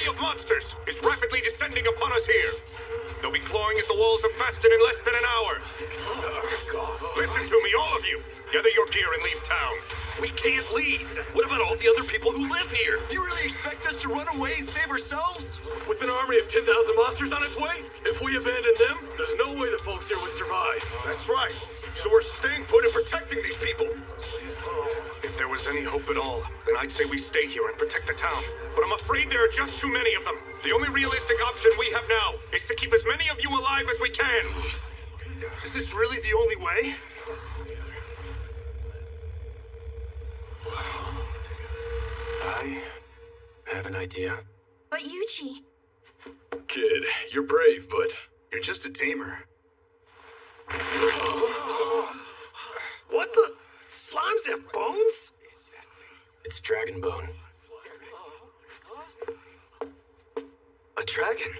army of monsters is rapidly descending upon us here. They'll be clawing at the walls of Bastion in less than an hour. Listen to me, all of you. Gather your gear and leave town. We can't leave. What about all the other people who live here? You really expect us to run away and save ourselves? With an army of 10,000 monsters on its way? If we abandon them, there's no way the folks here would survive. That's right. So we're staying put and protecting these people. If there was any hope at all, then I'd say we stay here and protect the town. But I'm afraid there are just too many of them. The only realistic option we have now is to keep as many of you alive as we can. Is this really the only way? I have an idea. But Yuji... Kid, you're brave, but You're just a tamer. What the? Slimes have bones? It's dragon bone. A dragon?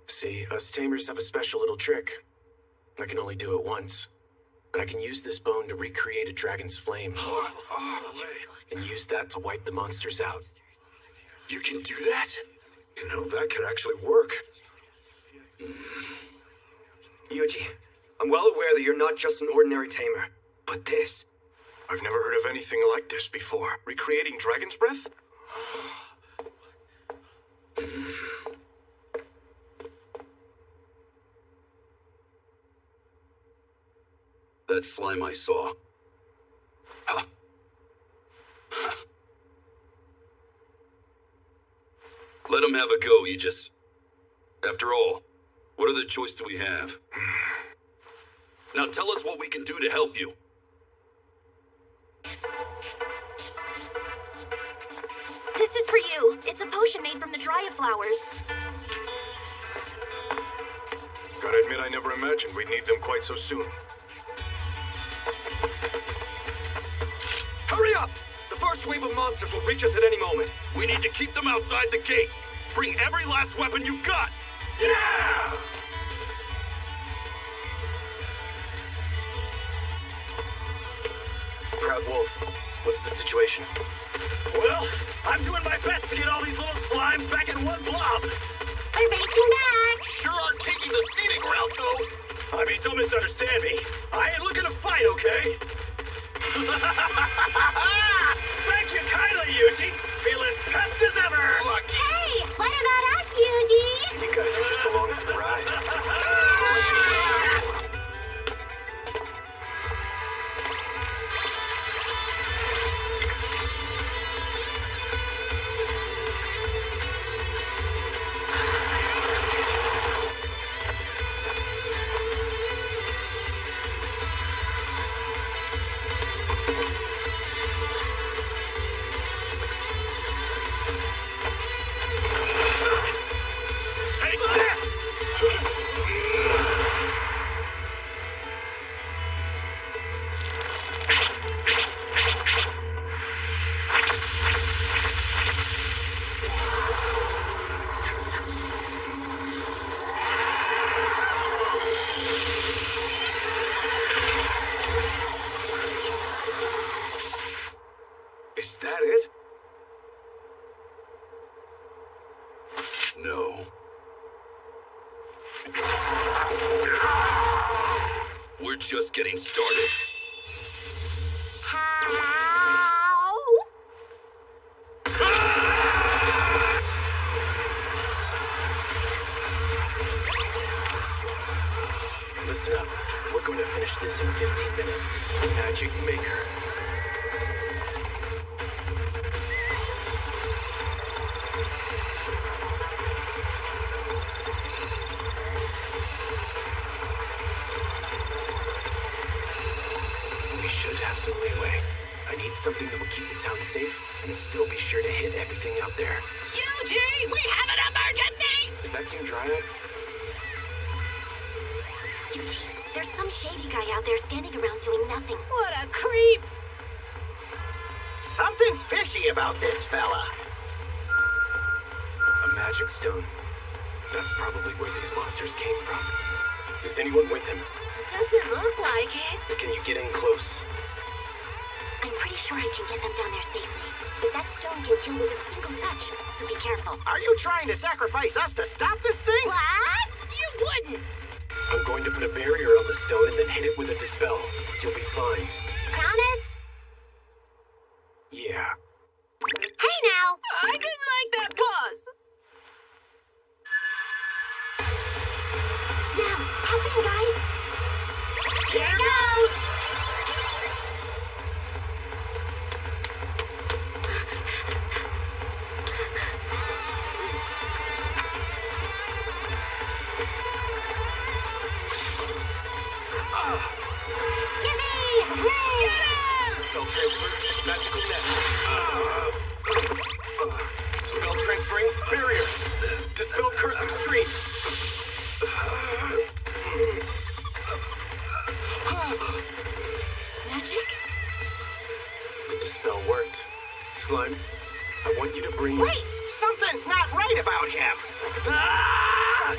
See, us tamers have a special little trick. I can only do it once. But I can use this bone to recreate a dragon's flame. And use that to wipe the monsters out. You can do that? You know, that could actually work. Yuji, I'm well aware that you're not just an ordinary tamer, but this... I've never heard of anything like this before. Recreating dragon's breath? That slime I saw. Huh? Let him have a go, Aegis. After all, what other choice do we have? Now tell us what we can do to help you. This is for you. It's a potion made from the Dryad flowers. Gotta admit, I never imagined we'd need them quite so soon. hurry up! The first wave of monsters will reach us at any moment. We need to keep them outside the gate. Bring every last weapon you've got. Yeah! Proud Wolf, what's the situation? Well, I'm doing my best to get all these little slimes back in one blob. We're racing back! Sure are taking the scenic route, though. I mean, don't misunderstand me. I ain't looking to fight, okay? Thank you kindly, Yuji. Feeling pepped as ever. Look. Hey, what about us, Yuji? You guys are just along for the ride. Take this! Is that it? No. We're just getting started. How? Listen up. We're going to finish this in 15 minutes. Magic Maker. We should have some leeway. I need something that will keep the town safe and still be sure to hit everything out there. Yuji, we have an emergency! Is that Team Dryad? Yuji, there's some shady guy out there standing around doing nothing. What a creep! Something's fishy about this fella. A magic stone. That's probably where these monsters came from. Is anyone with him? Doesn't look like it. Can you get in close? I'm pretty sure I can get them down there safely. But that stone can kill with a single touch, so be careful. Are you trying to sacrifice us to stop this thing? What? You wouldn't! I'm going to put a barrier on the stone and then hit it with a dispel. You'll be fine. Promise? Yeah. Hey now! I didn't like that pause. Now, hop in, guys! Here goes! Gimme! Get him! Spell transfer, magical net. Spell transferring, barrier. Dispel cursing stream. Magic? The dispel worked. Slime, I want you to bring... Wait! Something's not right about him! Ah!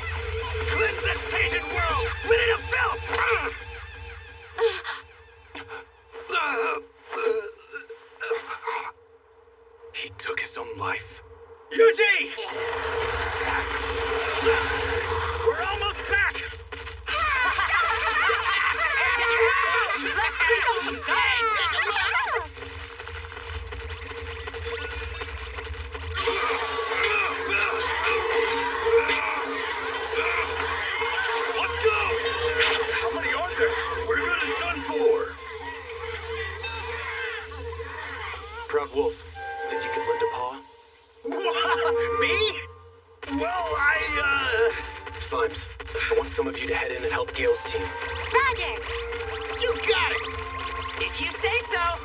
Cleanse this tainted world! Rid it of filth! He took his own life. Yuji! We're almost back! Let's go! How many are there? We're good and done for! Proud Wolf, think you can lend a paw? Me? Well, Slimes, I want some of you to head in and help Gale's team. Roger! You got it! If you say so.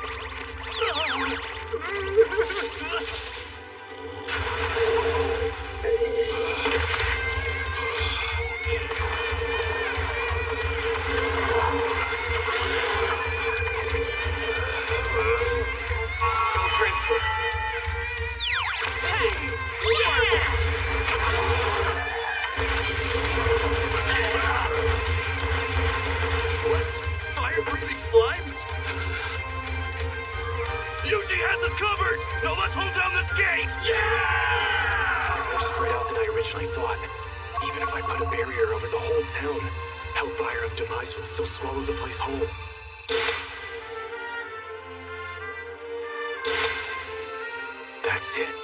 spell transfer. What? Fire-breathing slimes? Yuji has us covered! Now let's hold down this gate! Yeah! They're more spread out than I originally thought. Even if I put a barrier over the whole town, Hellfire of Demise would still swallow the place whole. That's it.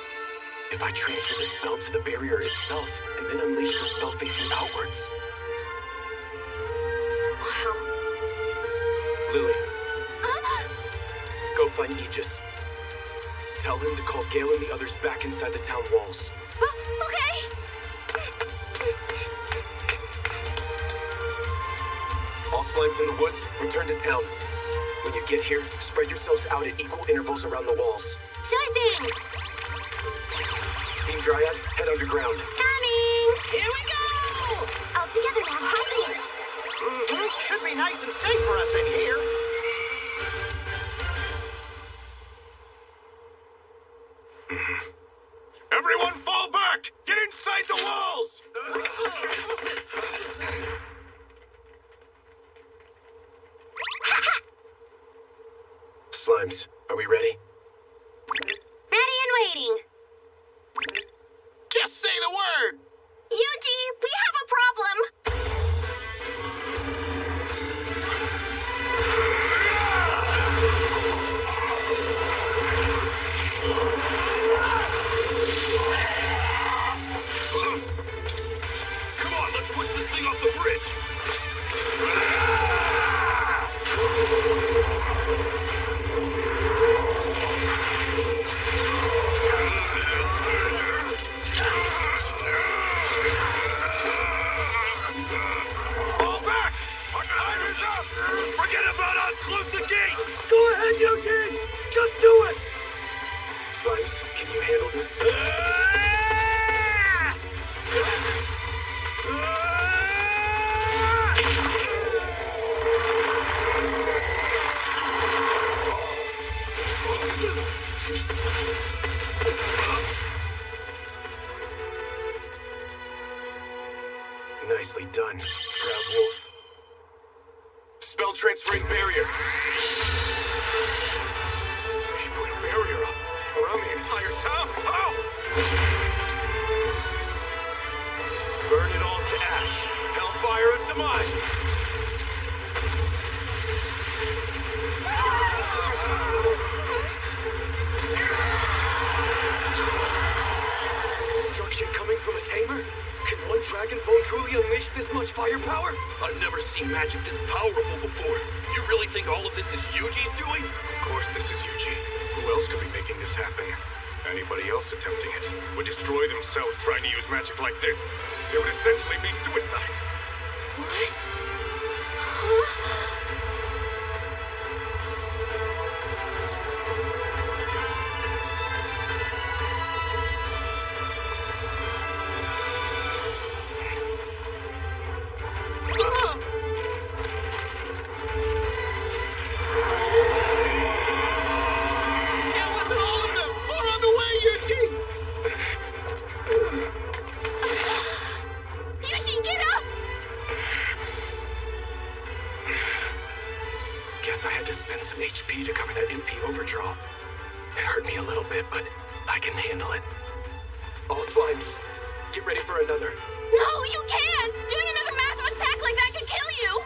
If I transfer the spell to the barrier itself, and then unleash the spell facing outwards. Wow. Lily, go find Aegis. Tell him to call Gale and the others back inside the town walls. Okay! All slimes in the woods, return to town. When you get here, spread yourselves out at equal intervals around the walls. Sure thing! Team Dryad, head underground. Coming! Here we go! All together now, hop in! Mm-hmm. Should be nice and safe for us in here. Everyone fall back! Get inside the walls! Slimes, are we ready? Ready and waiting! Just say the word! Yuji, we have a problem! Come on, let's push this thing off the bridge! Fall back! Our time is up! Forget about us! Close the gate! Go ahead, Yuji! Just do it! Slimes, can you handle this? Nicely done, Proud Wolf. Spell transferring barrier. Burn it all to ash. Hellfire of demise. Destruction coming from a tamer? Can one dragon bone truly unleash this much firepower? I've never seen magic this powerful before. You really think all of this is Yuji's doing? Of course this is Yuji. Who else could be making this happen? Anybody else attempting it would destroy themselves trying to use magic like this. It would essentially be suicide. What? Huh? Get with all of them! More on the way, Yuji! Yuji, get up! Guess I had to spend some HP to cover that MP overdraw. It hurt me a little bit, but I can handle it. All slimes, get ready for another. No, you can't! Doing another massive attack like that can kill you!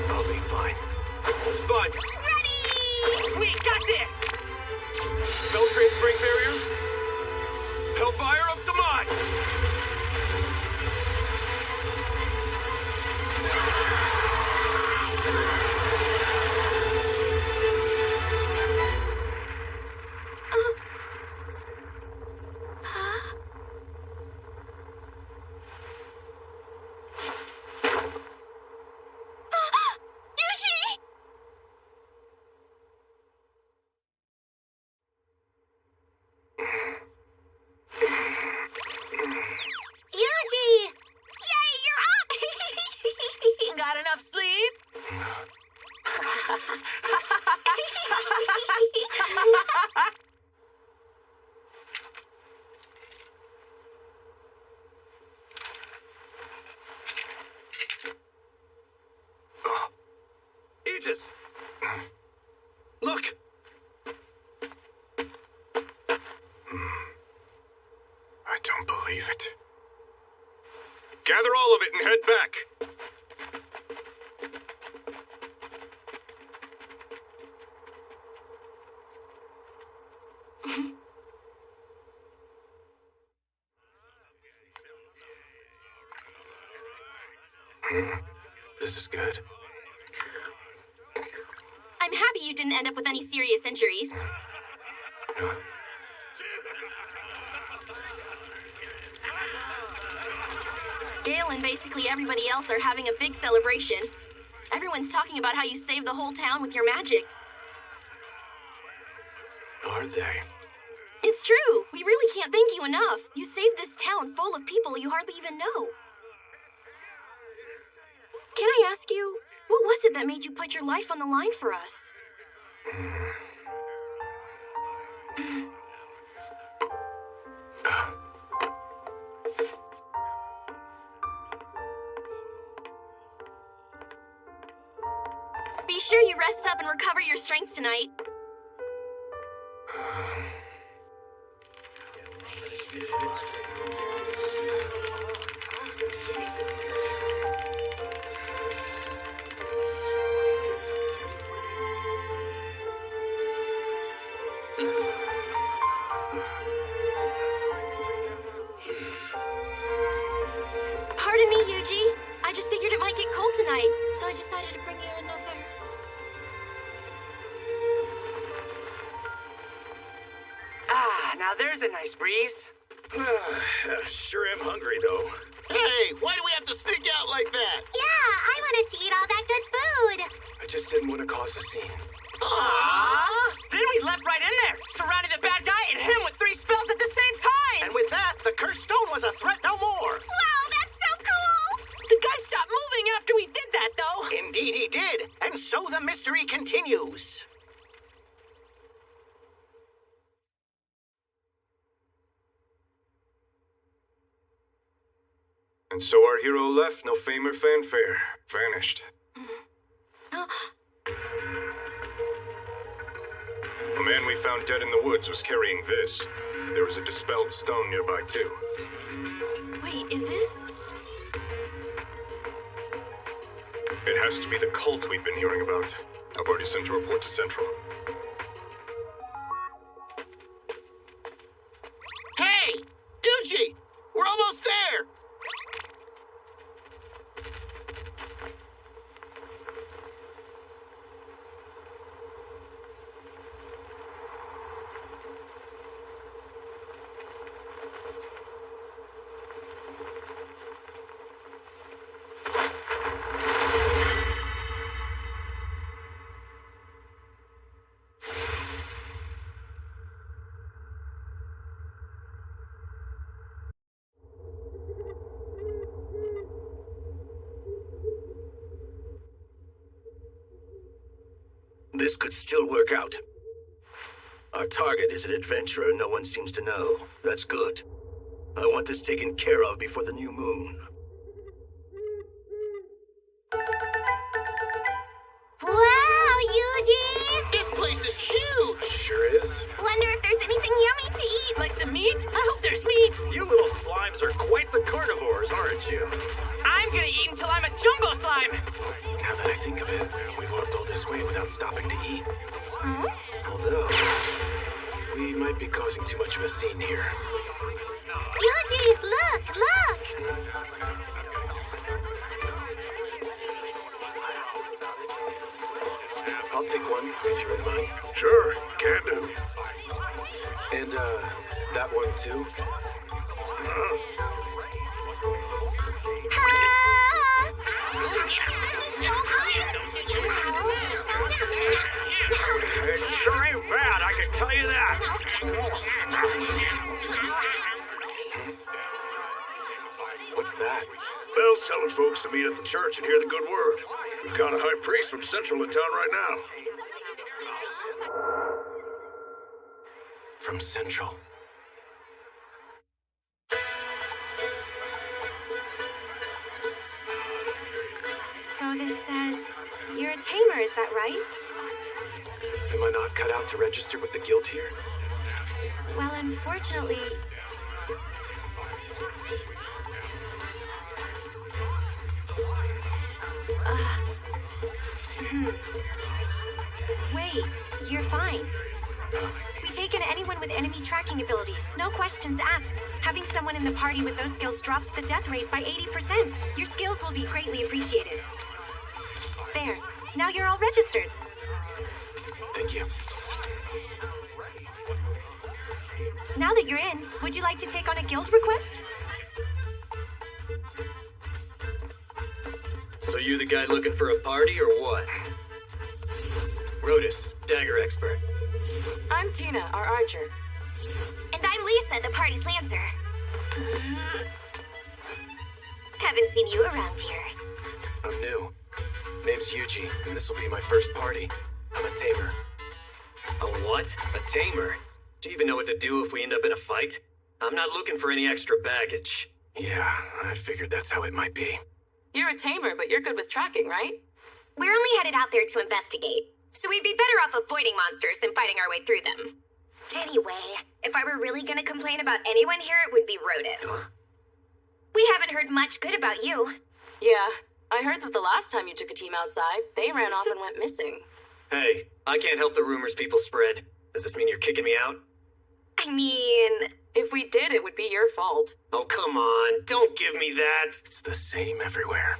I'll be fine. Slimes, Ready! We got this! Spell transferring barrier. Hellfire of demise. Yuji! Yuji! Yay, you're up! Got enough sleep? Aegis! Look! I don't believe it. Gather all of it and head back. This is good. I'm happy you didn't end up with any serious injuries. Gale and basically everybody else are having a big celebration. Everyone's talking about how you saved the whole town with your magic. Are they? It's true. We really can't thank you enough. You saved this town full of people you hardly even know. Can I ask you, what was it that made you put your life on the line for us? Be sure you rest up and recover your strength tonight. Pardon me, Yuji. I just figured it might get cold tonight, so I decided to bring you another. Ah, now there's a nice breeze. Sure am hungry, though. Hey, why do we have to sneak out like that? Yeah, I wanted to eat all that good food. I just didn't want to cause a scene. Aww! Then we leapt right in there, surrounded the bad guy and him with 3 spells at the same time! And with that, the cursed stone was a threat no more! Wow, that's so cool! The guy stopped moving after we did that, though. Indeed he did, and so the mystery continues. And so our hero left, no fame or fanfare. Vanished. The man we found dead in the woods was carrying this. There was a dispelled stone nearby, too. Wait, is this? It has to be the cult we've been hearing about. I've already sent a report to Central. Hey! Yuji! We're almost there! This could still work out. Our target is an adventurer no one seems to know. That's good. I want this taken care of before the new moon. Wow, Yuji! This place is huge! Sure is. Wonder if there's anything yummy to eat. Like some meat? I hope there's meat. You little slimes are quite the carnivores, aren't you? I'm gonna eat until I'm a jumbo slime. Now that I think of it, we've walked all this way without stopping to eat. Although, we might be causing too much of a scene here. Yuji, look! I'll take one, if you wouldn't mind. Sure, can do. And, that one too? It sure ain't bad, I can tell you that. What's that? Bell's telling folks to meet at the church and hear the good word. We've got a high priest from Central in town right now. From Central. So this says you're a tamer, is that right? Am I not cut out to register with the guild here? Well, unfortunately... Wait, you're fine. We take in anyone with enemy tracking abilities. No questions asked. Having someone in the party with those skills drops the death rate by 80%. Your skills will be greatly appreciated. There. Now you're all registered. Thank you. Now that you're in, would you like to take on a guild request? So you the guy looking for a party or what? Rodus, dagger expert. I'm Tina, our archer. And I'm Lisa, the party's lancer. Haven't seen you around here. I'm new. Name's Yuji, and this will be my first party. I'm a tamer. A what? A tamer? Do you even know what to do if we end up in a fight? I'm not looking for any extra baggage. Yeah, I figured that's how it might be. You're a tamer, but you're good with tracking, right? We're only headed out there to investigate, so we'd be better off avoiding monsters than fighting our way through them. Anyway, if I were really gonna complain about anyone here, it would be Rodus. We haven't heard much good about you. Yeah, I heard that the last time you took a team outside, they ran off and went missing. Hey, I can't help the rumors people spread. Does this mean you're kicking me out? I mean... If we did, it would be your fault. Oh, come on. Don't give me that. It's the same everywhere.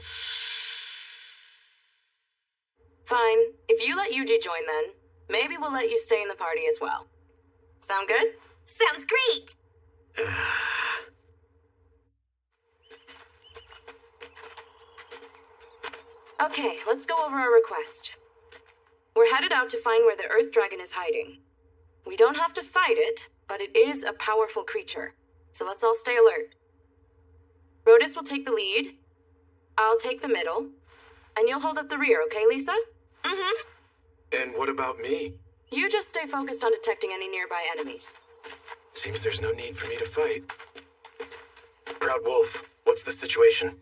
Fine. If you let Yuji join then, maybe we'll let you stay in the party as well. Sound good? Sounds great! Okay, let's go over our request. We're headed out to find where the Earth Dragon is hiding. We don't have to fight it, but it is a powerful creature. So let's all stay alert. Rodus will take the lead. I'll take the middle. And you'll hold up the rear, okay, Lisa? Mm-hmm. And what about me? You just stay focused on detecting any nearby enemies. Seems there's no need for me to fight. Proud Wolf, what's the situation?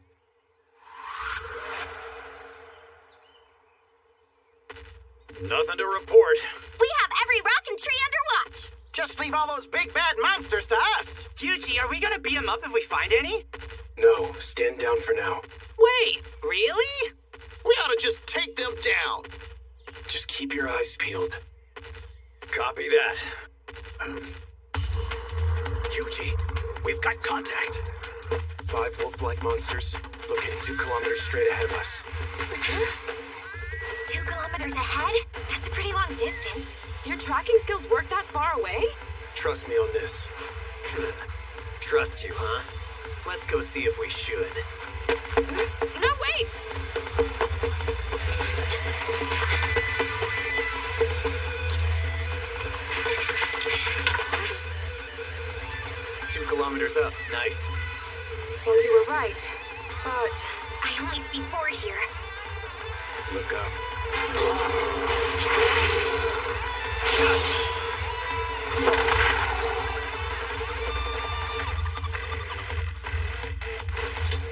Nothing to report. We have every rock and tree under watch. Just leave all those big bad monsters to us. Yuji, are we gonna beat him up if we find any? No, stand down for now. Wait, really? We ought to just take them down. Just keep your eyes peeled. Copy that. Yuji, we've got contact. 5 wolf-like monsters, located 2 kilometers straight ahead of us. 2 kilometers ahead? That's a pretty long distance. Your tracking skills work that far away? Trust me on this. Trust you, huh? Let's go see if we should. No, wait! Two kilometers up. Nice. Well, you were right. But I only see 4 here. Look up.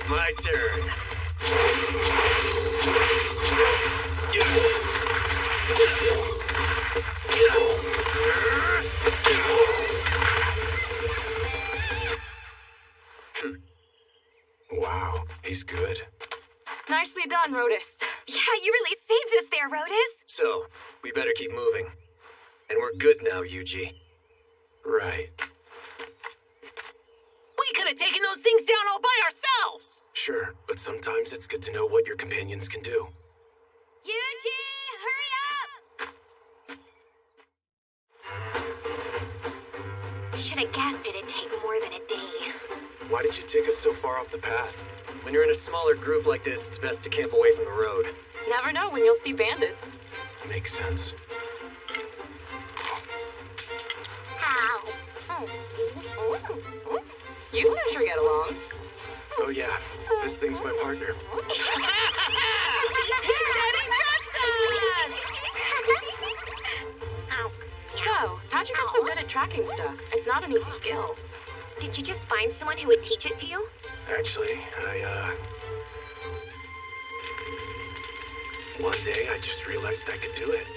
My turn. Wow, he's good. nicely done, Rotus. Yeah, you really saved us there, Rotus. So, we better keep moving. And we're good now, Yuji. Right. We could have taken those things down all by ourselves! Sure, but sometimes it's good to know what your companions can do. Yuji, hurry up! Should have guessed it'd take more than a day. Why did you take us so far off the path? When you're in a smaller group like this, it's best to camp away from the road. Never know when you'll see bandits. Makes sense. Ow. You two sure get along. Oh yeah, this thing's my partner. He said he trusts us! Ow. So, how'd you get so good at tracking stuff? It's not an easy skill. Did you just find someone who would teach it to you? Actually, one day I just realized I could do it.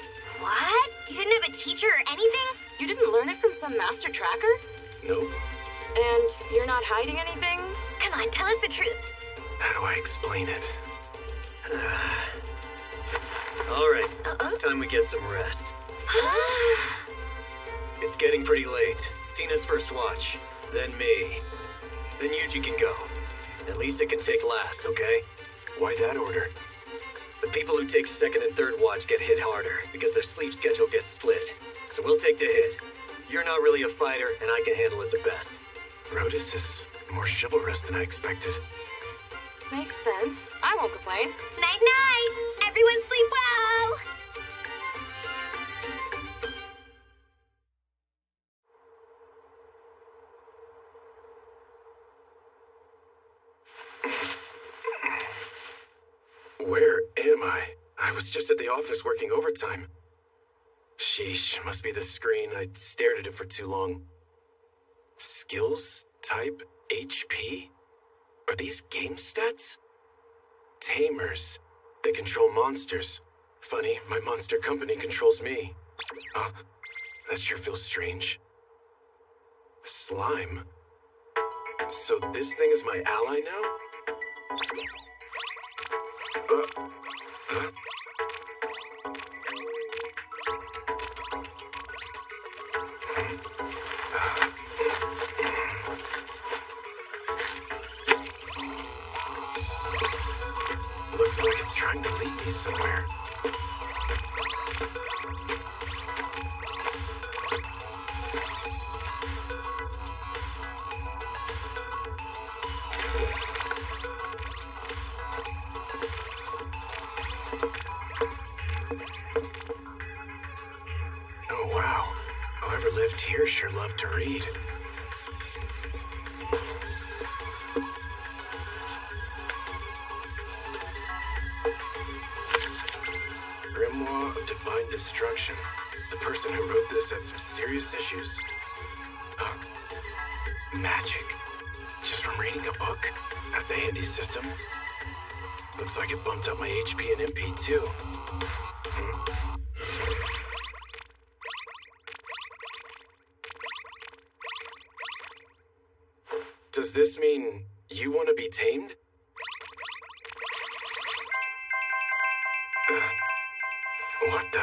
What? You didn't have a teacher or anything? You didn't learn it from some master tracker? Nope. And you're not hiding anything? Come on, tell us the truth. How do I explain it? All right, it's time we get some rest. It's getting pretty late. Tina's first watch, then me. Then Yuji can go. At least it can take last, okay? Why that order? The people who take second and third watch get hit harder because their sleep schedule gets split. So we'll take the hit. You're not really a fighter, and I can handle it the best. Rotus is more chivalrous than I expected. Makes sense. I won't complain. Night-night! Everyone sleep well! Where am I? I was just at the office working overtime. Sheesh, must be the screen. I stared at it for too long. Skills? Type? HP? Are these game stats? Tamers. They control monsters. Funny, my monster company controls me. Oh, that sure feels strange. Slime. So this thing is my ally now? Huh? Looks like it's trying to lead me somewhere. Oh wow, whoever lived here sure loved to read. Grimoire of Divine Destruction. The person who wrote this had some serious issues. Huh. Magic. Just from reading a book? That's a handy system. Looks like it bumped up my HP and MP too. Does this mean you want to be tamed? What the?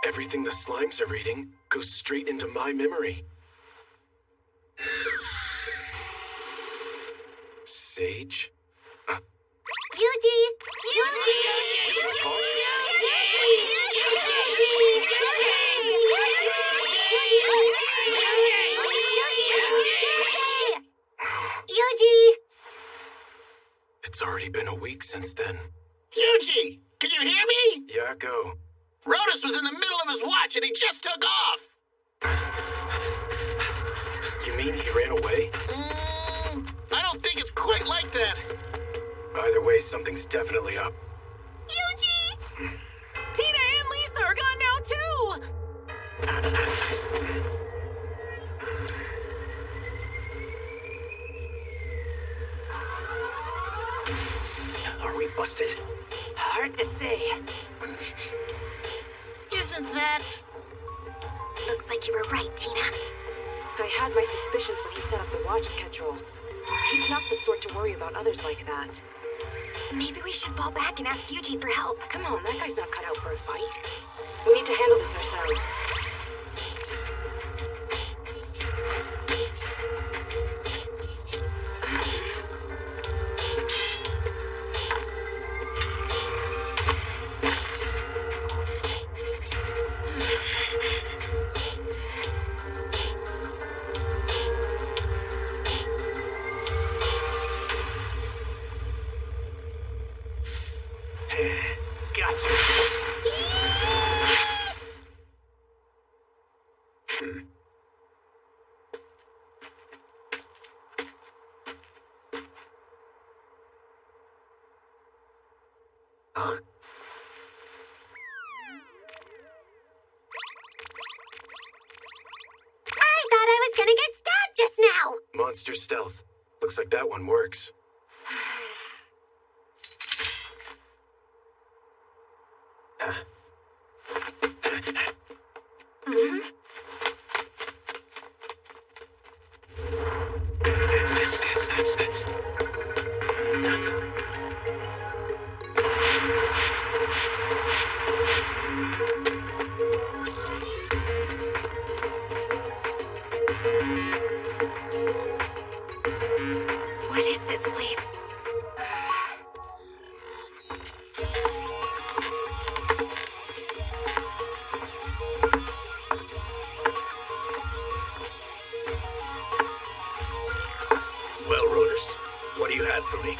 Everything the slimes are reading goes straight into my memory. Sage? Yuji! Yuji! It's already been a week since then. Yuji, can you hear me? Yeah, go. Rodus was in the middle of his watch and he just took off. You mean he ran away? I don't think it's quite like that. Either way, something's definitely up. Yuji! Tina and Lisa are gone now, too! Are we busted? Hard to say. Isn't that... Looks like you were right, Tina. I had my suspicions when he set up the watch schedule. He's not the sort to worry about others like that. Maybe we should fall back and ask Yuji for help. Come on, that guy's not cut out for a fight. We need to handle this ourselves. Gotcha. Huh? I thought I was gonna get stabbed just now! Monster stealth. Looks like that one works. What is this place? Well, Rodus, what do you have for me?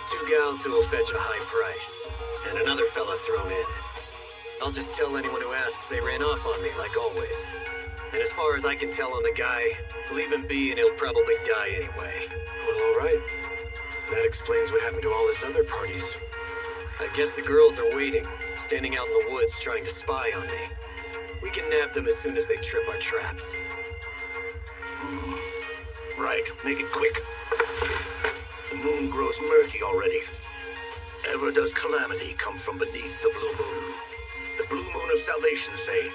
2 gals who will fetch a high price, and another fella thrown in. I'll just tell anyone who asks they ran off on me, like always. And as far as I can tell on the guy, leave him be and he'll probably die anyway. Well, all right. That explains what happened to all his other parties. I guess the girls are waiting, standing out in the woods trying to spy on me. We can nab them as soon as they trip our traps. Right, make it quick. The moon grows murky already. Ever does calamity come from beneath the blue moon. The blue moon of salvation, say.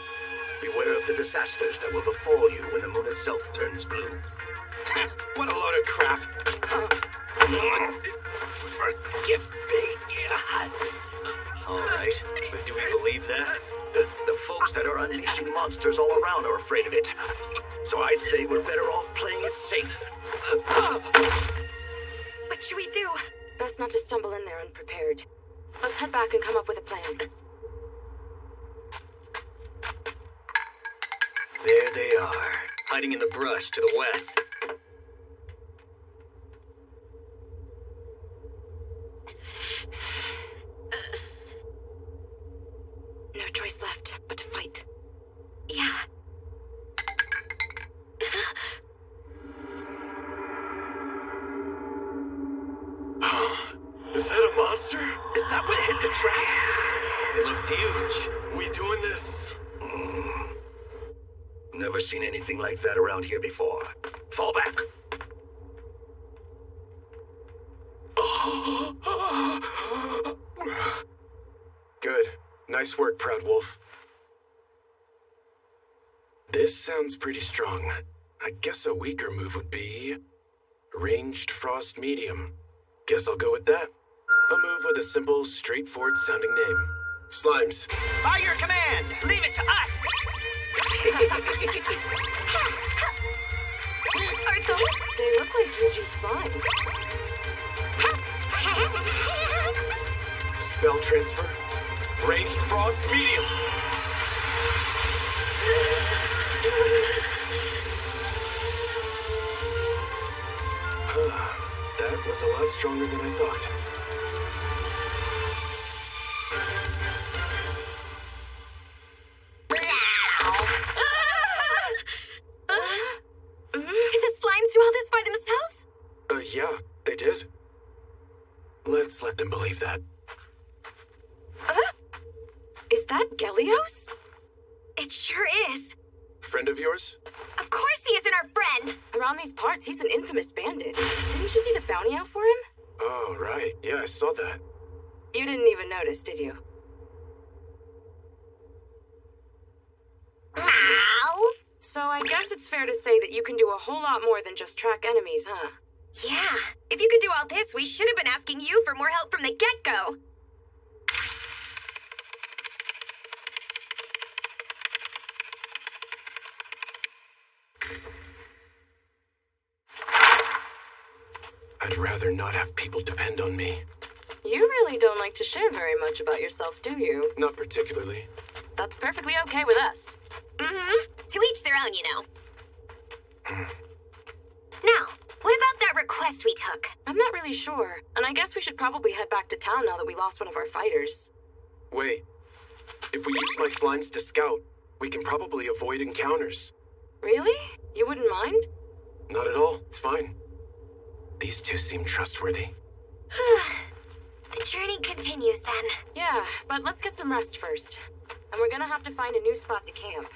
Beware of the disasters that will befall you when the moon itself turns blue. What a load of crap. Forgive me. All right, but do we believe that? The folks that are unleashing monsters all around are afraid of it. So I'd say we're better off playing it safe. What should we do? Best not to stumble in there unprepared. Let's head back and come up with a plan. There they are, hiding in the brush to the west. No choice left but to fight. Yeah. Is that a monster? Is that what hit the trap? It looks huge. We doing this? Never seen anything like that around here before. Fall back. Good. Nice work, Proud Wolf. This sounds pretty strong. I guess a weaker move would be... Ranged Frost Medium. Guess I'll go with that. A move with a simple, straightforward sounding name. Slimes. By your command, leave it to us! Are those? They look like Yuji's slimes. Spell transfer. Ranged Frost Medium. That was a lot stronger than I thought. Did the slimes do all this by themselves? Yeah, they did. Let's let them believe that. Is that Gelios? It sure is. Friend of yours? Of course he isn't our friend. Around these parts, he's an infamous bandit. Didn't you see the bounty out for him? Oh, right. Yeah, I saw that. You didn't even notice, did you? Meow. So I guess it's fair to say that you can do a whole lot more than just track enemies, huh? Yeah. If you could do all this, we should have been asking you for more help from the get-go. I'd rather not have people depend on me. You really don't like to share very much about yourself, do you? Not particularly. That's perfectly okay with us. Mm-hmm. To each their own, you know. Now, what about that request we took? I'm not really sure, and I guess we should probably head back to town now that we lost one of our fighters. Wait. If we use my slimes to scout, we can probably avoid encounters. Really? You wouldn't mind? Not at all. It's fine. These two seem trustworthy. The journey continues then. Yeah, but let's get some rest first. And we're gonna have to find a new spot to camp.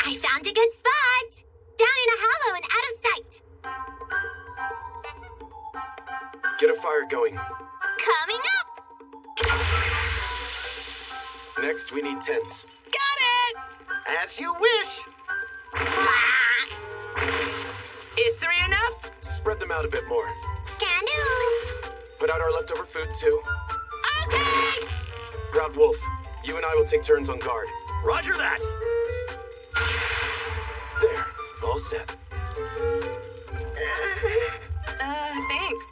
I found a good spot! Down in a hollow and out of sight. Get a fire going. Coming up! Next, we need tents. Got it! As you wish. Is 3 enough? Spread them out a bit more. Can do. Put out our leftover food, too. Okay! Proud Wolf, you and I will take turns on guard. Roger that. There, all set. Thanks.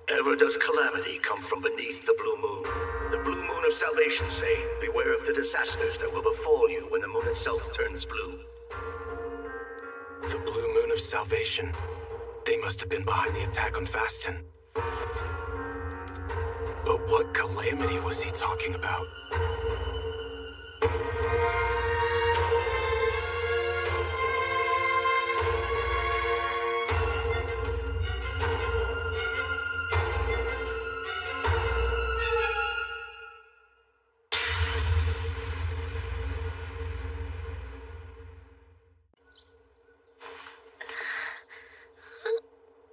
Ever does calamity come from beneath the blue moon. The blue moon of salvation say, beware of the disasters that will befall you when the moon itself turns blue. The blue moon of salvation. They must have been behind the attack on Faston. But what calamity was he talking about?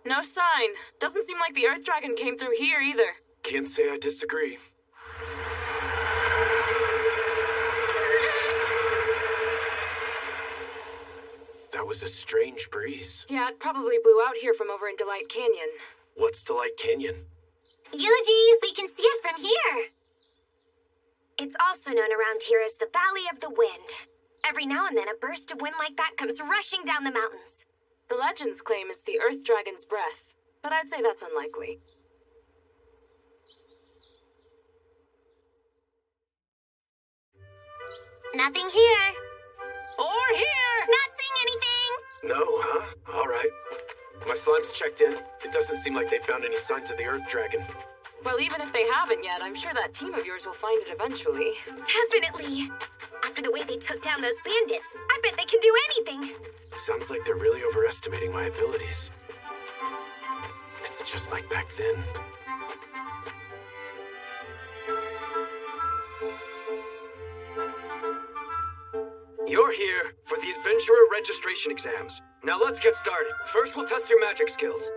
No sign. Doesn't seem like the Earth Dragon came through here either. Can't say I disagree. That was a strange breeze. Yeah, it probably blew out here from over in Delight Canyon. What's Delight Canyon? Yuji, we can see it from here. It's also known around here as the Valley of the Wind. Every now and then, a burst of wind like that comes rushing down the mountains. The legends claim it's the Earth Dragon's breath, but I'd say that's unlikely. Nothing here. Or here! Not seeing anything. No, huh? All right. My slimes checked in. It doesn't seem like they found any signs of the Earth Dragon. Well, even if they haven't yet, I'm sure that team of yours will find it eventually. Definitely. After the way they took down those bandits, I bet they can do anything. Sounds like they're really overestimating my abilities. It's just like back then. You're here for the Adventurer registration exams. Now let's get started. First, we'll test your magic skills.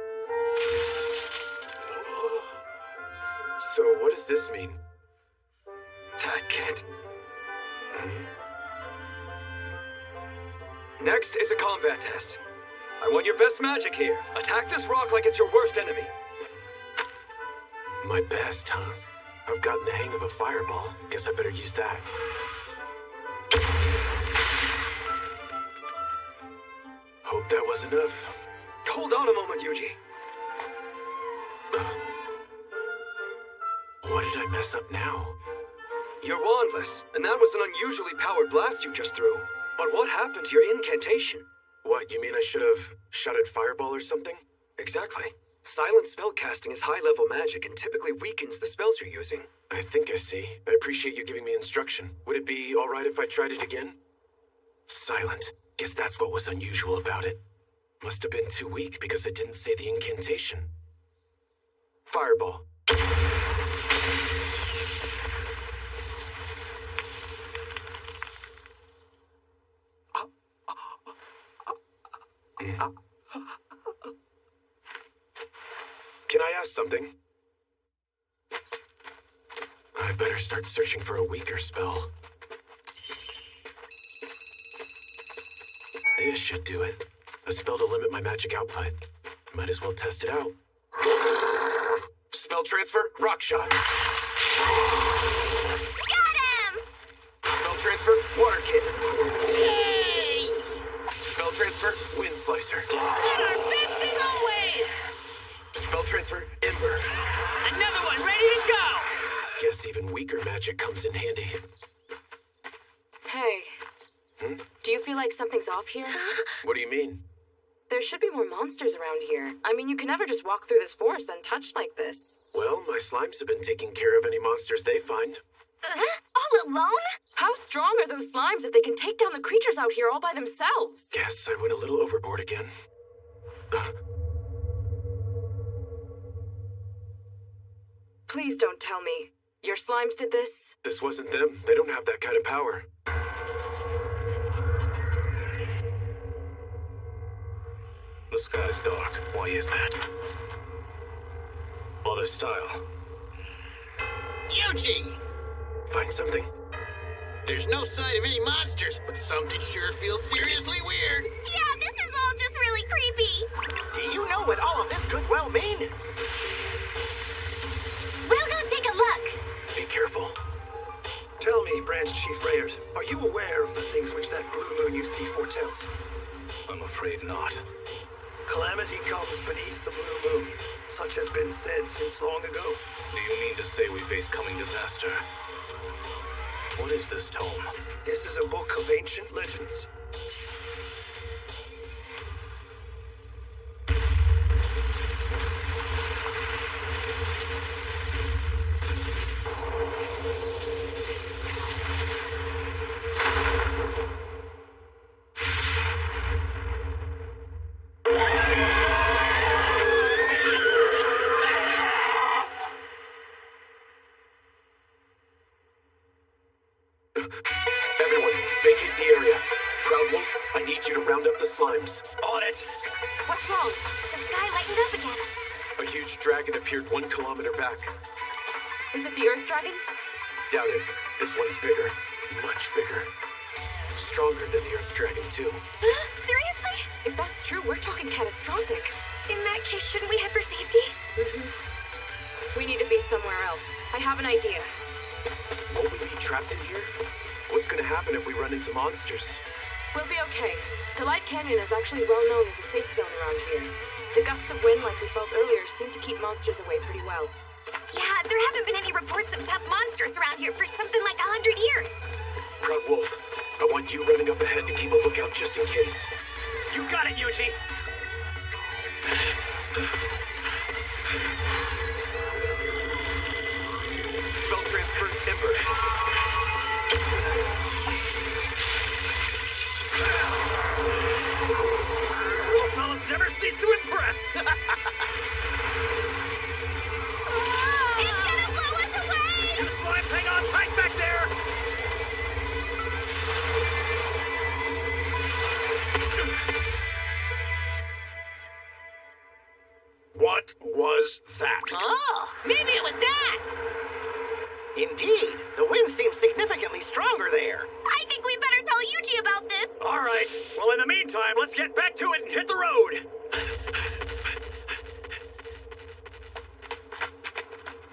So what does this mean? That can't. Next is a combat test. I want your best magic here. Attack this rock like it's your worst enemy. My best, huh? I've gotten the hang of a fireball. Guess I better use that. Hope that was enough. Hold on a moment, Yuji. What did I mess up now? You're wandless, and that was an unusually powered blast you just threw. But what happened to your incantation? What, you mean I should have shouted fireball or something? Exactly. Silent spellcasting is high-level magic and typically weakens the spells you're using. I think I see. I appreciate you giving me instruction. Would it be alright if I tried it again? Silent. Guess that's what was unusual about it. Must have been too weak because I didn't say the incantation. Fireball. Can I ask something? I better start searching for a weaker spell. This should do it. A spell to limit my magic output. Might as well test it out. Spell transfer, rock shot. Got him! Spell transfer, water cannon. Yay! Spell transfer, wind slicer. At our best as always! Spell transfer, ember. Another one ready to go! Guess even weaker magic comes in handy. Hey. Do you feel like something's off here? What do you mean? There should be more monsters around here. I mean, you can never just walk through this forest untouched like this. Well, my slimes have been taking care of any monsters they find. All alone? How strong are those slimes if they can take down the creatures out here all by themselves? Guess I went a little overboard again. Please don't tell me. Your slimes did this? This wasn't them. They don't have that kind of power. The sky's dark. Why is that? Other style. Yuji! Find something? There's no sign of any monsters, but something sure feels seriously weird. Yeah, this is all just really creepy. Do you know what all of this could well mean? We'll go take a look. Be careful. Tell me, Branch Chief Rayard, are you aware of the things which that blue moon you see foretells? I'm afraid not. Calamity comes beneath the blue moon. Such has been said since long ago. Do you mean to say we face coming disaster? What is this tome? This is a book of ancient legends. Everyone, vacate the area. Proud Wolf, I need you to round up the slimes. On it! What's wrong? The sky lightened up again. A huge dragon appeared 1 kilometer back. Is it the Earth Dragon? Doubt it. This one's bigger. Much bigger. Stronger than the Earth Dragon, too. Seriously? If that's true, we're talking catastrophic. In that case, shouldn't we head for safety? We need to be somewhere else. I have an idea. Won't we be trapped in here? What's gonna happen if we run into monsters? We'll be okay. Delight Canyon is actually well known as a safe zone around here. The gusts of wind, like we felt earlier, seem to keep monsters away pretty well. Yeah, there haven't been any reports of tough monsters around here for something like 100 years. Proud Wolf, I want you running up ahead to keep a lookout just in case. You got it, Yuji! Slimes, hang on tight back there! What was that? Oh, maybe it was that! Indeed, the wind seems significantly stronger there. I think we better tell Yuji about this. All right, well, in the meantime, let's get back to it and hit the road!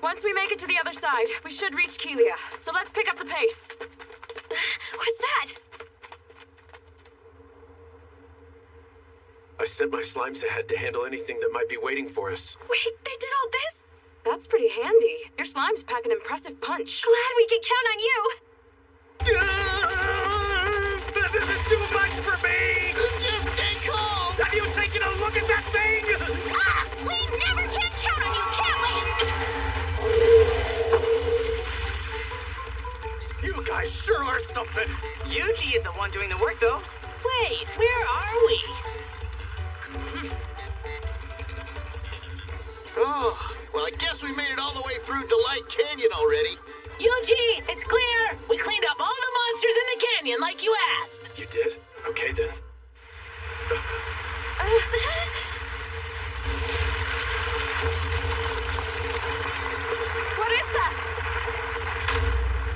Once we make it to the other side, we should reach Kelia. So let's pick up the pace. What's that? I sent my slimes ahead to handle anything that might be waiting for us. Wait, they did all this? That's pretty handy. Your slimes pack an impressive punch. Glad we could count on you. This is too much for me! Just stay calm! Have you taken a look at that thing? Ah! We never can count on you, can we? You guys sure are something! Yuji is the one doing the work, though. Wait, where are we? Oh, well, I guess we made it all the way through Delight Canyon already. Yuji, it's clear! We cleaned up all the monsters in the canyon like you asked! You did? Okay then. What is that?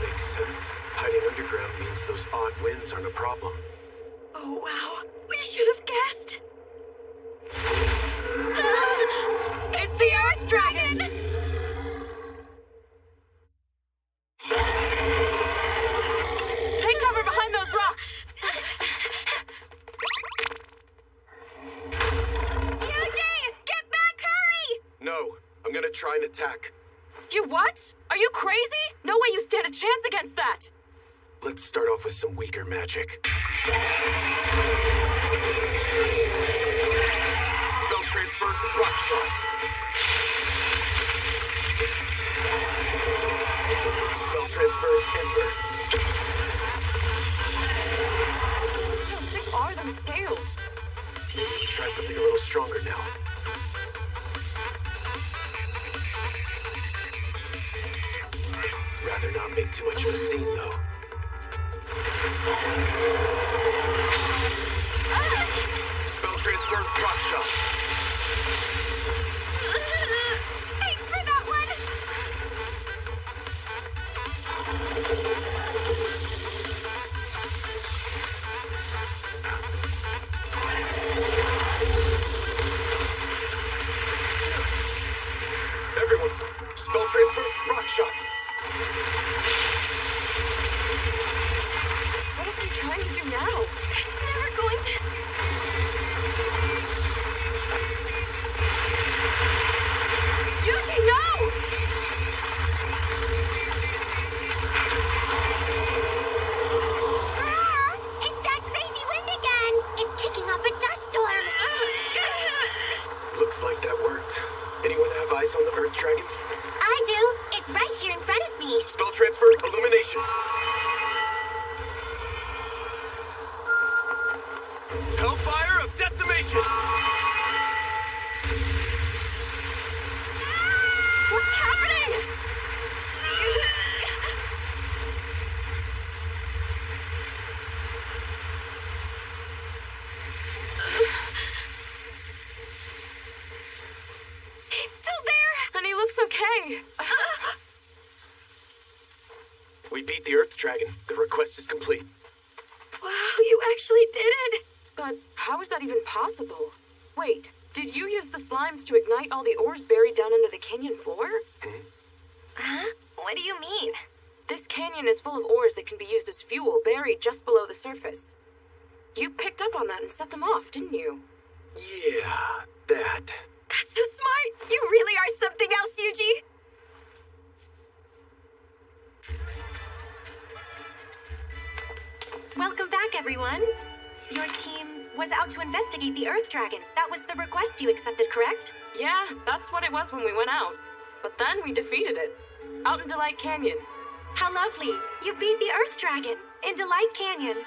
Makes sense. Hiding underground means those odd winds aren't a problem. Oh, wow. We should have guessed. It's the Earth Dragon! Take cover behind those rocks! Yuji! Get back, hurry! No, I'm gonna try and attack. You what? Are you crazy? No way you stand a chance against that! Let's start off with some weaker magic. Spell transfer, rock shot. Spell transfer, ember. How thick are those scales? Try something a little stronger now. Rather not make too much of a scene, though. Spell transfer, rock shot. Thanks for that one! Everyone, spell transfer, rock shot. What is he trying to do now? It's never going to... Yuji, no! Ah! It's that crazy wind again! It's kicking up a dust storm! Looks like that worked. Anyone have eyes on the Earth Dragon? I do! It's right here in front of me! Spell transfer, illumination. Hellfire of decimation. What's happening? He's still there! And he looks okay. We beat the Earth Dragon. The request is complete. Wow, you actually did it! But how is that even possible? Wait, did you use the slimes to ignite all the ores buried down under the canyon floor? Huh? What do you mean? This canyon is full of ores that can be used as fuel buried just below the surface. You picked up on that and set them off, didn't you? Yeah, that. That's so smart! You really are something else, Yuji! Welcome back, everyone. Your team was out to investigate the Earth Dragon. That was the request you accepted, correct? Yeah, that's what it was when we went out. But then we defeated it. Out in Delight Canyon. How lovely. You beat the Earth Dragon in Delight Canyon.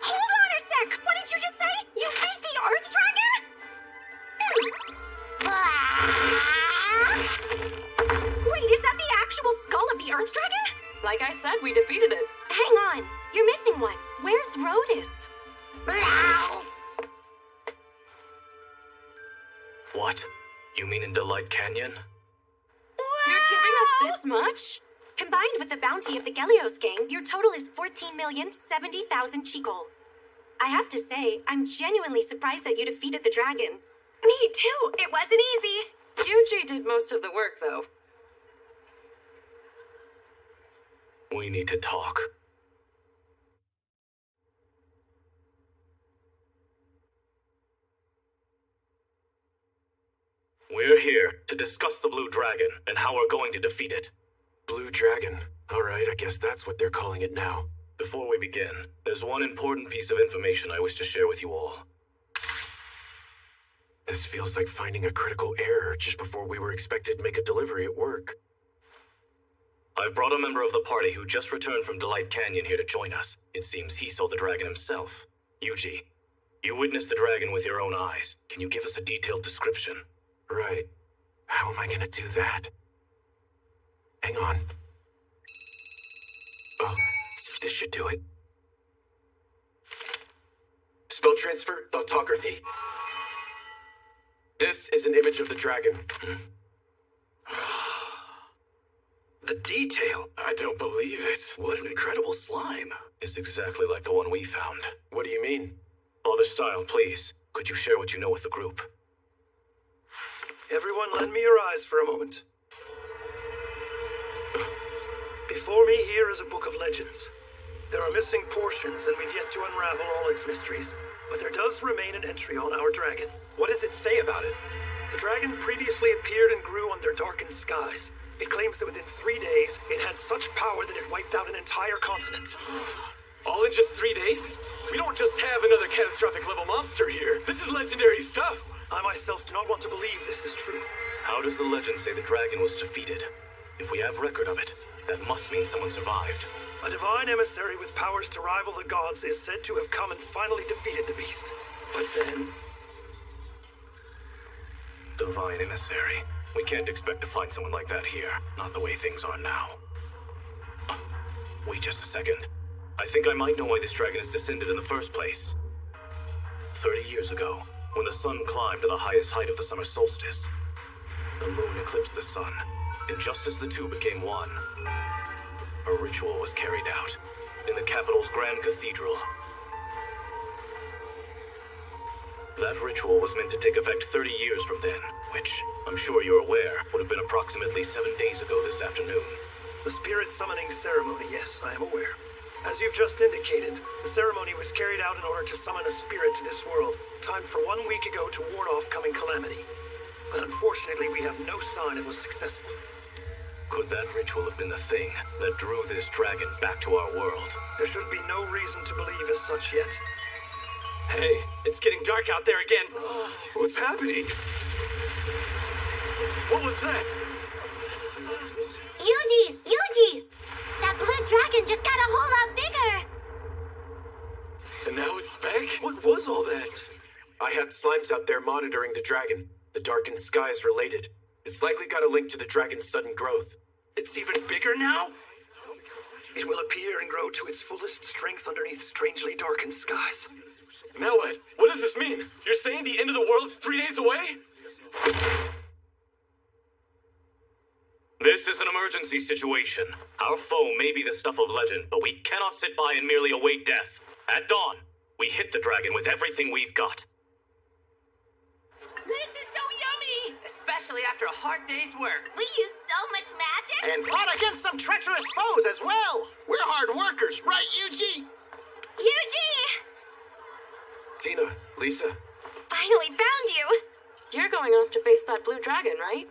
Hold on a sec! What did you just say? You beat the Earth Dragon? Wait, is that the actual actual skull of the Earth Dragon? Like I said, we defeated it. Hang on, you're missing one. Where's Rhodus? What? You mean in Delight Canyon? You're giving us this much? Combined with the bounty of the Gelios gang, your total is 14,070,000 Chikol. I have to say, I'm genuinely surprised that you defeated the dragon. Me too. It wasn't easy. Yuji did most of the work, though. We need to talk. We're here to discuss the Blue Dragon and how we're going to defeat it. Blue Dragon? Alright, I guess that's what they're calling it now. Before we begin, there's one important piece of information I wish to share with you all. This feels like finding a critical error just before we were expected to make a delivery at work. I've brought a member of the party who just returned from Delight Canyon here to join us. It seems he saw the dragon himself. Yuji, you witnessed the dragon with your own eyes. Can you give us a detailed description? Right. How am I gonna do that? Hang on. Oh, this should do it. Spell transfer, thoughtography. This is an image of the dragon. The detail. I don't believe it. What an incredible slime. It's exactly like the one we found. What do you mean? Father Style, please. Could you share what you know with the group? Everyone lend me your eyes for a moment. Before me here is a book of legends. There are missing portions, and we've yet to unravel all its mysteries. But there does remain an entry on our dragon. What does it say about it? The dragon previously appeared and grew under darkened skies. It claims that within 3 days, it had such power that it wiped out an entire continent. All in just 3 days? We don't just have another catastrophic level monster here. This is legendary stuff. I myself do not want to believe this is true. How does the legend say the dragon was defeated? If we have record of it, that must mean someone survived. A divine emissary with powers to rival the gods is said to have come and finally defeated the beast. But then... Divine emissary. We can't expect to find someone like that here. Not the way things are now. Wait just a second. I think I might know why this dragon is descended in the first place. 30 years ago, when the sun climbed to the highest height of the summer solstice, the moon eclipsed the sun, and just as the two became one, a ritual was carried out in the capital's Grand Cathedral. That ritual was meant to take effect 30 years from then, which, I'm sure you're aware, would have been approximately 7 days ago this afternoon. The spirit summoning ceremony, yes, I am aware. As you've just indicated, the ceremony was carried out in order to summon a spirit to this world, timed for 1 week ago to ward off coming calamity. But unfortunately, we have no sign it was successful. Could that ritual have been the thing that drew this dragon back to our world? There should be no reason to believe as such yet. Hey, it's getting dark out there again. What's happening? What was that? Yuji! Yuji! That blue dragon just got a whole lot bigger! And now it's back? What was all that? I had slimes out there monitoring the dragon. The darkened sky is related. It's likely got a link to the dragon's sudden growth. It's even bigger now? It will appear and grow to its fullest strength underneath strangely darkened skies. Now what? What does this mean? You're saying the end of the world's 3 days away? This is an emergency situation. Our foe may be the stuff of legend, but we cannot sit by and merely await death. At dawn, we hit the dragon with everything we've got. This is so yummy! Especially after a hard day's work. We use so much magic! And fought against some treacherous foes as well. We're hard workers, right, Yuji? Yuji! Tina, Lisa, Finally found you! You're going off to face that blue dragon, right?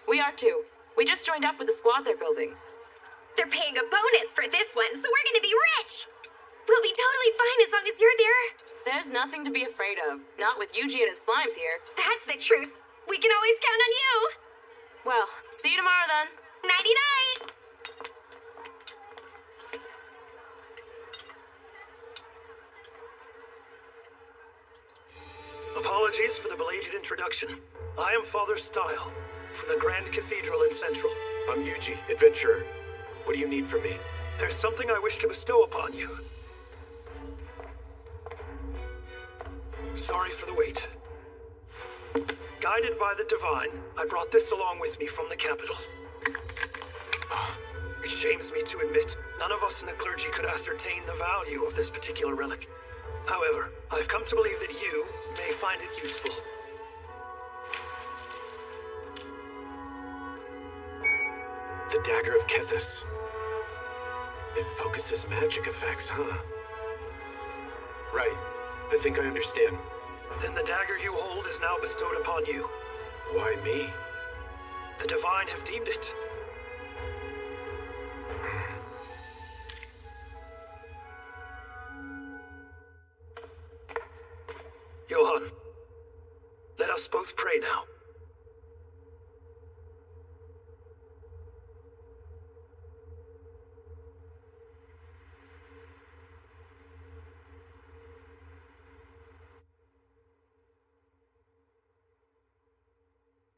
We are too. We just joined up with the squad they're building. They're paying a bonus for this one, so we're gonna be rich! We'll be totally fine as long as you're there. There's nothing to be afraid of. Not with Yuji and his slimes here. That's the truth. We can always count on you. Well, see you tomorrow then. Nighty-night! Apologies for the belated introduction. I am Father Style, from the Grand Cathedral in Central. I'm Yuji, adventurer. What do you need from me? There's something I wish to bestow upon you. Sorry for the wait. Guided by the Divine, I brought this along with me from the capital. It shames me to admit, none of us in the clergy could ascertain the value of this particular relic. However, I've come to believe that you may find it useful. The Dagger of Kethis. It focuses magic effects, huh? Right. I think I understand. Then the dagger you hold is now bestowed upon you. Why me? The Divine have deemed it. Johann, let us both pray now.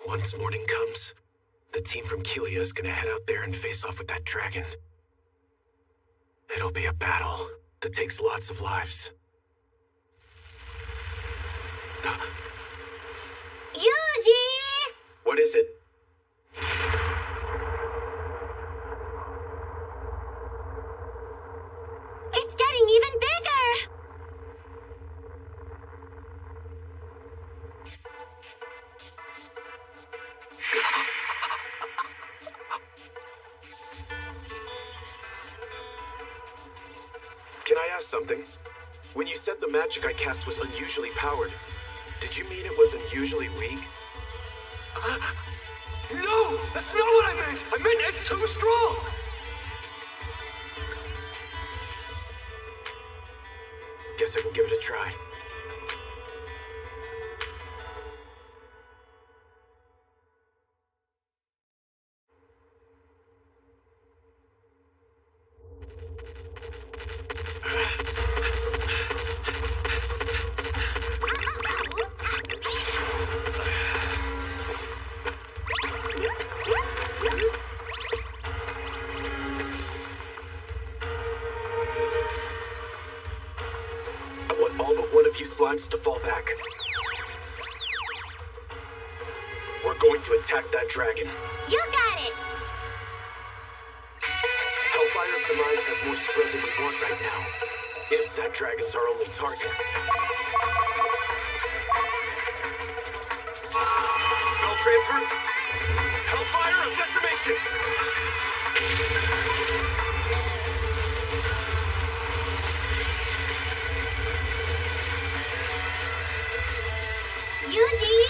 Once morning comes, the team from Kelia is gonna head out there and face off with that dragon. It'll be a battle that takes lots of lives. Yuji! What is it? It's getting even bigger! Can I ask something? When you said the magic I cast was unusually powered, did you mean it was unusually weak? No! That's not what I meant! I meant it's too strong! Guess I can give it a try. Slimes to fall back. We're going to attack that dragon. You got it! Hellfire of Demise has more spread than we want right now. If that dragon's our only target. Spell transfer? Hellfire of Decimation! Yuji!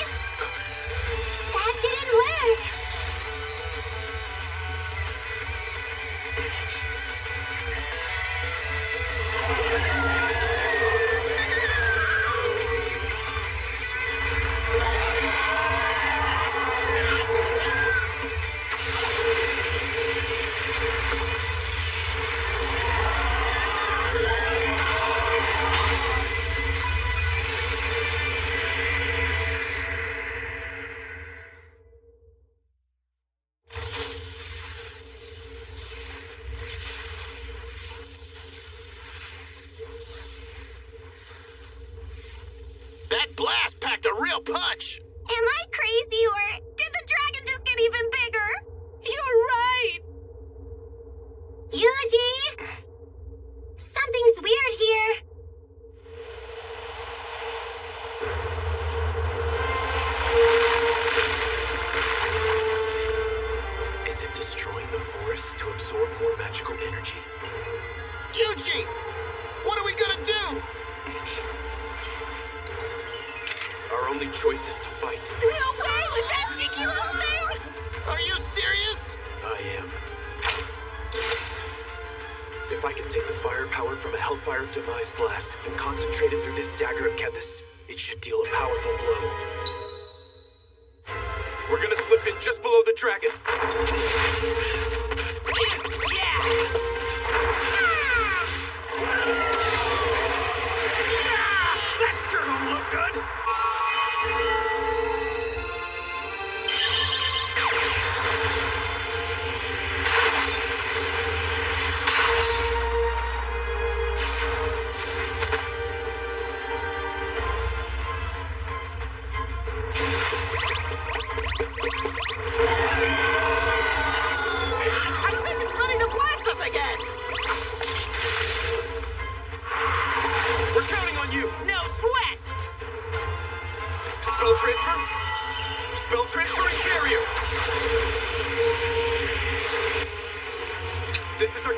That didn't work! That blast packed a real punch! Am I crazy, or did the dragon just get even bigger? You're right! Yuji! Something's weird here. Is it destroying the forest to absorb more magical energy? Yuji! What are we gonna do? Our only choice is to fight. No way with that sticky little thing! Are you serious? I am. If I can take the firepower from a Hellfire of Demise blast and concentrate it through this Dagger of Kethis, it should deal a powerful blow. We're gonna slip in just below the dragon. That sure don't look good!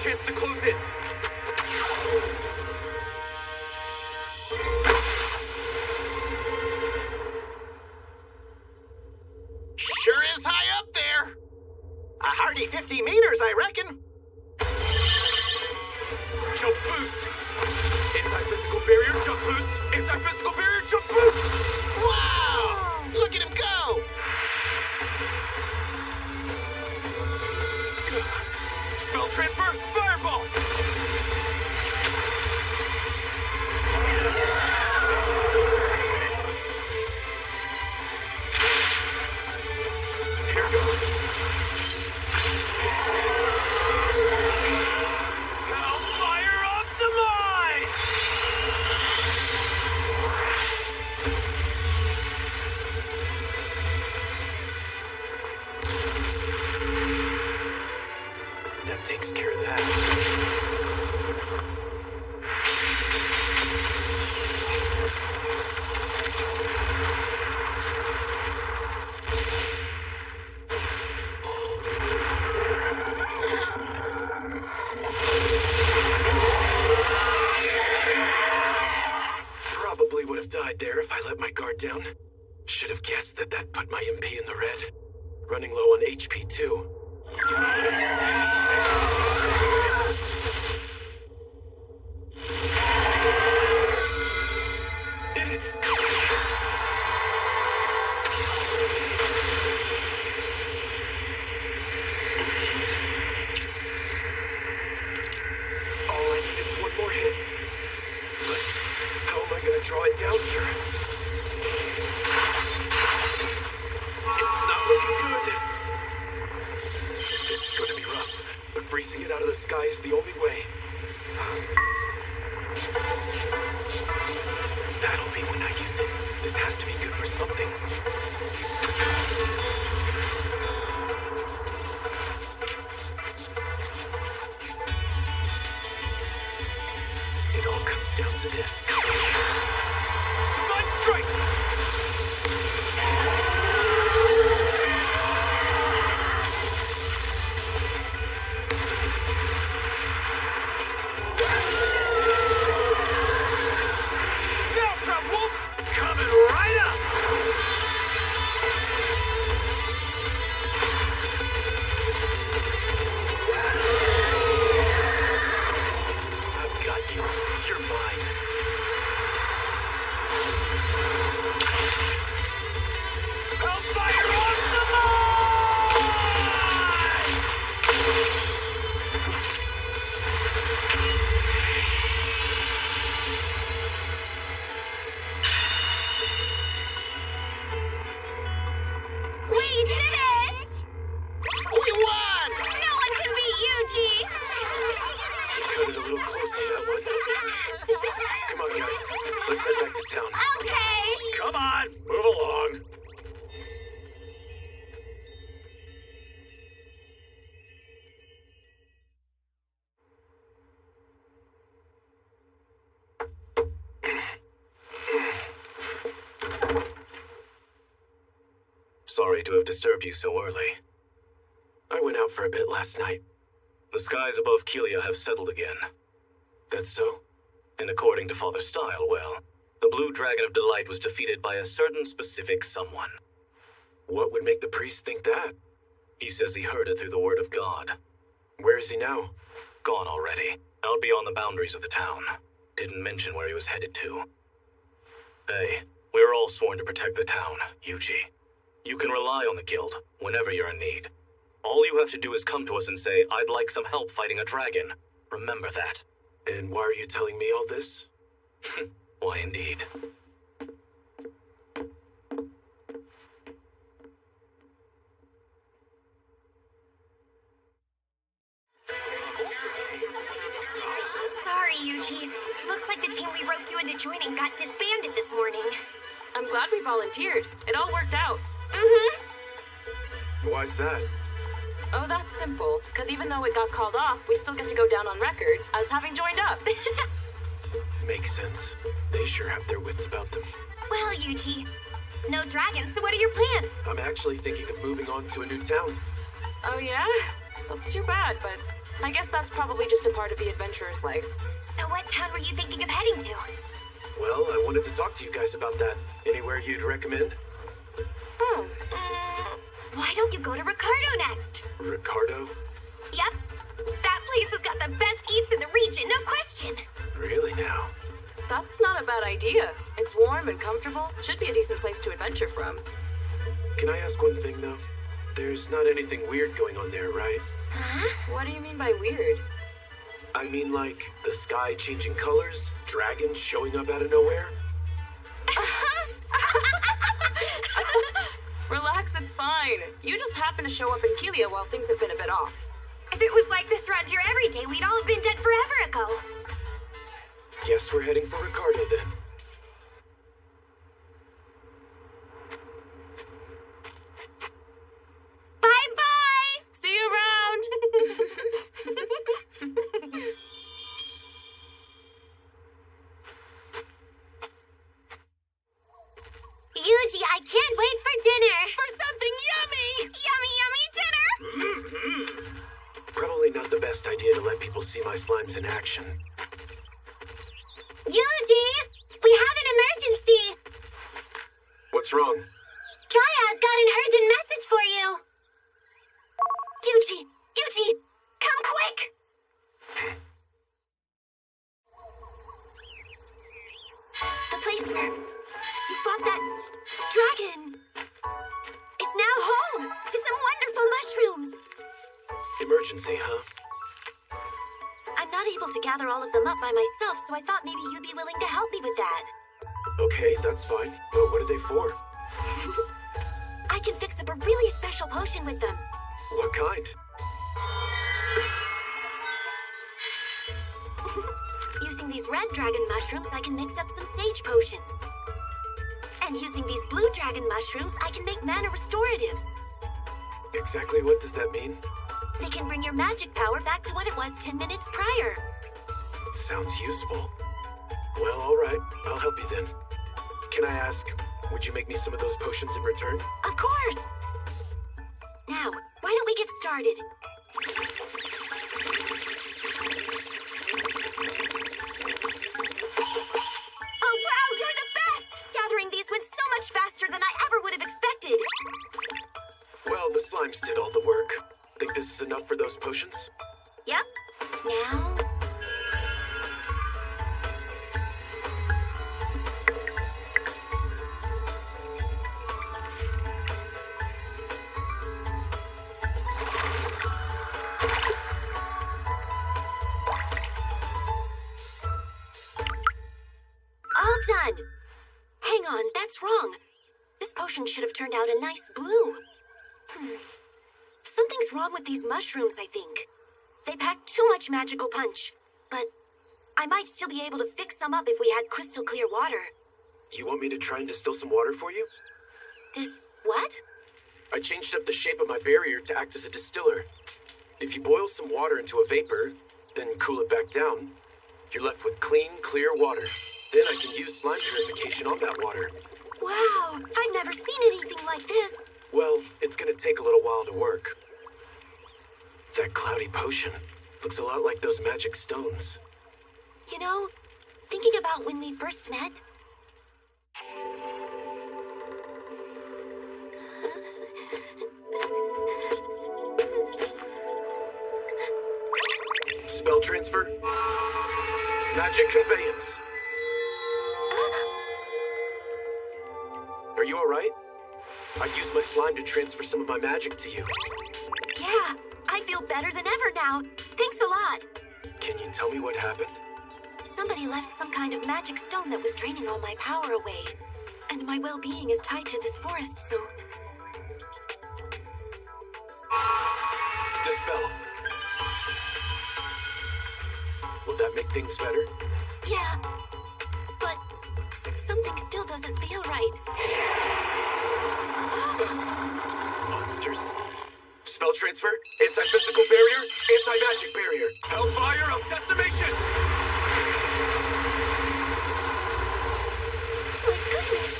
chance to close in. Sure is high up there. A hearty 50 meters, I reckon. Jump boost. Anti-physical barrier, jump boost. Anti-physical barrier, jump boost. Wow! Look at him go! Spell transfer, fireball. Here goes. Hellfire optimize! That takes care of that. Probably would have died there if I let my guard down. Should have guessed that that put my MP in the red. Running low on HP too. All I need is one more hit. But how am I gonna draw it down here? It's not looking good. This is gonna be rough, but freezing it out of the sky is the only way. That'll be when I use it. This has to be good for something. It all comes down to this. Divine strike! Now, Proud Wolf! Coming right up! I've got you. You're mine. Hellfire optimize! We did it! We won! No one can beat Yuji! Cut it a little close on that one. Come on, guys. Let's head back to town. Okay! Come on, move along. Sorry to have disturbed you so early. I went out for a bit last night. The skies above Kelia have settled again. That's so? And according to Father Style, well, the Blue Dragon of Delight was defeated by a certain specific someone. What would make the priest think that? He says he heard it through the word of God. Where is he now? Gone already. Out beyond the boundaries of the town. Didn't mention where he was headed to. Hey, we were all sworn to protect the town, Yuji. You can rely on the guild whenever you're in need. All you have to do is come to us and say, I'd like some help fighting a dragon. Remember that. And why are you telling me all this? Why, indeed. Sorry, Yuji. Looks like the team we roped you into joining got disbanded this morning. I'm glad we volunteered. It all worked out. Mm-hmm. Why's that? Oh, that's simple. Because even though it got called off, we still get to go down on record as having joined up. Makes sense. They sure have their wits about them. Well, Yuji, no dragons, so what are your plans? I'm actually thinking of moving on to a new town. Oh, yeah? That's too bad, but I guess that's probably just a part of the adventurer's life. So what town were you thinking of heading to? Well, I wanted to talk to you guys about that. Anywhere you'd recommend? Why don't you go to Ricardo next? Ricardo? Yep. That place has got the best eats in the region, no question. Really now? That's not a bad idea. It's warm and comfortable. Should be a decent place to adventure from. Can I ask one thing, though? There's not anything weird going on there, right? Huh? What do you mean by weird? I mean, like, the sky changing colors, dragons showing up out of nowhere? Relax, it's fine. You just happen to show up in Kelia while things have been a bit off. If it was like this around here every day, we'd all have been dead forever ago. Guess we're heading for Ricardo, then. Bye-bye! See you around! Yuji, I can't wait for dinner! For something yummy! Yummy, yummy dinner! Probably not the best idea to let people see my slimes in action. Yuji! We have an emergency! What's wrong? Dryad's got an urgent message for you! Yuji! Yuji! Come quick! The place where you fought that dragon is now home to some wonderful mushrooms! Emergency, huh? I'm not able to gather all of them up by myself, so I thought maybe you'd be willing to help me with that. Okay, that's fine. But what are they for? I can fix up a really special potion with them. What kind? Using these red dragon mushrooms, I can mix up some sage potions. And using these blue dragon mushrooms, I can make mana restoratives. Exactly what does that mean? They can bring your magic power back to what it was 10 minutes prior. Sounds useful. Well, all right. I'll help you then. Can I ask, would you make me some of those potions in return? Of course! Now, why don't we get started? Oh wow, you're the best! Gathering these went so much faster than I ever would have expected. Well, the slimes did all the work. Think this is enough for those potions? Yep. Now... all done. Hang on, that's wrong. This potion should have turned out a nice blue. Something's wrong with these mushrooms, I think. They pack too much magical punch. But I might still be able to fix some up if we had crystal clear water. You want me to try and distill some water for you? What? I changed up the shape of my barrier to act as a distiller. If you boil some water into a vapor, then cool it back down, you're left with clean, clear water. Then I can use slime purification on that water. Wow, I've never seen anything like this. Well, it's gonna take a little while to work. That cloudy potion looks a lot like those magic stones. You know, thinking about when we first met... Spell transfer. Magic conveyance. Are you alright? I used my slime to transfer some of my magic to you. Yeah, I feel better than ever now. Thanks a lot. Can you tell me what happened? Somebody left some kind of magic stone that was draining all my power away. And my well-being is tied to this forest, so... Dispel. Will that make things better? Yeah, but something still doesn't feel right. Monsters. Spell transfer, anti-physical barrier, anti-magic barrier. Hellfire of decimation! My goodness!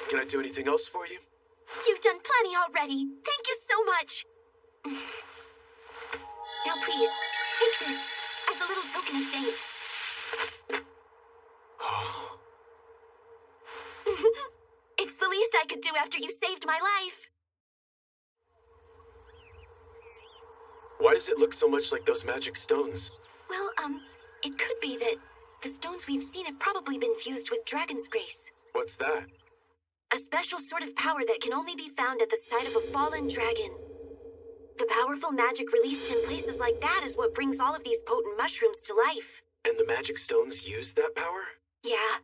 Can I do anything else for you? You've done plenty already. Thank you so much. Now please, take this as a little token of thanks. It's the least I could do after you saved my life. Why does it look so much like those magic stones? Well, it could be that the stones we've seen have probably been fused with Dragon's Grace. What's that? A special sort of power that can only be found at the site of a fallen dragon. The powerful magic released in places like that is what brings all of these potent mushrooms to life. And the magic stones use that power? Yeah.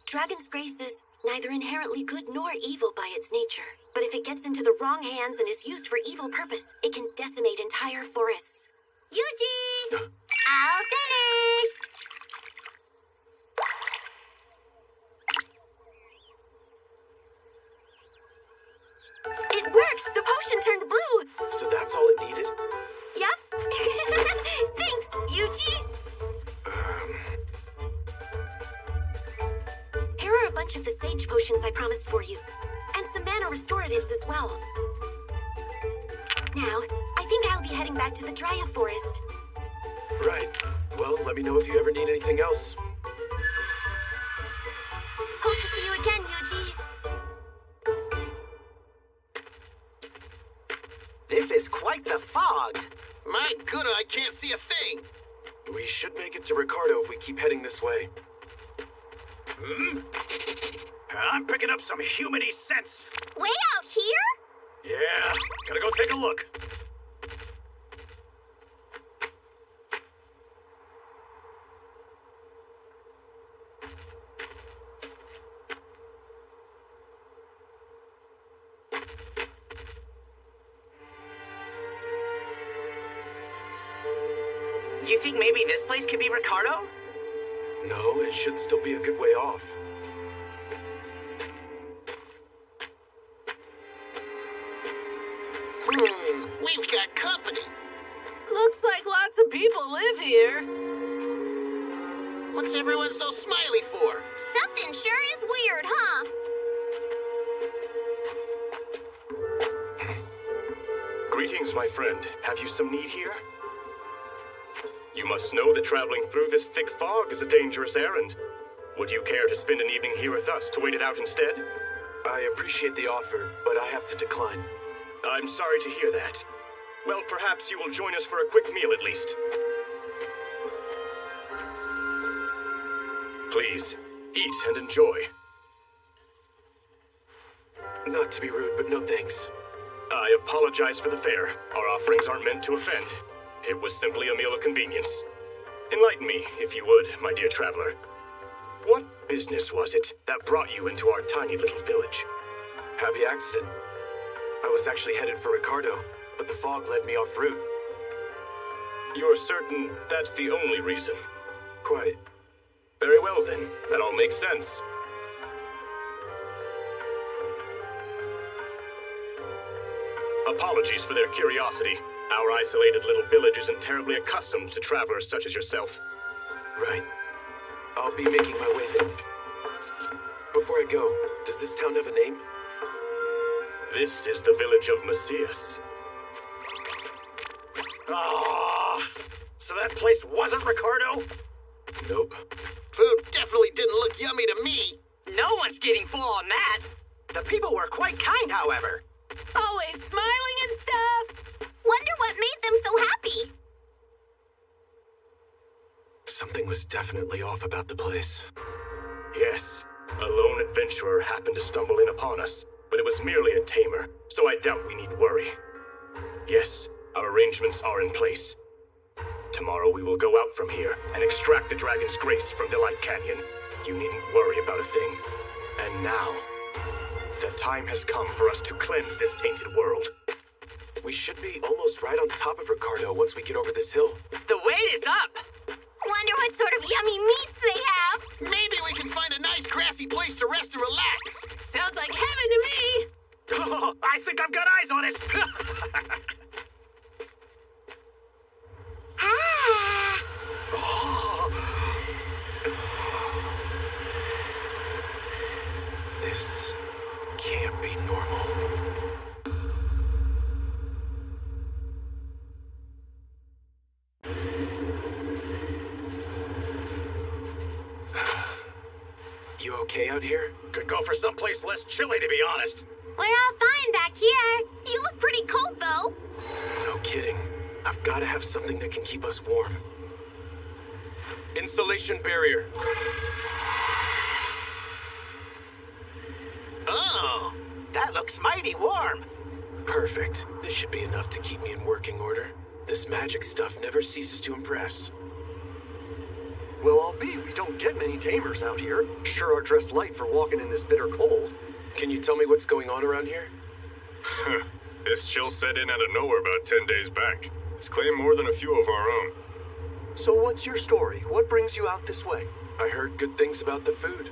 Dragon's Grace is neither inherently good nor evil by its nature. But if it gets into the wrong hands and is used for evil purpose, it can decimate entire forests. Yuji! All finished! It worked! The potion turned blue! So that's all it needed? Yep. Thanks, Yuji! Here are a bunch of the sage potions I promised for you. And some mana restoratives as well. Now, I think I'll be heading back to the Dryad Forest. Right. Well, let me know if you ever need anything else. Hope to see you again, Yuji. This is quite the fog. My good, I can't see a thing. We should make it to Ricardo if we keep heading this way. I'm picking up some humany scents. Way out here? Yeah, gotta go take a look. You think maybe this place could be Ricardo? No, it should still be a good way off. We've got company. Looks like lots of people live here. What's everyone so smiley for? Something sure is weird, huh? Greetings, my friend. Have you some need here? You must know that traveling through this thick fog is a dangerous errand. Would you care to spend an evening here with us to wait it out instead? I appreciate the offer, but I have to decline. I'm sorry to hear that. Well, perhaps you will join us for a quick meal at least. Please, eat and enjoy. Not to be rude, but no thanks. I apologize for the fare. Our offerings aren't meant to offend. It was simply a meal of convenience. Enlighten me, if you would, my dear traveler. What business was it that brought you into our tiny little village? Happy accident. I was actually headed for Ricardo, but the fog led me off route. You're certain that's the only reason? Quite. Very well then, that all makes sense. Apologies for their curiosity. Our isolated little village isn't terribly accustomed to travelers such as yourself. Right. I'll be making my way then. Before I go, does this town have a name? This is the village of Macias. Ah, so that place wasn't Ricardo? Nope. Food definitely didn't look yummy to me. No one's getting full on that. The people were quite kind, however. Always smiling and stuff. Wonder what made them so happy. Something was definitely off about the place. Yes, a lone adventurer happened to stumble in upon us, but it was merely a tamer, so I doubt we need worry. Yes, our arrangements are in place. Tomorrow we will go out from here and extract the Dragon's Grace from Delight Canyon. You needn't worry about a thing. And now, the time has come for us to cleanse this tainted world. We should be almost right on top of Ricardo once we get over this hill. The wait is up. Wonder what sort of yummy meats they have. Maybe we can find a nice grassy place to rest and relax. Sounds like heaven to me. Oh, I think I've got eyes on it. Ah. This can't be normal. okay out here? Could go for someplace less chilly, to be honest. We're all fine back here. You look pretty cold, though. No kidding. I've got to have something that can keep us warm. Insulation barrier. Oh, that looks mighty warm. Perfect. This should be enough to keep me in working order. This magic stuff never ceases to impress. Well, I'll be. We don't get many tamers out here. Sure are dressed light for walking in this bitter cold. Can you tell me what's going on around here? This chill set in out of nowhere about 10 days back. It's claimed more than a few of our own. So what's your story? What brings you out this way? I heard good things about the food.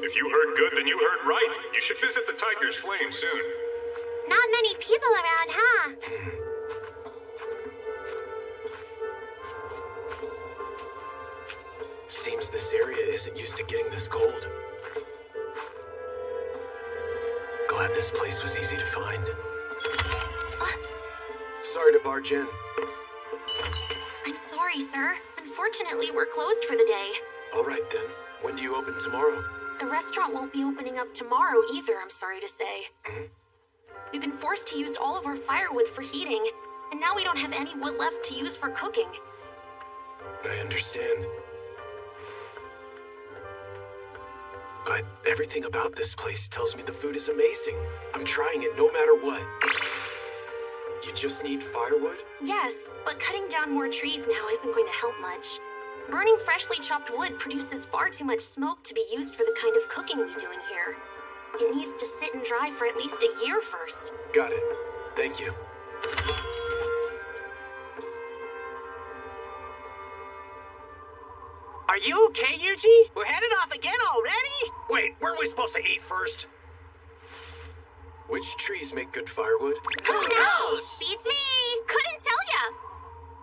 If you heard good, then you heard right. You should visit the Tiger's Flame soon. Not many people around, huh? Seems this area isn't used to getting this cold. Glad this place was easy to find. Sorry to barge in. I'm sorry, sir. Unfortunately, we're closed for the day. All right then. When do you open tomorrow? The restaurant won't be opening up tomorrow either, I'm sorry to say. We've been forced to use all of our firewood for heating, and now we don't have any wood left to use for cooking. I understand. But everything about this place tells me the food is amazing. I'm trying it no matter what. You just need firewood? Yes, but cutting down more trees now isn't going to help much. Burning freshly chopped wood produces far too much smoke to be used for the kind of cooking we do in here. It needs to sit and dry for at least a year first. Got it. Thank you. Are you okay, Yuji? We're headed off again already? Wait, weren't we supposed to eat first? Which trees make good firewood? Who knows? Beats me! Couldn't tell ya!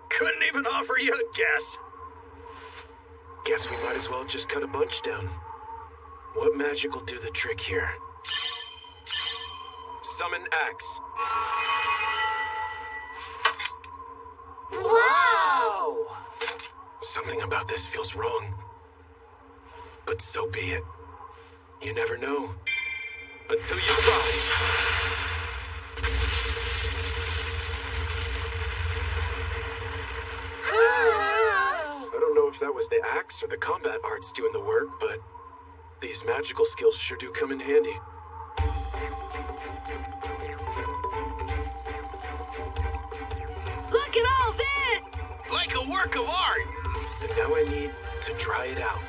Couldn't even offer you a guess. Guess we might as well just cut a bunch down. What magic will do the trick here? Summon axe. Whoa! Something about this feels wrong. But so be it. You never know. Until you try. I don't know if that was the axe or the combat arts doing the work, but these magical skills sure do come in handy. Look at all this! Like a work of art. And now I need to dry it out.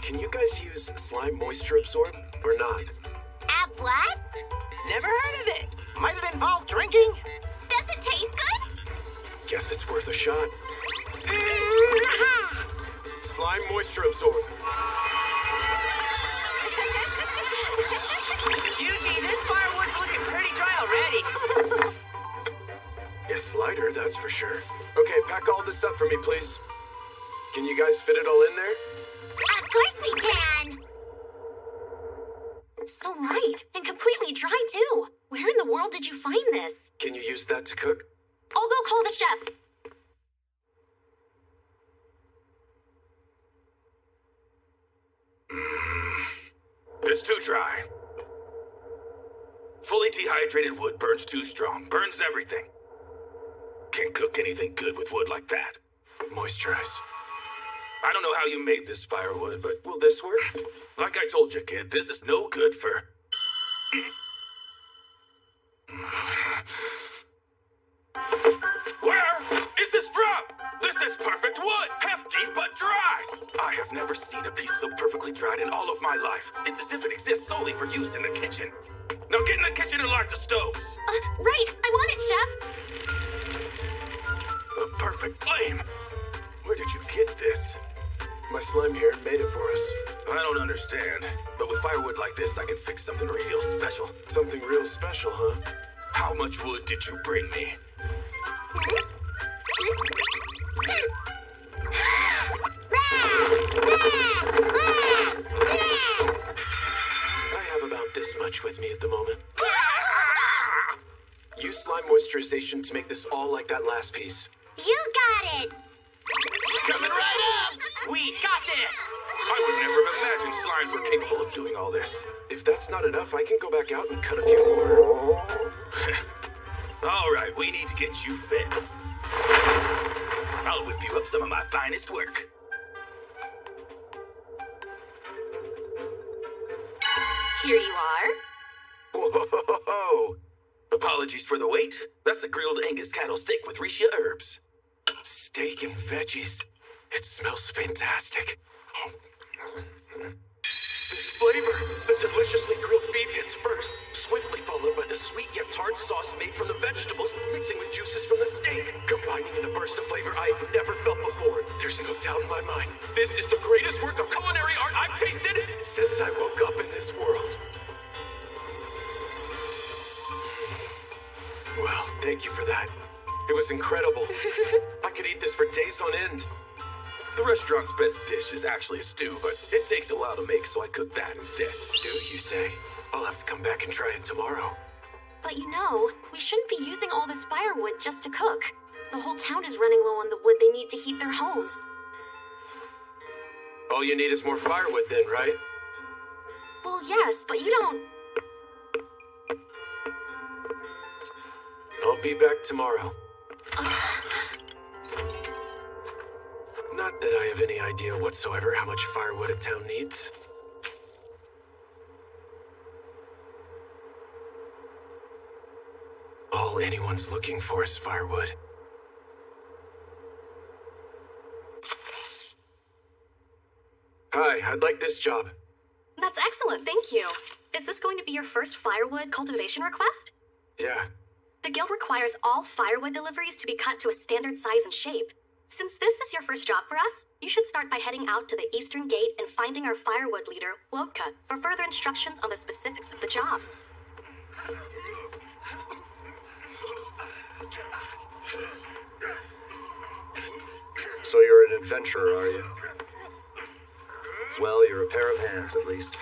Can you guys use slime moisture absorb or not? What? Never heard of it. Might it involve drinking? Does it taste good? Guess it's worth a shot. Slime moisture absorb. Yuji, this firewood's looking pretty dry already. It's lighter, that's for sure. Okay, pack all this up for me, please. Can you guys fit it all in there? Of course we can! So light and completely dry, too. Where in the world did you find this? Can you use that to cook? I'll go call the chef. It's too dry. Fully dehydrated wood burns too strong. Burns everything. Can't cook anything good with wood like that. Moisturize. I don't know how you made this firewood, but will this work? Like I told you, kid, this is no good for... Where is this from? This is perfect wood! Hefty but dry! I have never seen a piece so perfectly dried in all of my life. It's as if it exists solely for use in the kitchen. Now get in the kitchen and light the stoves! Right! I want it, Chef! A perfect flame! Where did you get this? My slime here made it for us. I don't understand, but with firewood like this, I can fix something real special. Something real special, huh? How much wood did you bring me? I have about this much with me at the moment. moisturization to make this all like that last piece. You got it! Coming right up! We got this! I would never have imagined slimes were capable of doing all this. If that's not enough, I can go back out and cut a few more. All right, we need to get you fit. I'll whip you up some of my finest work. Here you are. Whoa! Apologies for the wait. That's a grilled Angus cattle steak with Risha herbs. Steak and veggies. It smells fantastic. This flavor, the deliciously grilled beef hits first, swiftly followed by the sweet yet tart sauce made from the vegetables, mixing with juices from the steak, combining in a burst of flavor I have never felt before. There's no doubt in my mind. This is the greatest work of culinary art I've tasted since I woke up in this world. Well, thank you for that. It was incredible. I could eat this for days on end. The restaurant's best dish is actually a stew, but it takes a while to make, so I cook that instead. Stew, you say? I'll have to come back and try it tomorrow. But you know, we shouldn't be using all this firewood just to cook. The whole town is running low on the wood they need to heat their homes. All you need is more firewood then, right? Well, yes, but you don't... I'll be back tomorrow. Not that I have any idea whatsoever how much firewood a town needs. All anyone's looking for is firewood. Hi, I'd like this job. That's excellent, thank you. Is this going to be your first firewood cultivation request? Yeah. The guild requires all firewood deliveries to be cut to a standard size and shape. Since this is your first job for us, you should start by heading out to the Eastern Gate and finding our firewood leader, Wodka, for further instructions on the specifics of the job. So you're an adventurer, are you? Well, you're a pair of hands, at least.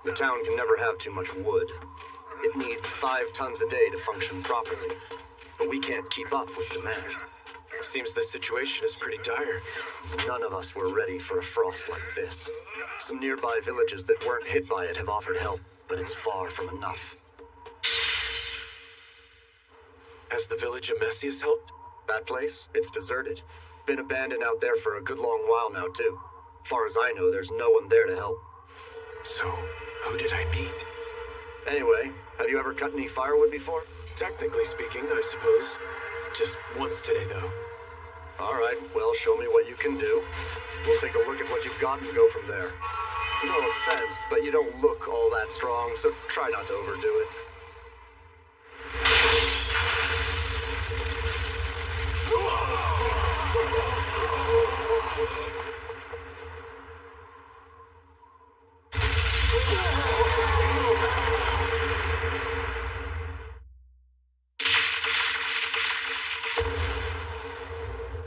The town can never have too much wood. It needs 5 tons a day to function properly. But we can't keep up with demand. Seems the situation is pretty dire. None of us were ready for a frost like this. Some nearby villages that weren't hit by it have offered help, but it's far from enough. Has the village of Messias helped? That place? It's deserted. Been abandoned out there for a good long while now, too. Far as I know, there's no one there to help. So, who did I meet? Anyway, have you ever cut any firewood before? Technically speaking, I suppose. Just once today, though. All right, well, show me what you can do. We'll take a look at what you've got and go from there. No offense, but you don't look all that strong, so try not to overdo it.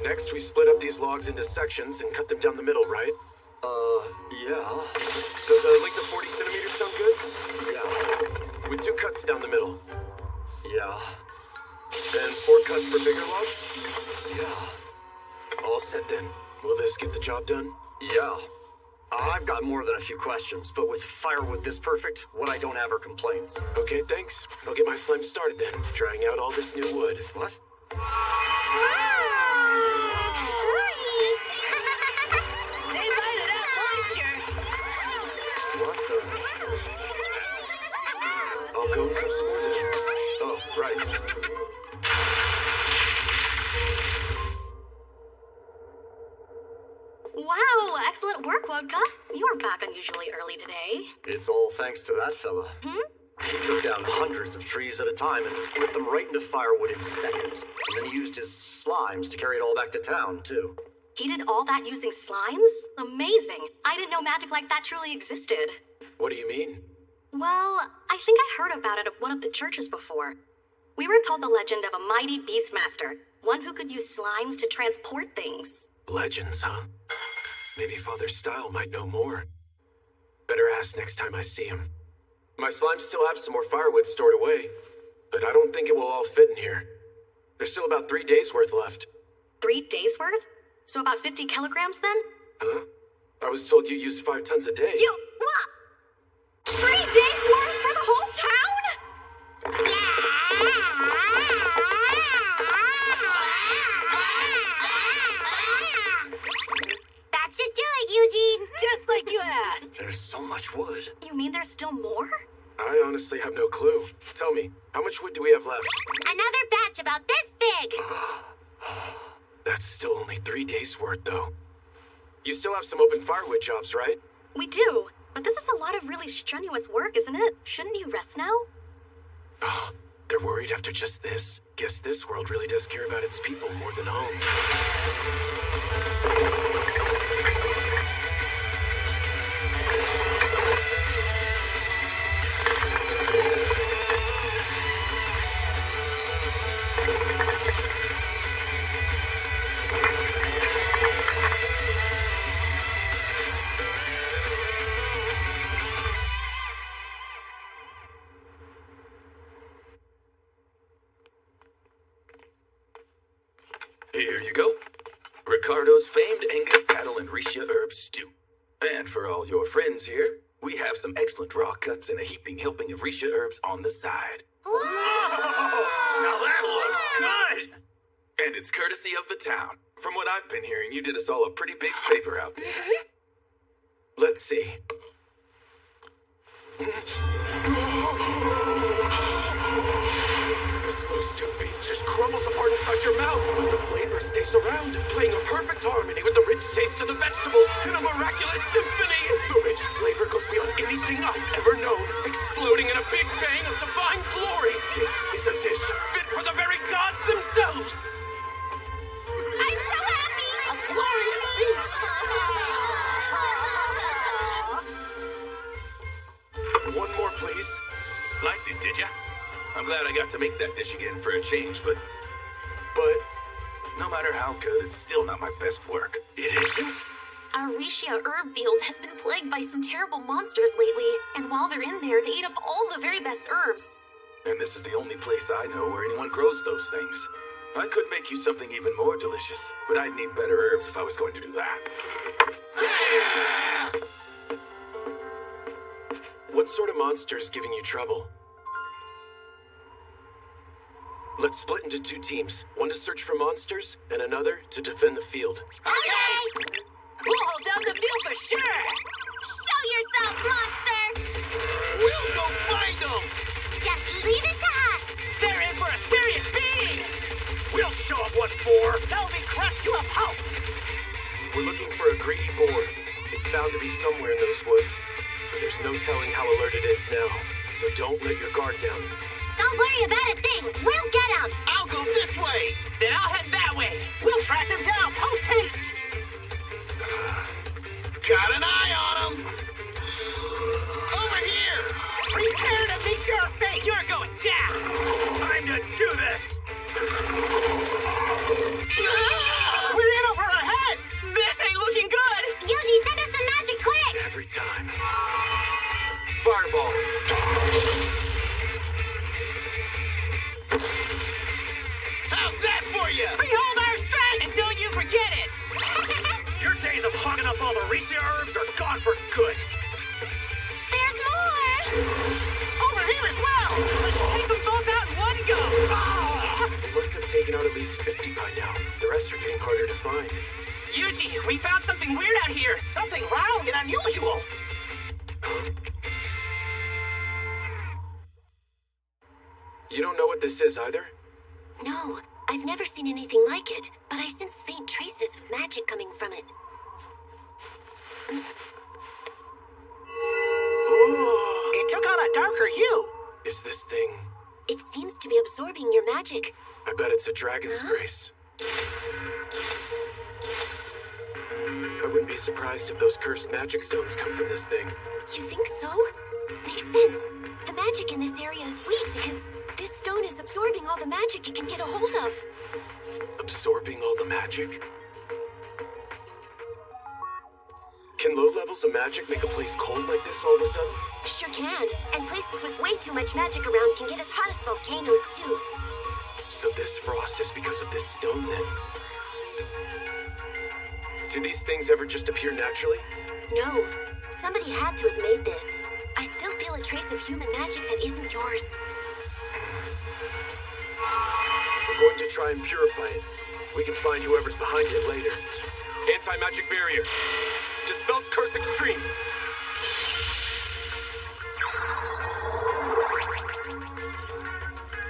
Next, we split up these logs into sections and cut them down the middle, right? Yeah. Does a length of 40 centimeters sound good? Yeah. With 2 cuts down the middle. Yeah. And 4 cuts for bigger logs? Yeah. All set then. Will this get the job done? Yeah. I've got more than a few questions, but with firewood this perfect, what I don't have are complaints. Okay, thanks. I'll get my slime started then, trying out all this new wood. What? Say bye to that moisture. What the? I'll go and cut some more then. Oh, right. Wow, excellent work, Wodka. You are back unusually early today. It's all thanks to that fella. He took down hundreds of trees at a time and split them right into firewood in seconds. And then he used his slimes to carry it all back to town, too. He did all that using slimes? Amazing. I didn't know magic like that truly existed. What do you mean? Well, I think I heard about it at one of the churches before. We were told the legend of a mighty beastmaster, one who could use slimes to transport things. Legends, huh? Maybe Father Style might know more. Better ask next time I see him. My slimes still have some more firewood stored away. but I don't think it will all fit in here. There's still about 3 days worth left. 3 days worth? So about 50 kilograms then? Huh? I was told you use 5 tons a day. You, what? 3 days worth for the whole town? That should do it, Yuji. Just like you asked. There's so much wood. You mean there's still more? I honestly have no clue. Tell me, how much wood do we have left? Another batch about this big. That's still only 3 days worth, though. You still have some open firewood jobs, right? We do, but this is a lot of really strenuous work, isn't it? Shouldn't you rest now? Oh, they're worried after just this. Guess this world really does care about its people more than home. Here you go. Ricardo's famed Angus cattle and Risha herb stew. And for all your friends here, we have some excellent raw cuts and a heaping helping of Risha herbs on the side. Now that looks good! And it's courtesy of the town. From what I've been hearing, you did us all a pretty big favor out there. Let's see. The slow stewed beef just crumbles apart inside your mouth, but the flavor stays around, playing a perfect harmony with the rich taste of the vegetables in a miraculous symphony. The rich flavor goes beyond anything I've ever known, exploding in a big bang of divine glory. This is a dish fit for the very gods themselves. I'm so happy. A glorious feast. One more, please. Liked it, did ya? I'm glad I got to make that dish again for a change, but no matter how good, it's still not my best work. It isn't? Our Risha herb field has been plagued by some terrible monsters lately, and while they're in there, they eat up all the very best herbs. And this is the only place I know where anyone grows those things. I could make you something even more delicious, but I'd need better herbs if I was going to do that. What sort of monster is giving you trouble? Let's split into 2 teams. One to search for monsters, and another to defend the field. Okay. We'll hold down the field for sure. Show yourself, monster. We'll go find them! Just leave it to us. They're in for a serious beating. We'll show them what for! They'll be crushed to a pulp. We're looking for a greedy boar. It's bound to be somewhere in those woods, but there's no telling how alert it is now, so don't let your guard down. Don't worry about a thing. We'll get him. I'll go this way! Then I'll head that way. We'll track them down post haste! Got an eye on him! Over here! Prepare to meet your fate. You're going down. Time to do this! We're in over our heads! This ain't looking good. Yuji, send us some magic quick. Every time. Fireball. How's that for you? Behold our strength. And don't you forget it. Your days of hogging up all the Risha herbs are gone for good. There's more. Over here as well! Let's take them both out in one go. They must have taken out at least 50 by now. The rest are getting harder to find. Yuji, we found something weird out here. Something round and unusual! You don't know what this is either? No, I've never seen anything like it, but I sense faint traces of magic coming from it. It took on a darker hue. Is this thing... It seems to be absorbing your magic. I bet it's a dragon's grace. I wouldn't be surprised if those cursed magic stones come from this thing. You think so? Makes sense. The magic in this area is weak because this stone is absorbing all the magic it can get a hold of. Absorbing all the magic? Can low levels of magic make a place cold like this all of a sudden? Sure can. And places with way too much magic around can get as hot as volcanoes, too. So this frost is because of this stone, then? Do these things ever just appear naturally? No. Somebody had to have made this. I still feel a trace of human magic that isn't yours. We're going to try and purify it. We can find whoever's behind it later. Anti-magic barrier. Dispels curse extreme.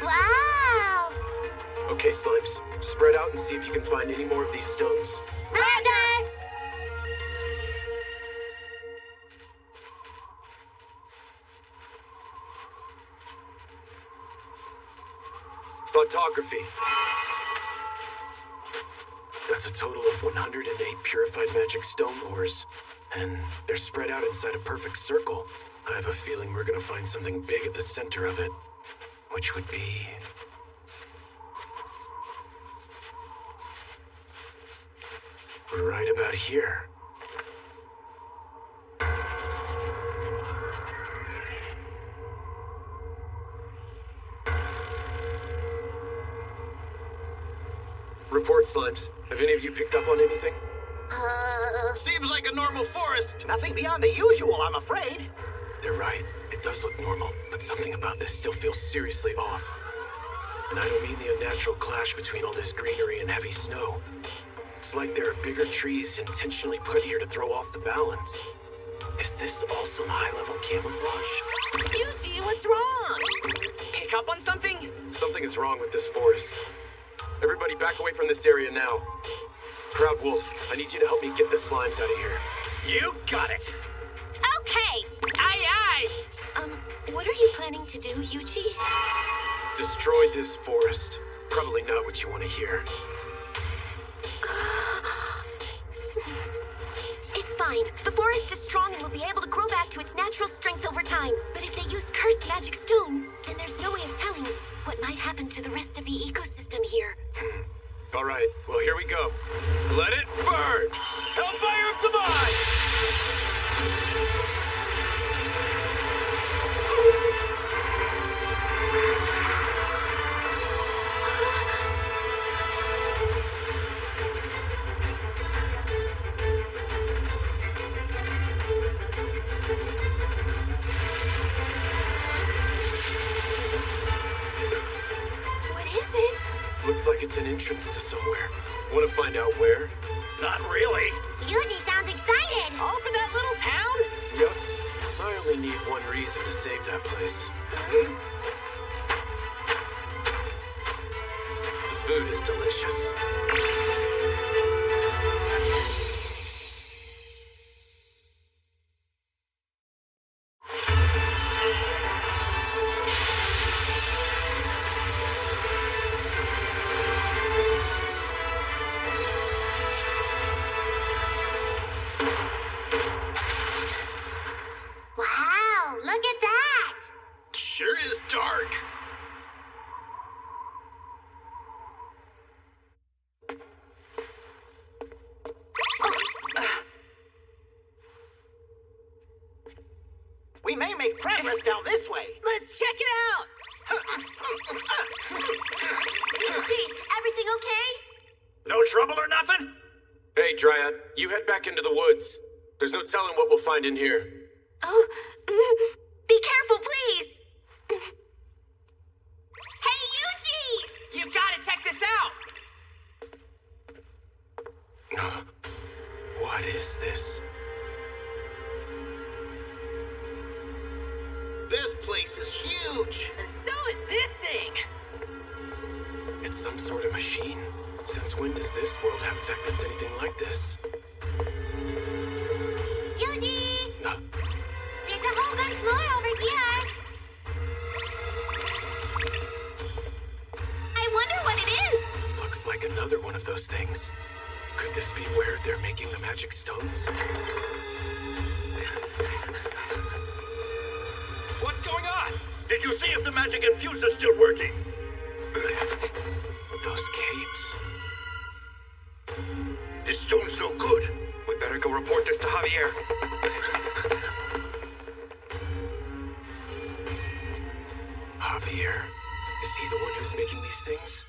Wow! Okay, Slimes. Spread out and see if you can find any more of these stones. Roger! Photography. That's a total of 108 purified magic stone ores. And they're spread out inside a perfect circle. I have a feeling we're gonna find something big at the center of it. Which would be... right about here. Report, Slimes. Have any of you picked up on anything? Seems like a normal forest. Nothing beyond the usual, I'm afraid. They're right. It does look normal, but something about this still feels seriously off. And I don't mean the unnatural clash between all this greenery and heavy snow. It's like there are bigger trees intentionally put here to throw off the balance. Is this all some high-level camouflage? Yuji, what's wrong? Pick up on something? Something is wrong with this forest. Everybody back away from this area now. Proud Wolf, I need you to help me get the Slimes out of here. You got it. Okay! Aye, aye! What are you planning to do, Yuji? Destroy this forest. Probably not what you want to hear. It's fine. The forest is strong and will be able to grow back to its natural strength over time. But if they used cursed magic stones, then there's no way of telling what might happen to the rest of the ecosystem here. All right, well, here we go. Let it burn! Hellfire of Demise! Looks like it's an entrance to somewhere. Want to find out where? Not really. Yuji sounds excited! All for that little town? Yep. I only need one reason to save that place. The food is delicious. Wow, look at that! Sure is dark. We may make progress down this way. Let's check it out! Yuji, everything okay? No trouble or nothing? Hey, Dryad, you head back into the woods. There's no telling what we'll find in here. Oh, be careful, please! Hey, Yuji! You gotta check this out! What is this? This place is huge. And so is this thing! It's some sort of machine. Since when does this world have tech that's anything like this? Yuji! No. There's a whole bunch more over here! I wonder what it is! Looks like another one of those things. Could this be where they're making the magic stones? What's going on? Did you see if the magic infuse is still working? Those caves. This stone's no good. We better Better go report this to Javier. Javier. Is he the one who's making these things?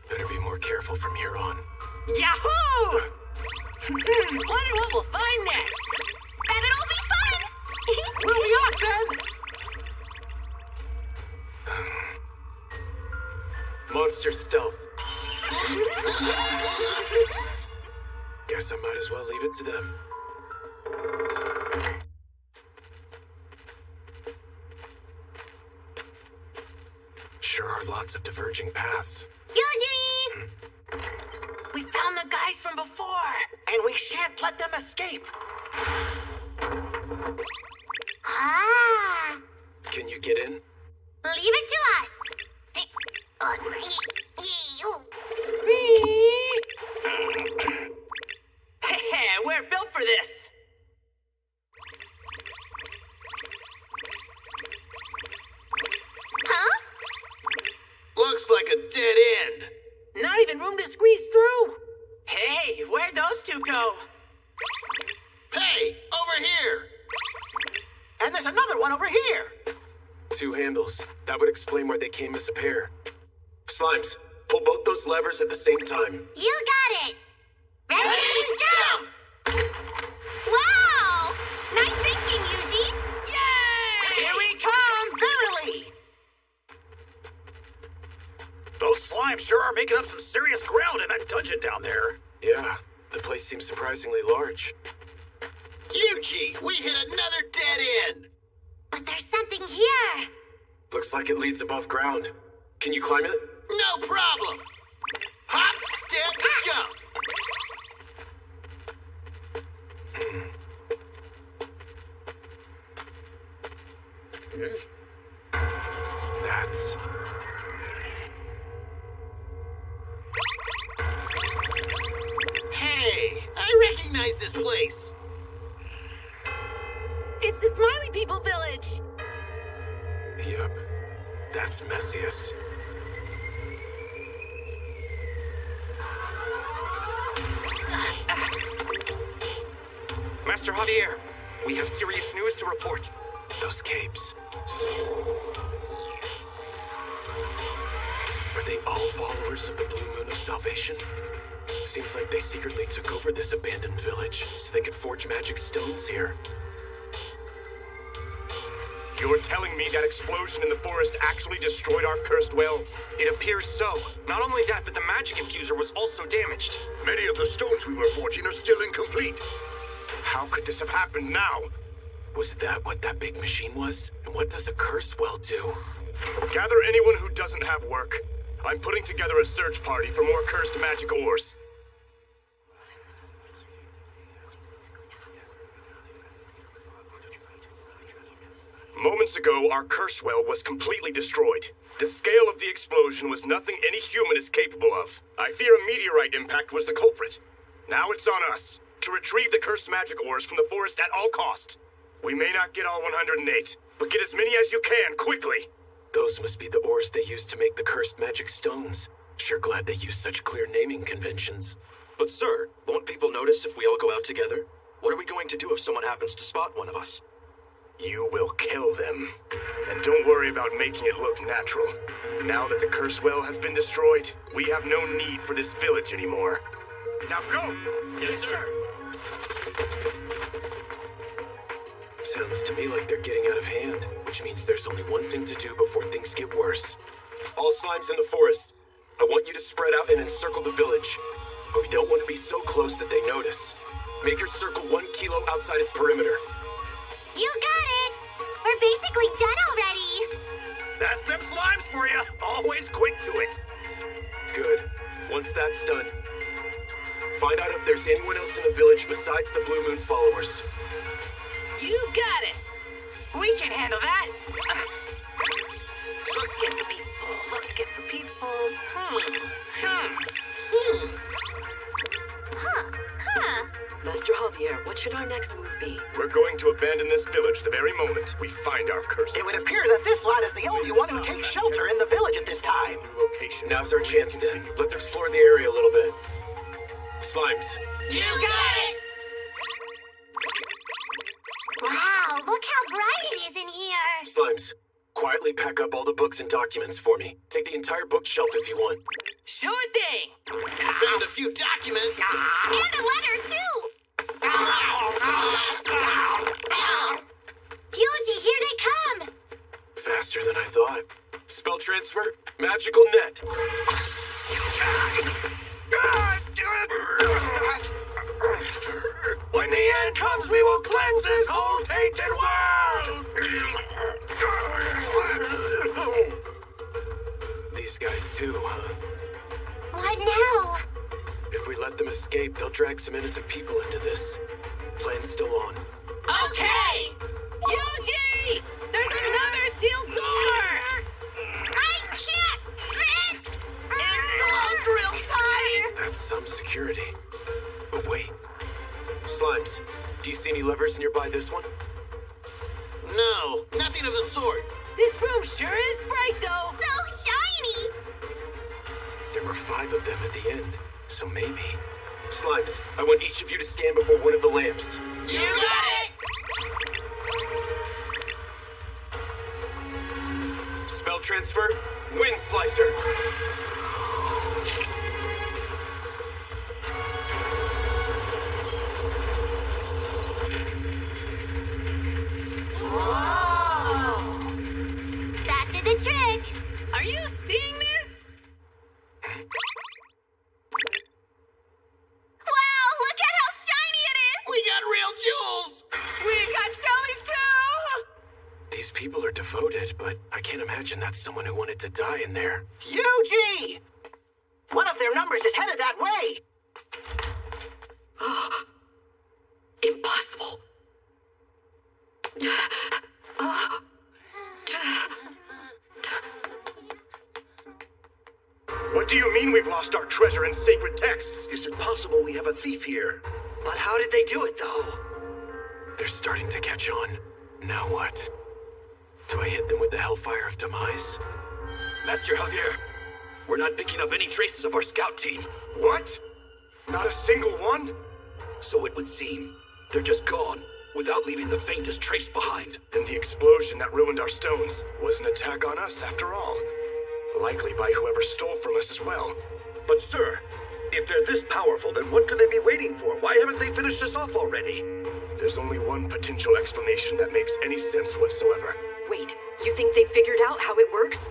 Better be more careful from here on. Yahoo! Wonder what we'll find next. Bet it'll be fun! We'll be off then! Monster stealth. Guess I might as well leave it to them. Sure are lots of diverging paths. Eugene! We found the guys from before, and we shan't let them escape. Ah! Can you get in? Leave it to us. We're built for this. Huh? Looks like a dead end. Not even room to squeeze through. Hey, where'd those two go? Hey, over here. And there's another one over here. 2 handles. That would explain why they came as a pair. Slimes, pull both those levers at the same time. You got it. Ready, jump! Wow! Nice thinking, Eugene. Yay! Here we come, verily. Those slimes sure are making up some serious ground in that dungeon down there. Yeah, the place seems surprisingly large. Yuji, we hit another dead end. But there's something here. Looks like it leads above ground. Can you climb it? No problem. Hop, step, jump. That's... Hey, I recognize this place. It's the Smiley People Village. Yep. That's Messius. Master Javier, we have serious news to report. Those capes. Are they all followers of the Blue Moon of Salvation? Seems like they secretly took over this abandoned village so they could forge magic stones here. You're telling me that explosion in the forest actually destroyed our cursed well? It appears so. Not only that, but the magic infuser was also damaged. Many of the stones we were forging are still incomplete. How could this have happened now? Was that what that big machine was? And what does a cursed well do? Gather anyone who doesn't have work. I'm putting together a search party for more cursed magic ores. Moments ago, our curse well was completely destroyed. The scale of the explosion was nothing any human is capable of. I fear a meteorite impact was the culprit. Now it's on us to retrieve the cursed magic ores from the forest at all cost. We may not get all 108, but get as many as you can, quickly. Those must be the ores they used to make the cursed magic stones. Sure glad they use such clear naming conventions. But sir, won't people notice if we all go out together? What are we going to do if someone happens to spot one of us? You will kill them. And don't worry about making it look natural. Now that the curse well has been destroyed, we have no need for this village anymore. Now go! Yes, sir. Sounds to me like they're getting out of hand, which means there's only one thing to do before things get worse. All slimes in the forest. I want you to spread out and encircle the village. But we don't want to be so close that they notice. Make your circle 1 kilo outside its perimeter. You got it! We're basically done already! That's them slimes for you. Always quick to it. Good. Once that's done, find out if there's anyone else in the village besides the Blue Moon followers. You got it! We can handle that! Looking for people, looking for people. Huh. Master Javier, what should should our next move be? We're going to abandon this village the very moment we find our curse. It would appear that this lot is the only one who takes shelter in the village at this time. Location. Now's our chance then. Let's explore the area a little bit. Slimes. You got it! Wow, look how bright it is in here. Slimes, quietly pack up all the books and documents for me. Take the entire bookshelf if you want. Sure thing. Found a few documents. And a letter, too. Yuji, here they come. Faster than I thought. Spell transfer, magical net. When the end comes, we will cleanse this whole tainted world! These guys too, huh? What now? If we let them escape, they'll drag some innocent people into this. Plan's still on. Okay! Yuji! There's another sealed door! I can't fit! It's closed real tight! That's some security. But wait. Slimes, do you see any levers nearby this one? No, nothing of the sort. This room sure is bright, though. So shiny! There were 5 of them at the end, so maybe. Slimes, I want each of you to stand before one of the lamps. You got it! Spell transfer, Wind Slicer. Whoa! That did the trick! Are you seeing this? Wow, look at how shiny it is! We got real jewels! We got jellies, too! These people are devoted, but I can't imagine that's someone who wanted to die in there. Yuji! One of their numbers is headed that way. Impossible. What do you mean we've lost our treasure and sacred texts? Is it possible we have a thief here? But how did they do it, though? They're starting to catch on. Now what? Do I hit them with the Hellfire of Demise? Master Javier, we're not picking up any traces of our scout team. What? Not a single one? So it would seem. They're just gone, without leaving the faintest trace behind. Then the explosion that ruined our stones was an attack on us after all. Likely by whoever stole from us as well. But sir, if they're this powerful, then what could they be waiting for? Why haven't they finished us off already? There's only one potential explanation that makes any sense whatsoever. Wait, you think they figured out how it works?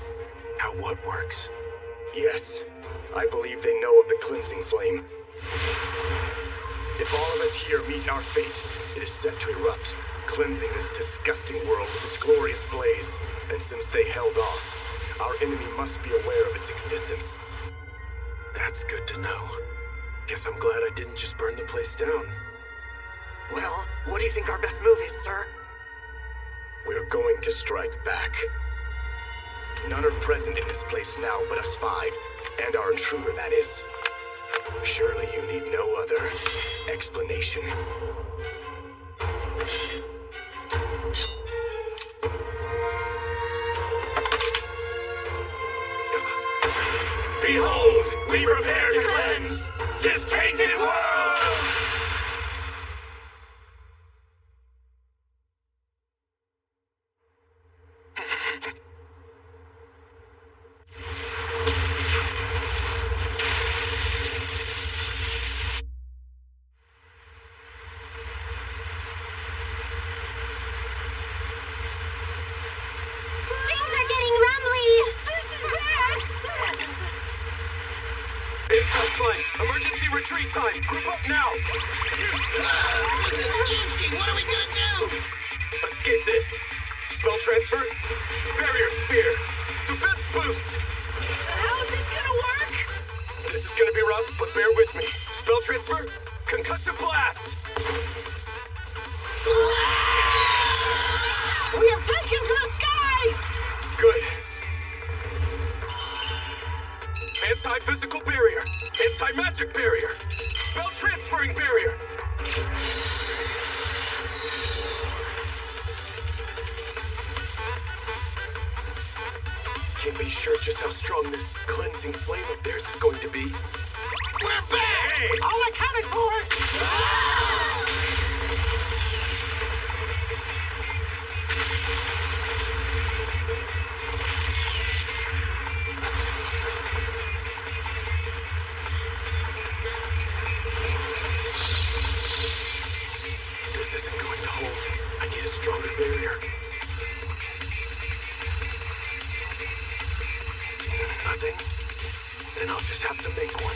How what works? Yes, I believe they know of the cleansing flame. If all of us here meet our fate, it is set to erupt, cleansing this disgusting world with its glorious blaze. And since they held off, our enemy must be aware of its existence. That's good to know. Guess I'm glad I didn't just burn the place down. Well, what do you think our best move is, sir? We're going to strike back. None are present in this place now but us 5, and our intruder, that is. Surely you need no other explanation. Behold, we prepare to cleanse this tainted world! Things are getting rumbly! This is bad! It's Slimes! Emergency retreat time! Group up now! What are we gonna do? Escape this! Spell transfer, barrier sphere, defense boost! How's this gonna work? This is gonna be rough, but bear with me. Spell transfer, concussive blast! We have taken to the skies! Good. Anti-physical barrier, anti-magic barrier, spell transferring barrier. can't be sure just how strong this cleansing flame of theirs is going to be. We're back! Hey. All accounted for! This isn't going to hold. I need a stronger barrier. Nothing? Then I'll just have to make one.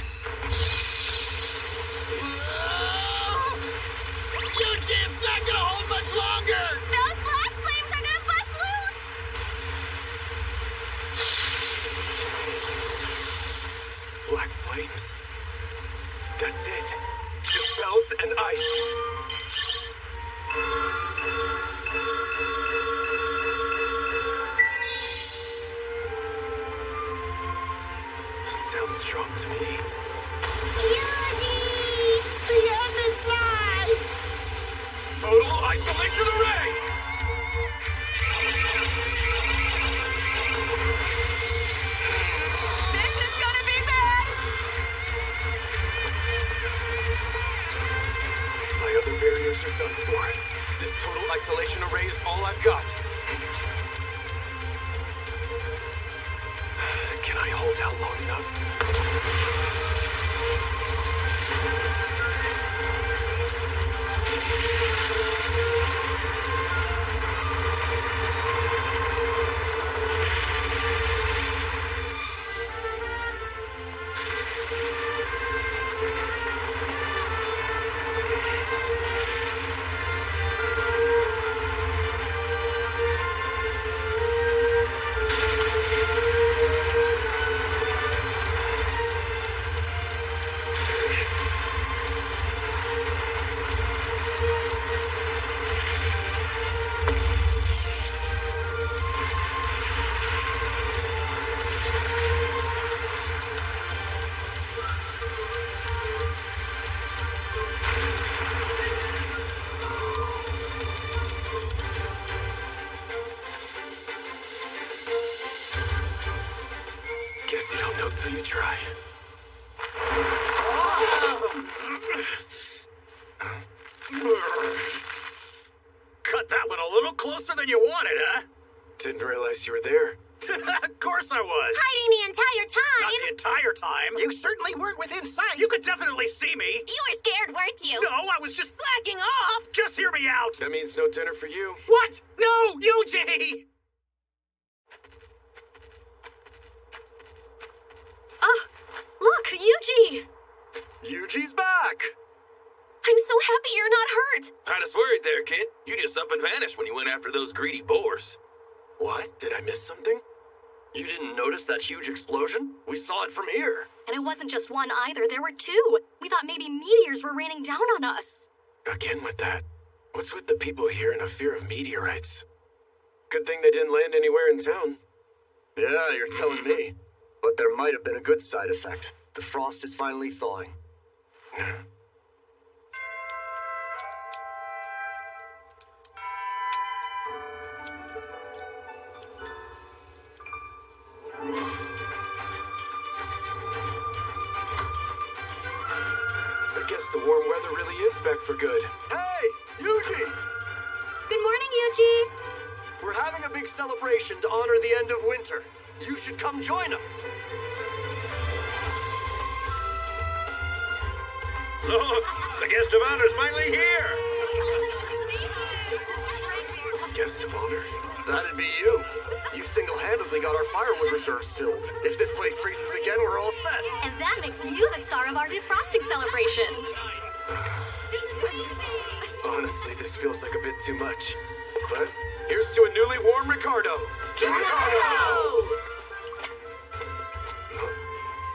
Yuji, it's not gonna hold much longer! Those black flames are gonna bust loose! Black flames. That's it. Dispels and ice. Sounds strong to me. Yuji! The end is nigh! Total isolation array! This is gonna be bad! My other barriers are done for. This total isolation array is all I've got. Can I hold out long enough? Guess you don't know till you try. Cut that one a little closer than you wanted, huh? Didn't realize you were there. Of course I was! Hiding the entire time! Not the entire time! You certainly weren't within sight! You could definitely see me! You were scared, weren't you? No, I was just Slacking off! Just hear me out! That means no dinner for you. What? No, Yuji! Ah, look, Yuji! Yuji's back! I'm so happy you're not hurt. Had us worried there, kid. You just up and vanished when you went after those greedy boars. What? Did I miss something? You didn't notice that huge explosion? We saw it from here. And it wasn't just one either, there were two. We thought maybe meteors were raining down on us. Again with that. What's with the people here and a fear of meteorites? Good thing they didn't land anywhere in town. Yeah, you're telling me. But there might have been a good side effect. The frost is finally thawing. I guess the warm weather really is back for good. Hey, Yuji! Good morning, Yuji. We're having a big celebration to honor the end of winter. You should come join us. Look, the guest of honor's finally here! Guest of honor? That'd be you. You single-handedly got our firewood reserves filled. If this place freezes again, we're all set. And that makes you the star of our defrosting celebration. Honestly, this feels like a bit too much. But here's to a newly warm Ricardo.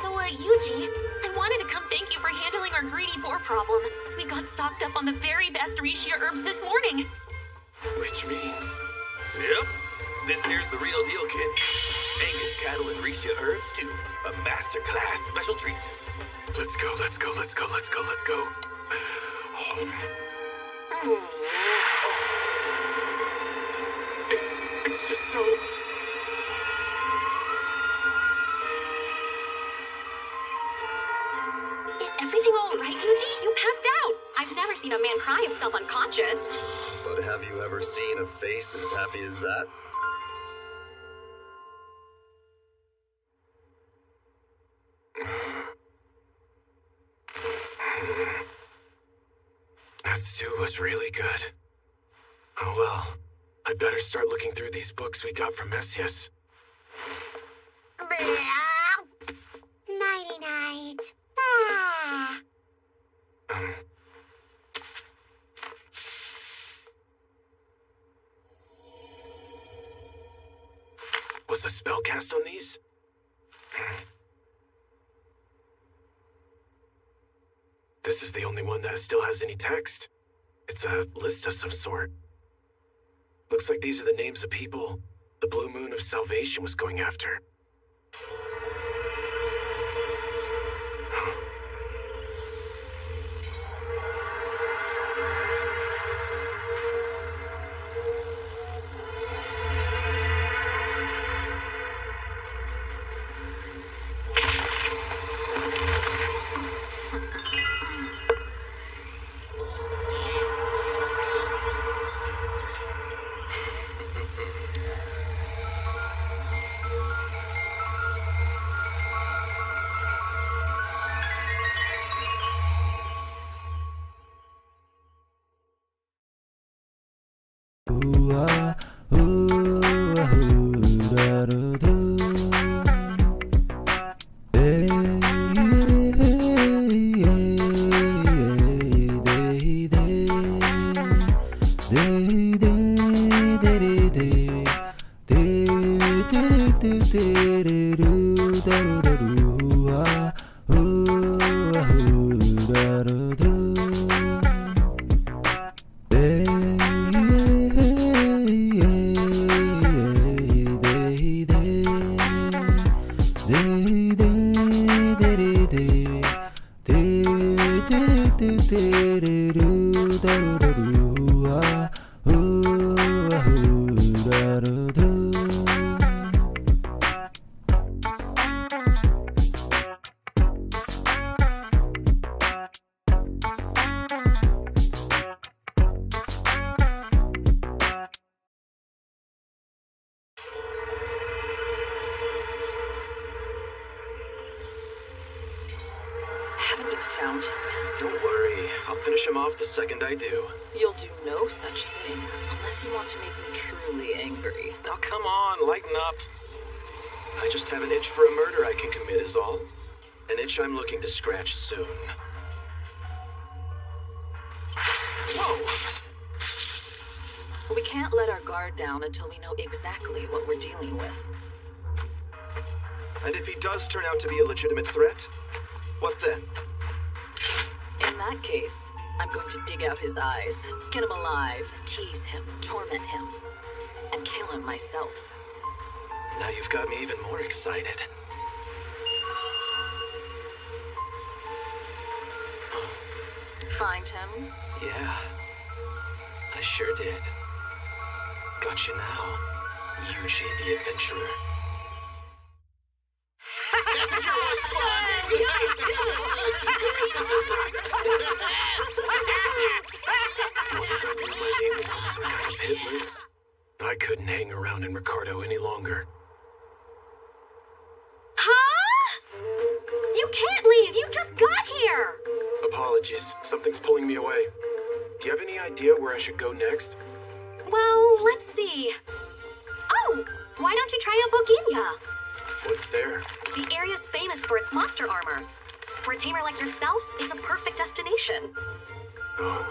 So, Yuji, I wanted to come thank you for handling our greedy boar problem. We got stocked up on the very best Rishia herbs this morning. Which means... Yep. This here's the real deal, kid. Angus cattle and Rishia herbs, too. A masterclass special treat. Let's go, let's go, let's go, let's go, let's go. It's just so... everything all right, Yuji? You passed out. I've never seen a man cry himself unconscious. But have you ever seen a face as happy as that? That stew was really good. Oh well, I better start looking through these books we got from Messias. Nighty-night. Ah. Was a spell cast on these? This is the only one that still has any text. It's a list of some sort. Looks like these are the names of people the Blue Moon of Salvation was going after. Haven't you found him yet? Don't worry, I'll finish him off the second I do. You'll do no such thing, unless you want to make him truly angry. Now come on, lighten up. I just have an itch for a murder I can commit is all. An itch I'm looking to scratch soon. Whoa! We can't let our guard down until we know exactly what we're dealing with. And if he does turn out to be a legitimate threat, what then? In that case, I'm going to dig out his eyes, skin him alive, tease him, torment him, and kill him myself. Now you've got me even more excited. Find him? Yeah, I sure did. Got you now, Yuji the Adventurer. Once I knew my name was on some kind of hit list, I couldn't hang around in Ricardo any longer. Huh? You can't leave! You just got here! Apologies, something's pulling me away. Do you have any idea where I should go next? Well, let's see. Oh, why don't you try out Boginia? What's there? The area's famous for its monster armor. For a tamer like yourself, it's a perfect destination. Oh.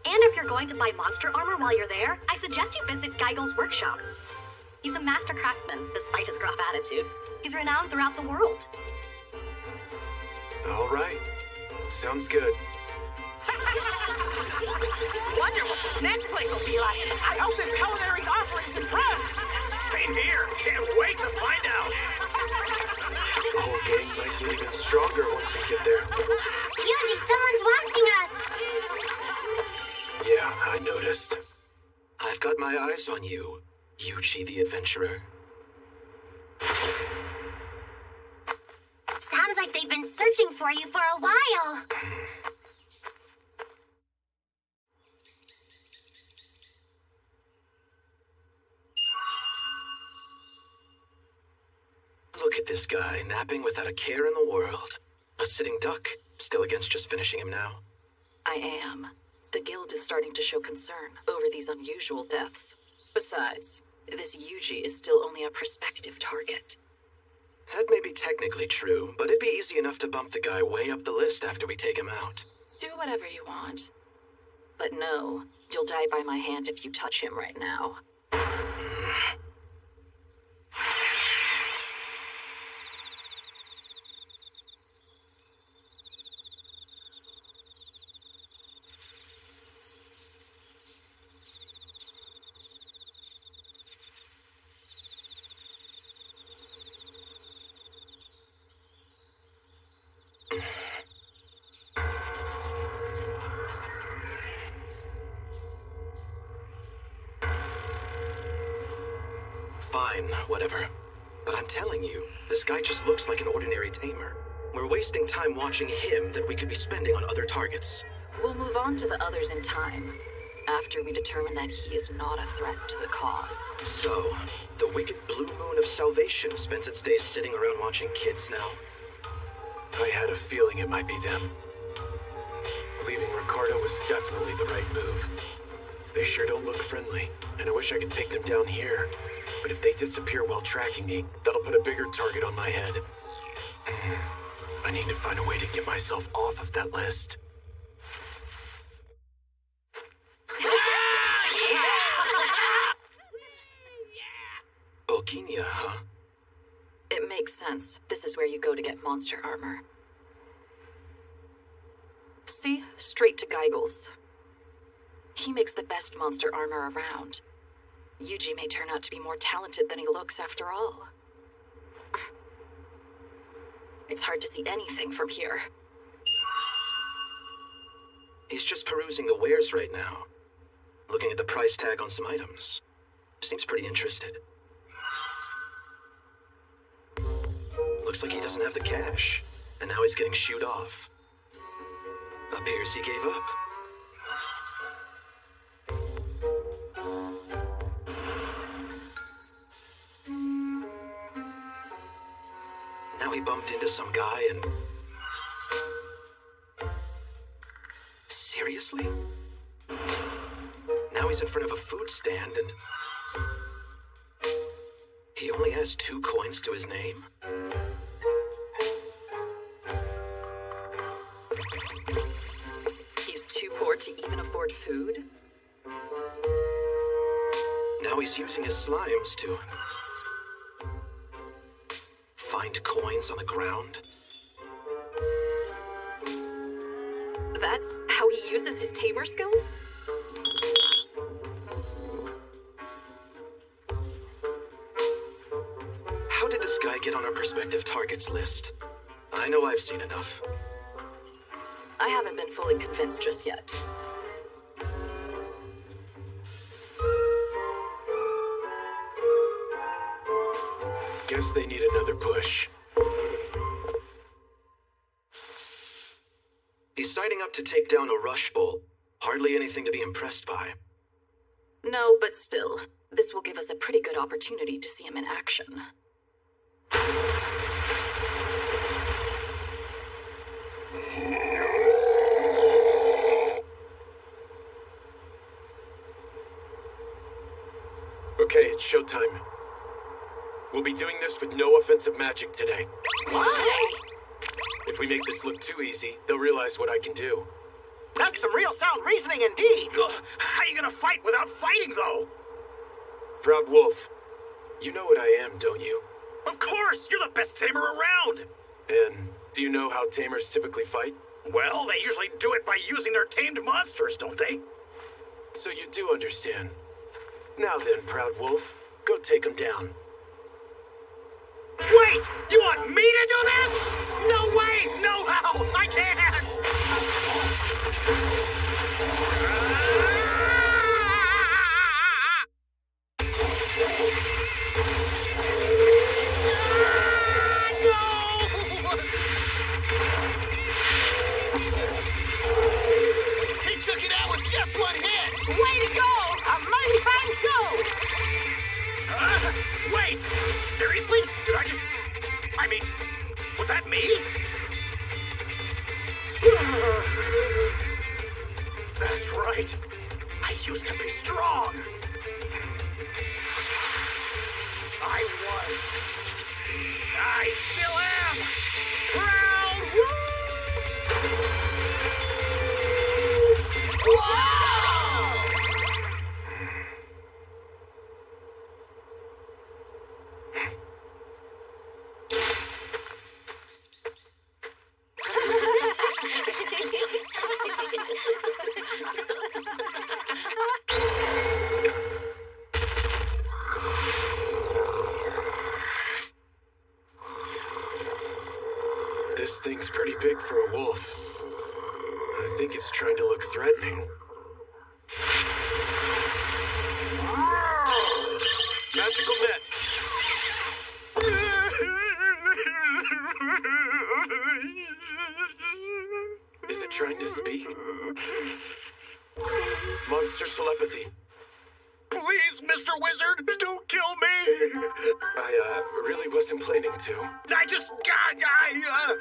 And if you're going to buy monster armor while you're there, I suggest you visit Geigel's workshop. He's a master craftsman, despite his gruff attitude. He's renowned throughout the world. All right. Sounds good. Wonder what this next place will be like. I hope this culinary offerings impress. Same here. Can't wait to find out. The whole gang might get even stronger once we get there. Yuji, someone's watching us! Yeah, I noticed. I've got my eyes on you, Yuji the Adventurer. Sounds like they've been searching for you for a while. Look at this guy, napping without a care in the world. A sitting duck. Still against just finishing him now? I am. The guild is starting to show concern over these unusual deaths. Besides, this Yuji is still only a prospective target. That may be technically true, but it'd be easy enough to bump the guy way up the list after we take him out. Do whatever you want. But no, you'll die by my hand if you touch him right now. Fine, whatever. But I'm telling you, this guy just looks like an ordinary tamer. We're wasting time watching him that we could be spending on other targets. We'll move on to the others in time, after we determine that he is not a threat to the cause. So, the wicked Blue Moon of Salvation spends its days sitting around watching kids now? I had a feeling it might be them. Leaving Ricardo was definitely the right move. They sure don't look friendly, and I wish I could take them down here. But if they disappear while tracking me, that'll put a bigger target on my head. I need to find a way to get myself off of that list. Bokinia, huh? It makes sense. This is where you go to get monster armor. See? Straight to Geigels. He makes the best monster armor around. Yuji may turn out to be more talented than he looks after all. It's hard to see anything from here. He's just perusing the wares right now. Looking at the price tag on some items. Seems pretty interested. Looks like he doesn't have the cash, and now he's getting shooed off. Appears he gave up. Now he bumped into some guy and... Seriously? Now he's in front of a food stand and... He only has 2 coins to his name? He's too poor to even afford food? Now he's using his slimes to... find coins on the ground? That's how he uses his tamer skills? How did this guy get on our prospective targets list? I know I've seen enough. I haven't been fully convinced just yet. Guess they need another push. He's signing up to take down a Rush Bolt. Hardly anything to be impressed by. No, but still, this will give us a pretty good opportunity to see him in action. Okay, it's showtime. We'll be doing this with no offensive magic today. What? If we make this look too easy, they'll realize what I can do. That's some real sound reasoning indeed. How are you gonna fight without fighting, though? Proud Wolf, you know what I am, don't you? Of course! You're the best tamer around! And do you know how tamers typically fight? Well, they usually do it by using their tamed monsters, don't they? So you do understand. Now then, Proud Wolf, go take him down. Wait! You want me to do this? No way! No how! I can't! No! right. I used to be strong. I was. I still am. Proud. Woo! This thing's pretty big for a wolf. I think it's trying to look threatening. Magical net. Is it trying to speak? Monster telepathy. Please, Mr. Wizard, don't kill me. I really wasn't planning to.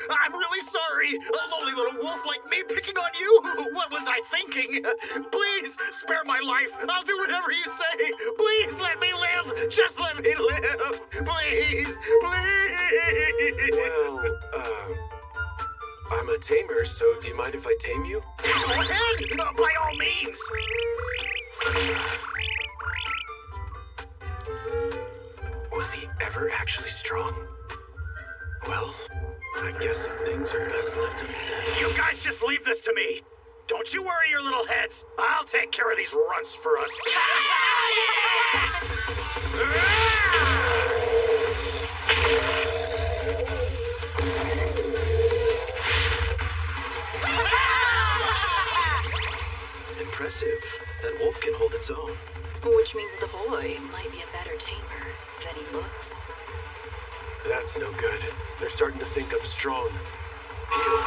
I'm really sorry. A lonely little wolf like me picking on you. What was I thinking? Please, spare my life. I'll do whatever you say. Please let me live. Just let me live. Please, please. Well, I'm a tamer, so do you mind if I tame you? Go ahead, by all means. Was he ever actually strong? Well, I guess some things are best left unsaid. You guys just leave this to me. Don't you worry your little heads. I'll take care of these runts for us. Impressive. That wolf can hold its own. Which means the boy might be a better tamer than he looks. That's no good. They're starting to think I'm strong. Heal.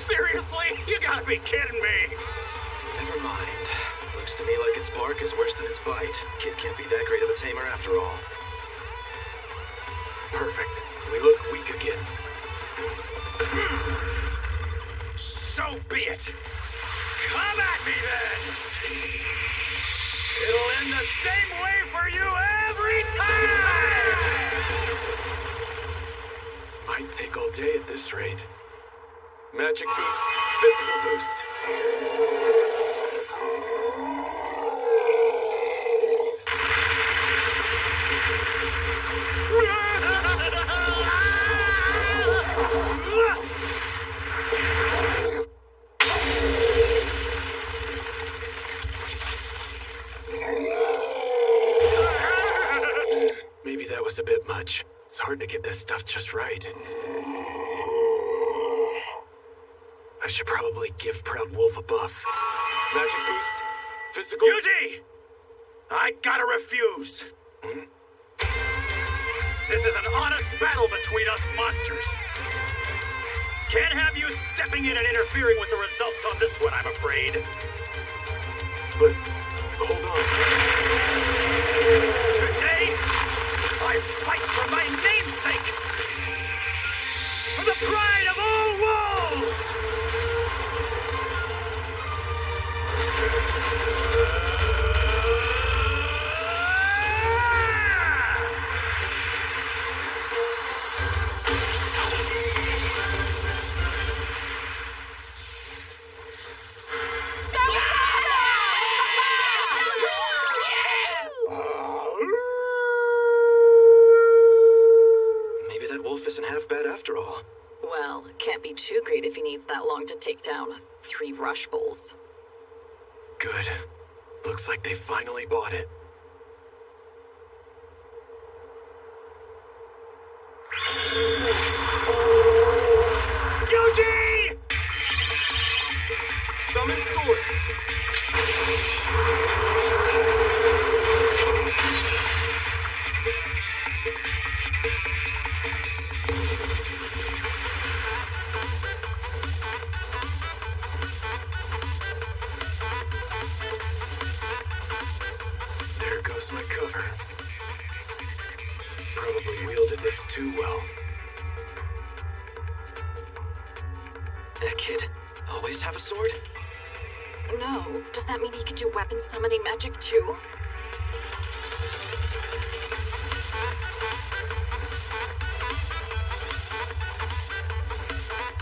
Seriously? You gotta be kidding me. Never mind. Looks to me like its bark is worse than its bite. Kid can't be that great of a tamer after all. Perfect. We look weak again. So be it. Come at me then. It'll end the same way for you every time. Might take all day at this rate. Magic boost. Physical boost. Maybe that was a bit much. It's hard to get this stuff just right. I should probably give Proud Wolf a buff. Magic boost. Physical. Yuji! I gotta refuse. This is an honest battle between us monsters. Can't have you stepping in and interfering with the results on this one, I'm afraid. But, hold on. Today, I fight for my namesake! For the pride of all wolves! Maybe that wolf isn't half bad after all. Well, can't be too great if he needs that long to take down 3 rush bulls. Good. Looks like they finally bought it. Yuji! Summon sword! was my cover. Probably wielded this too well. That kid always have a sword? No. Does that mean he can do weapon summoning magic too?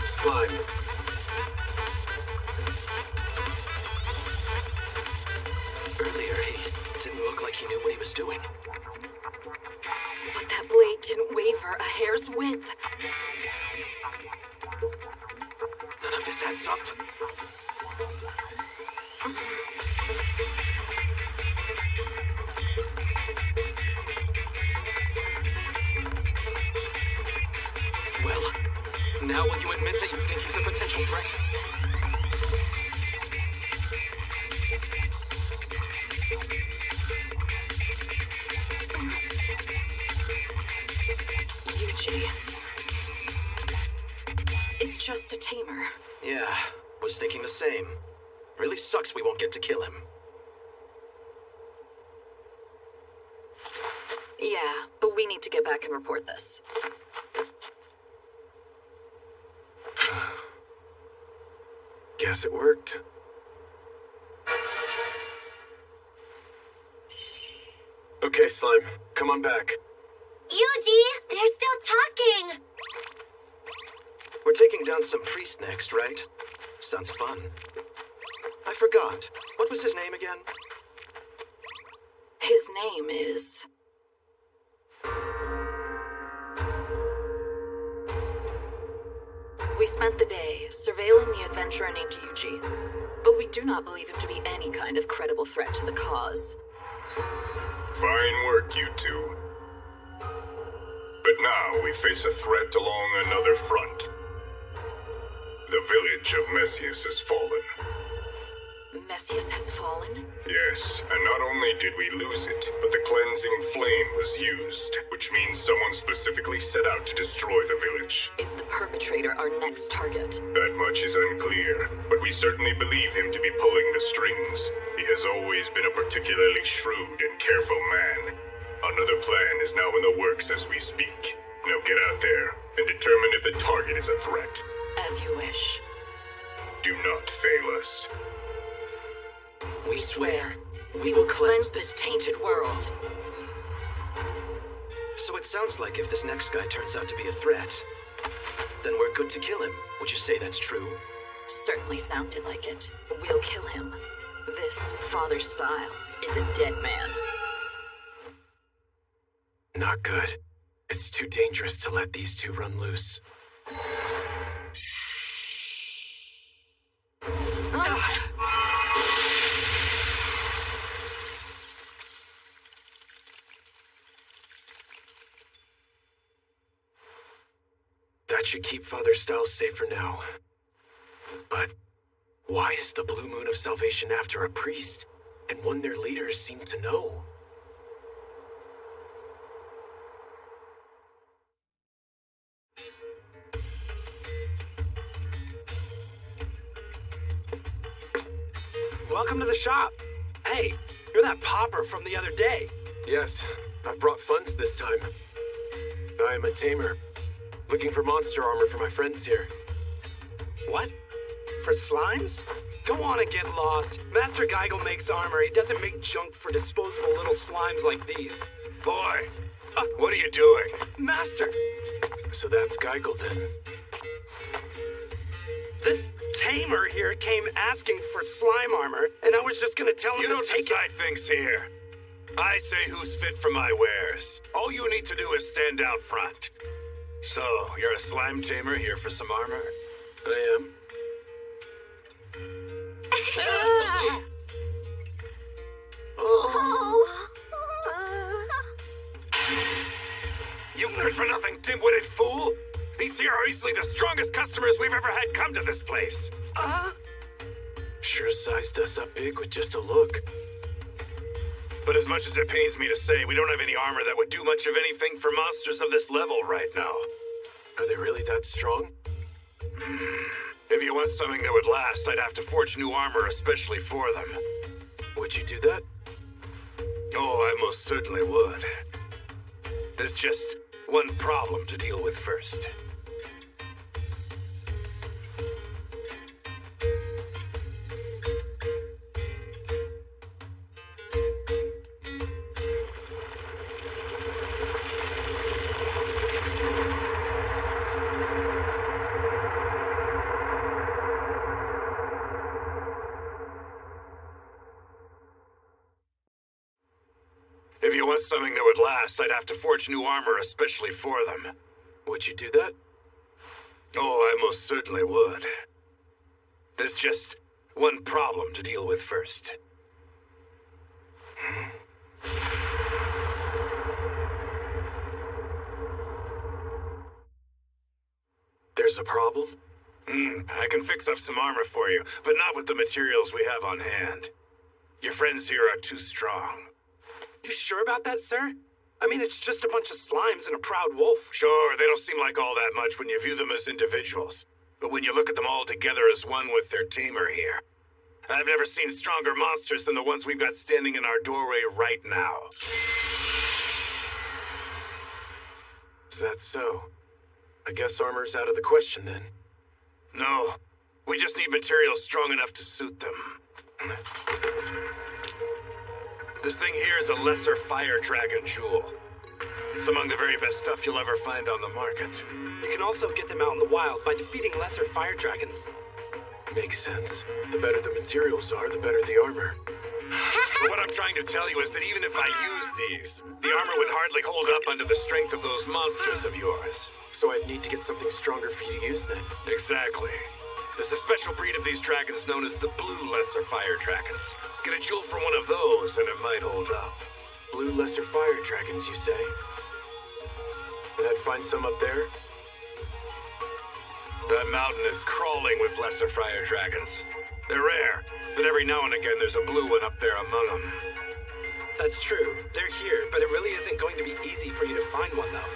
Slime. Earlier, he didn't look like he knew what he was doing. But that blade didn't waver a hair's width. None of this adds up. Well, now will you admit that you think he's a potential threat? Yuji is just a tamer. Yeah, was thinking the same. Really sucks we won't get to kill him. Yeah, but we need to get back and report this. Guess it worked. Okay, Slime, come on back. Yuji, they're still talking! We're taking down some priest next, right? Sounds fun. I forgot. What was his name again? His name is... We spent the day surveilling the adventurer named Yuji, but we do not believe him to be any kind of credible threat to the cause. Fine work, you two. But now we face a threat along another front. The village of Messias has fallen. Messias has fallen? Yes, and not only did we lose it, but the cleansing flame was used, which means someone specifically set out to destroy the village. Is the perpetrator our next target? That much is unclear, but we certainly believe him to be pulling the strings. He has always been a particularly shrewd and careful man. Another plan is now in the works as we speak. Now get out there and determine if the target is a threat. As you wish. Do not fail us. We swear, we will cleanse this tainted world. So it sounds like if this next guy turns out to be a threat, then we're good to kill him. Would you say that's true? Certainly sounded like it. We'll kill him. This father style is a dead man. Not good. It's too dangerous to let these two run loose. That should keep Father Styles safe for now. But why is the Blue Moon of Salvation after a priest, and one their leaders seem to know? Welcome to the shop. Hey, you're that pauper from the other day. Yes, I've brought funds this time. I am a tamer, looking for monster armor for my friends here. What? For slimes? Go on and get lost. Master Geigel makes armor. He doesn't make junk for disposable little slimes like these. Boy, what are you doing? Master! So that's Geigel then. This tamer here came asking for slime armor, and I was just gonna tell him You to don't take decide things here. I say who's fit for my wares. All you need to do is stand out front. So, you're a slime tamer here for some armor? I am. You good-for-nothing dim-witted fool! These here are easily the strongest customers we've ever had come to this place. Sure sized us up big with just a look. But as much as it pains me to say, we don't have any armor that would do much of anything for monsters of this level right now. Are they really that strong? If you want something that would last, I'd have to forge new armor especially for them. Would you do that? Oh, I most certainly would. There's just one problem to deal with first. If you want something that would last, I'd have to forge new armor especially for them. Would you do that? Oh, I most certainly would. There's just one problem to deal with first. There's a problem? I can fix up some armor for you, but not with the materials we have on hand. Your friends here are too strong. You sure about that, sir? I mean, it's just a bunch of slimes and a proud wolf. Sure, they don't seem like all that much when you view them as individuals. But when you look at them all together as one with their tamer here, I've never seen stronger monsters than the ones we've got standing in our doorway right now. Is that so? I guess armor's out of the question then. No, we just need materials strong enough to suit them. This thing here is a lesser fire dragon jewel. It's among the very best stuff you'll ever find on the market. You can also get them out in the wild by defeating lesser fire dragons. Makes sense. The better the materials are, the better the armor. But what I'm trying to tell you is that even if I used these, the armor would hardly hold up under the strength of those monsters of yours. So I'd need to get something stronger for you to use then. Exactly. There's a special breed of these dragons known as the Blue Lesser Fire Dragons. Get a jewel from one of those and it might hold up. Blue Lesser Fire Dragons, you say? And I'd find some up there? That mountain is crawling with Lesser Fire Dragons. They're rare, but every now and again there's a blue one up there among them. That's true. They're here, but it really isn't going to be easy for you to find one, though.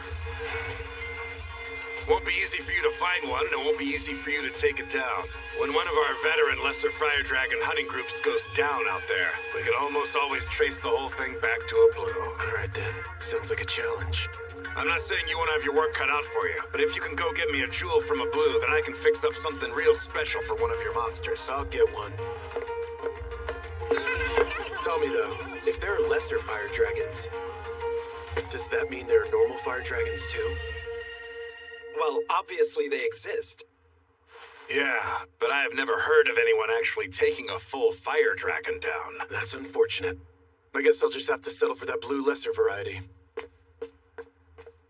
Won't be easy for you to find one, and it won't be easy for you to take it down. When one of our veteran Lesser Fire Dragon hunting groups goes down out there, we can almost always trace the whole thing back to a blue. Alright then. Sounds like a challenge. I'm not saying you won't have your work cut out for you, but if you can go get me a jewel from a blue, then I can fix up something real special for one of your monsters. I'll get one. Tell me though, if there are lesser fire dragons, does that mean there are normal fire dragons too? Well, obviously they exist. Yeah, but I have never heard of anyone actually taking a full fire dragon down. That's unfortunate. I guess I'll just have to settle for that blue lesser variety.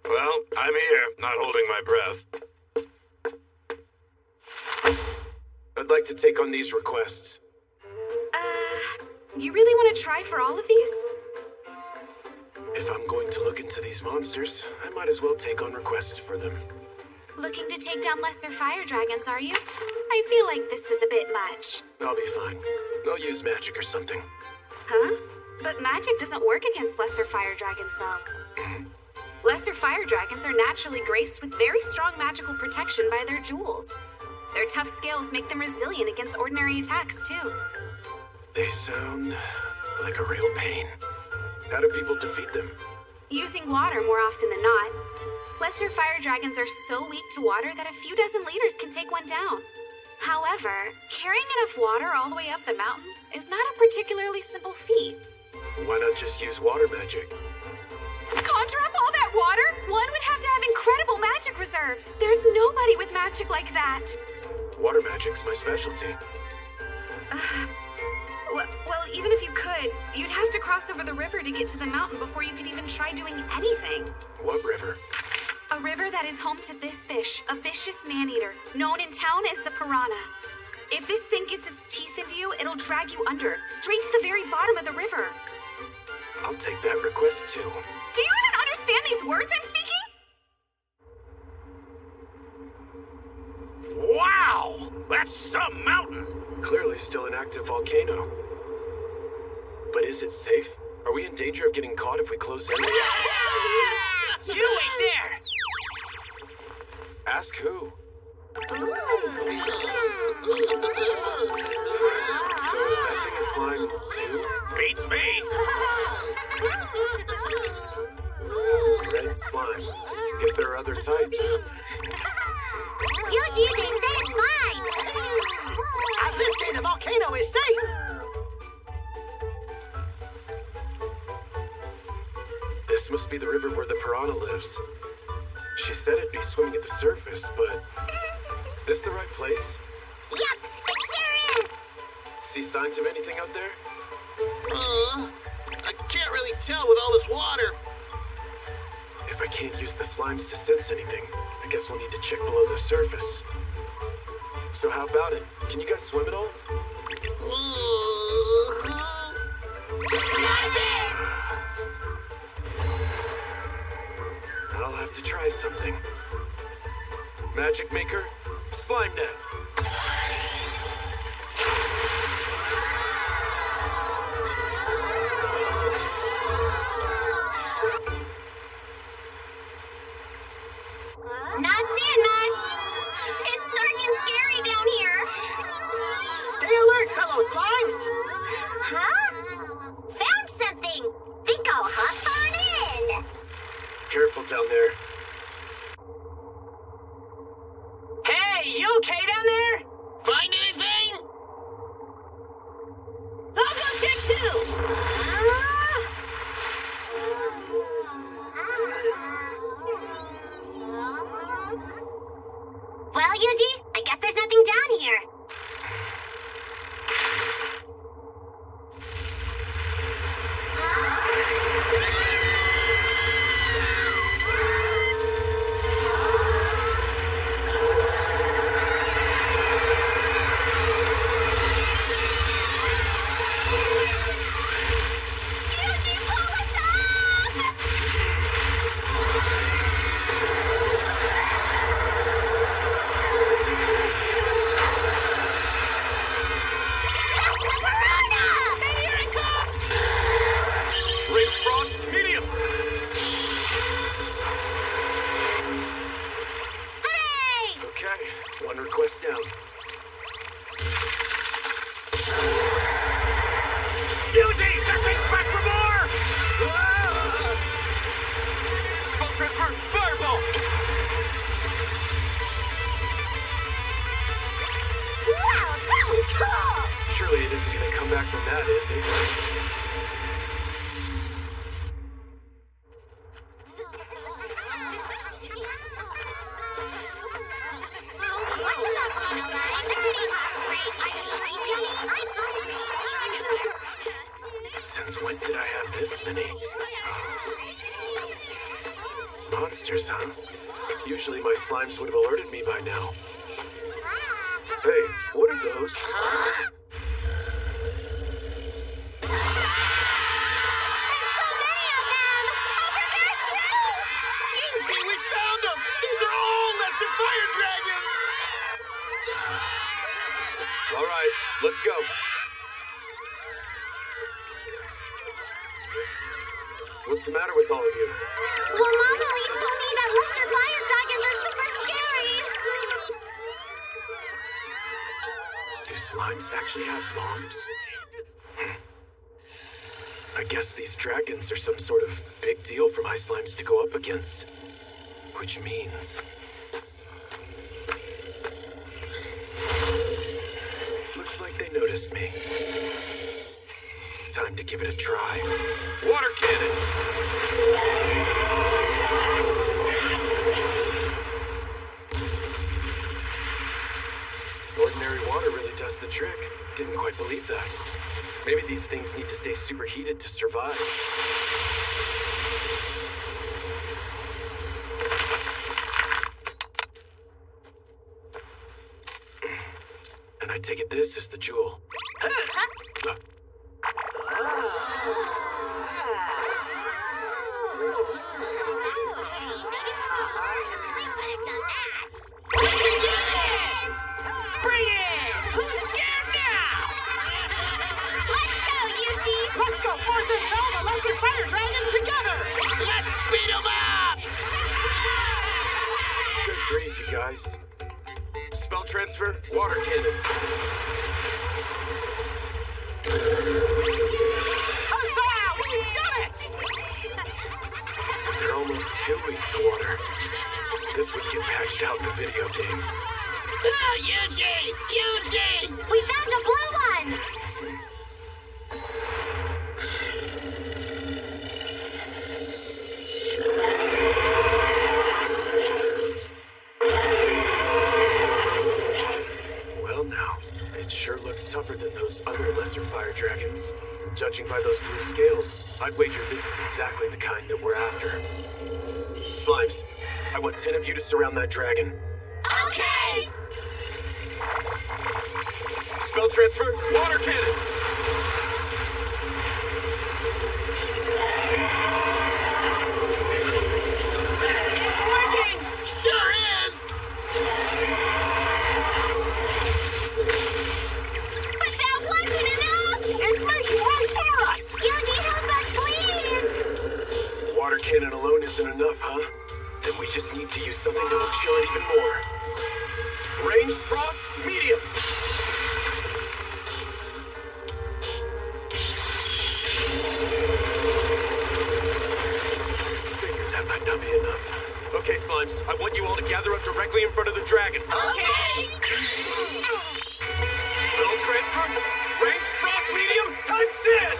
Well, I'm here, not holding my breath. I'd like to take on these requests. You really want to try for all of these? If I'm going to look into these monsters, I might as well take on requests for them. Looking to take down lesser fire dragons, are you? I feel like this is a bit much. I'll be fine. I'll use magic or something. Huh? But magic doesn't work against lesser fire dragons, though. Lesser fire dragons are naturally graced with very strong magical protection by their jewels. Their tough scales make them resilient against ordinary attacks, too. They sound like a real pain. How do people defeat them? Using water more often than not. Lesser fire dragons are so weak to water that a few dozen liters can take one down. However, carrying enough water all the way up the mountain is not a particularly simple feat. Why not just use water magic? Conjure up all that water? One would have to have incredible magic reserves. There's nobody with magic like that. Water magic's my specialty. Well, even if you could, you'd have to cross over the river to get to the mountain before you could even try doing anything. What river? A river that is home to this fish, a vicious man-eater, known in town as the piranha. If this thing gets its teeth into you, it'll drag you under, straight to the very bottom of the river. I'll take that request too. Do you even understand these words I'm speaking? Wow! That's some mountain! Clearly still an active volcano. But is it safe? Are we in danger of getting caught if we close in? You wait there! Ask who? So is that thing a slime too? Beats me! types. Yuji, they say it's fine. At this day, the volcano is safe. This must be the river where the piranha lives. She said it'd be swimming at the surface, but... This the right place? Yep, it sure is. See signs of anything out there? I can't really tell with all this water. If I can't use the slimes to sense anything, I guess we'll need to check below the surface. So how about it? Can you guys swim at all? I'll have to try something. Magic Maker, Slime Net. Not seeing much. It's dark and scary down here. Stay alert, fellow slimes. Huh? Found something. Think I'll hop on in. Careful down there. Hey, you okay down there? Find anything? I'll go check too. Well, Yuji, I guess there's nothing down here. Yuji, pull us up! Rinse Frost, medium! Okay, one request down. Yuji, that thing's back for more! Spell transfer, fireball! Wow, that was cool! Surely it isn't gonna come back from that, is it? Since when did I have this many? Monsters, huh? Usually my slimes would have alerted me by now. Hey, what are those? Yuji, we found them! These are all lesser fire dragons! All right, let's go. What's the matter with all of you? Well, Mom always told me that lesser fire dragons are super scary. Do slimes actually have moms? I guess these dragons are some sort of big deal for my slimes to go up against. Which means... Looks like they noticed me. Time to give it a try. Water cannon! Ordinary water really does the trick. Didn't quite believe that. Maybe these things need to stay superheated to survive. And I take it this is the jewel. Bring it! Who's scared now? Let's go, Yuji! Let's go forth and fell the lesser fire dragon together! Let's beat 'em up! Good grief, you guys. Spell transfer, water cannon. Huzzah! We've done it! They're almost too weak to water. this would get patched out in a video game. Ah, Eugene! Eugene! We found a blue one! Well now, it sure looks tougher than those other lesser fire dragons. Judging by those blue scales, I'd wager this is exactly the kind that we're after. Slimes, I want 10 of you to surround that dragon. Okay! Spell transfer, water cannon! It's working! Sure is! But that wasn't enough! It's making right for us! Yuji, help us, please! Water cannon alone isn't enough, huh? Then we just need to use something that will chill it even more. Ranged frost, medium! Figured that might not be enough. Okay, Slimes, I want you all to gather up directly in front of the dragon. Okay! Spell transfer, ranged frost, medium, time sin!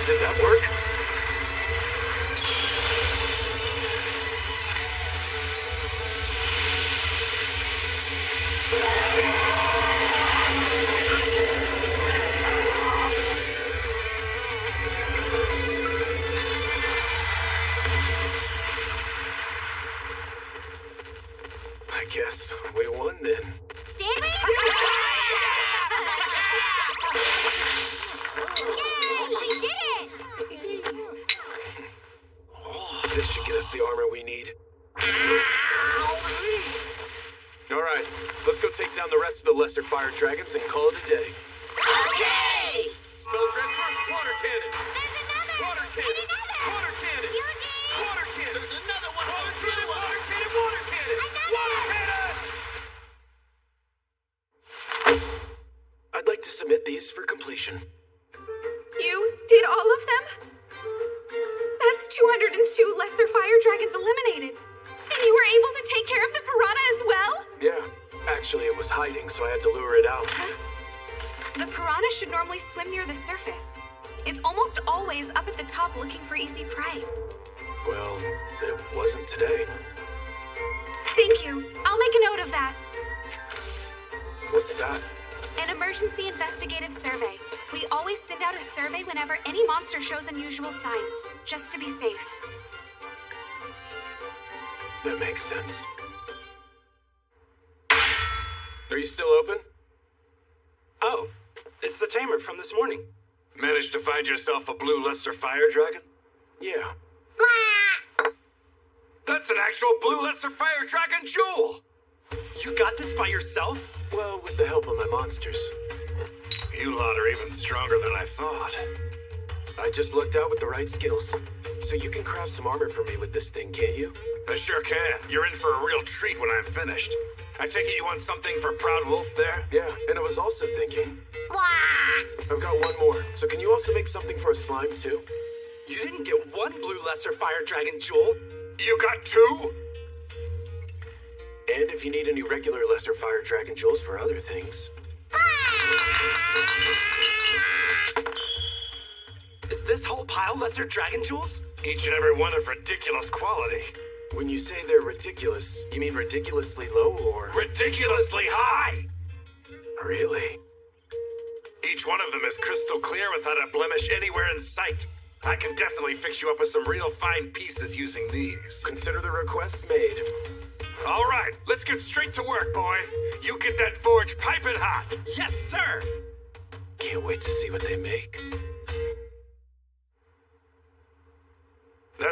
Did that work? I guess we won then. Did we? Yay! We did it! Oh, this should get us the armor we need. All right, let's go take down the rest of the lesser fire dragons and call it a day. Okay! Spell transfer, water cannon. There's another! Water cannon. And another! Water cannon. Yuji! Water cannon. There's another one! Water cannon. Water cannon. Water cannon. Water cannon. I'd like to submit these for completion. You did all of them? That's 202 lesser fire dragons eliminated. And you were able to take care of the piranha as well? Yeah, actually it was hiding, so I had to lure it out. The piranha should normally swim near the surface. It's almost always up at the top looking for easy prey. Well, it wasn't today. Thank you. I'll make a note of that. What's that? An emergency investigative survey. We always send out a survey whenever any monster shows unusual signs, just to be safe. That makes sense. Are you still open? Oh, it's the tamer from this morning. Managed to find yourself a blue lesser fire dragon? Yeah. That's an actual blue lesser fire dragon jewel! You got this by yourself? Well, with the help of my monsters. You lot are even stronger than I thought. I just lucked out with the right skills. So you can craft some armor for me with this thing, can't you? I sure can. You're in for a real treat when I'm finished. I take it you want something for Proud Wolf there? Yeah, and I was also thinking... I've got one more. So can you also make something for a slime, too? You didn't get one blue lesser fire dragon jewel. You got two? And if you need any regular lesser fire dragon jewels for other things. Is this whole pile lesser dragon jewels? Each and every one of ridiculous quality. When you say they're ridiculous, you mean ridiculously low or... Ridiculously high! Really? Each one of them is crystal clear without a blemish anywhere in sight. I can definitely fix you up with some real fine pieces using these. Consider the request made. All right, let's get straight to work, boy. You get that forge piping hot. Yes, sir! Can't wait to see what they make.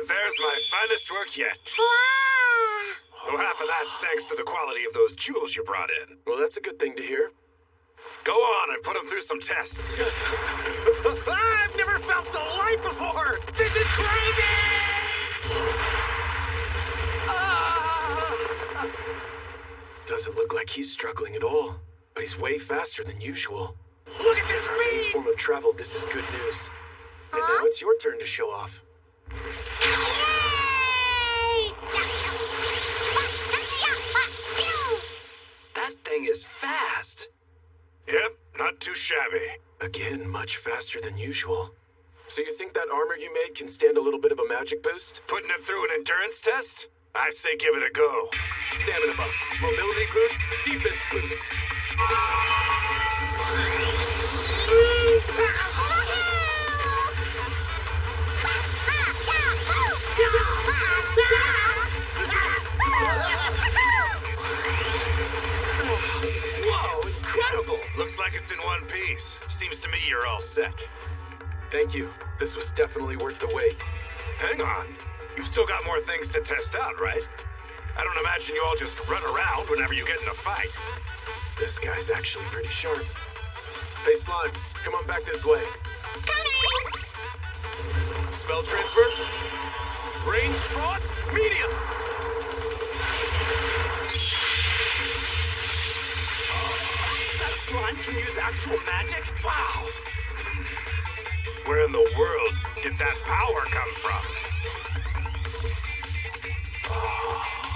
There's my finest work yet. Though half of that's thanks to the quality of those jewels you brought in. Well, that's a good thing to hear. Go on and put them through some tests. I've never felt so light before! This is crazy! Doesn't look like he's struggling at all, but he's way faster than usual. Look at this For any speed! form of travel, this is good news. And now it's your turn to show off. That thing is fast. Yep, not too shabby. Again, much faster than usual. So you think that armor you made can stand a little bit of a magic boost? Putting it through an endurance test? I say give it a go. Stamina buff, mobility boost, defense boost. Whoa, incredible! Looks like it's in one piece. Seems to me you're all set. Thank you. This was definitely worth the wait. Hang on. You've still got more things to test out, right? I don't imagine you all just run around whenever you get in a fight. This guy's actually pretty sharp. Hey, Slime, come on back this way. Coming! Spell transfer? Range frost? Medium! That slime can use actual magic? Wow! Where in the world did that power come from?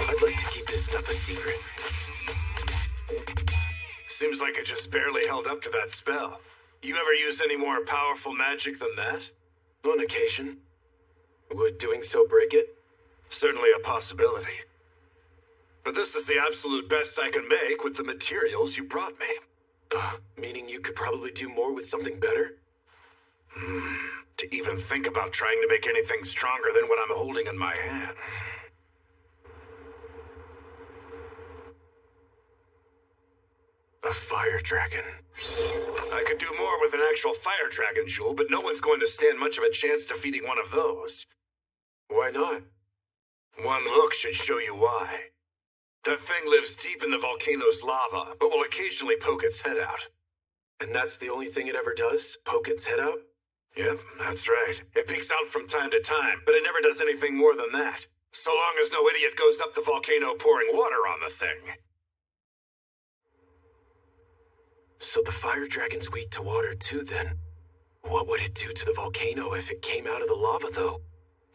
I'd like to keep this stuff a secret. Seems like it just barely held up to that spell. You ever use any more powerful magic than that? On occasion. Would doing so break it? Certainly a possibility. But this is the absolute best I can make with the materials you brought me. Meaning you could probably do more with something better? To even think about trying to make anything stronger than what I'm holding in my hands. A fire dragon. I could do more with an actual fire dragon, Jewel, but no one's going to stand much of a chance defeating one of those. Why not? One look should show you why. That thing lives deep in the volcano's lava, but will occasionally poke its head out. And that's the only thing it ever does? Poke its head out? Yep, that's right. It peeks out from time to time, but it never does anything more than that. So long as no idiot goes up the volcano pouring water on the thing. So the fire dragon's weak to water too, then. What would it do to the volcano if it came out of the lava, though?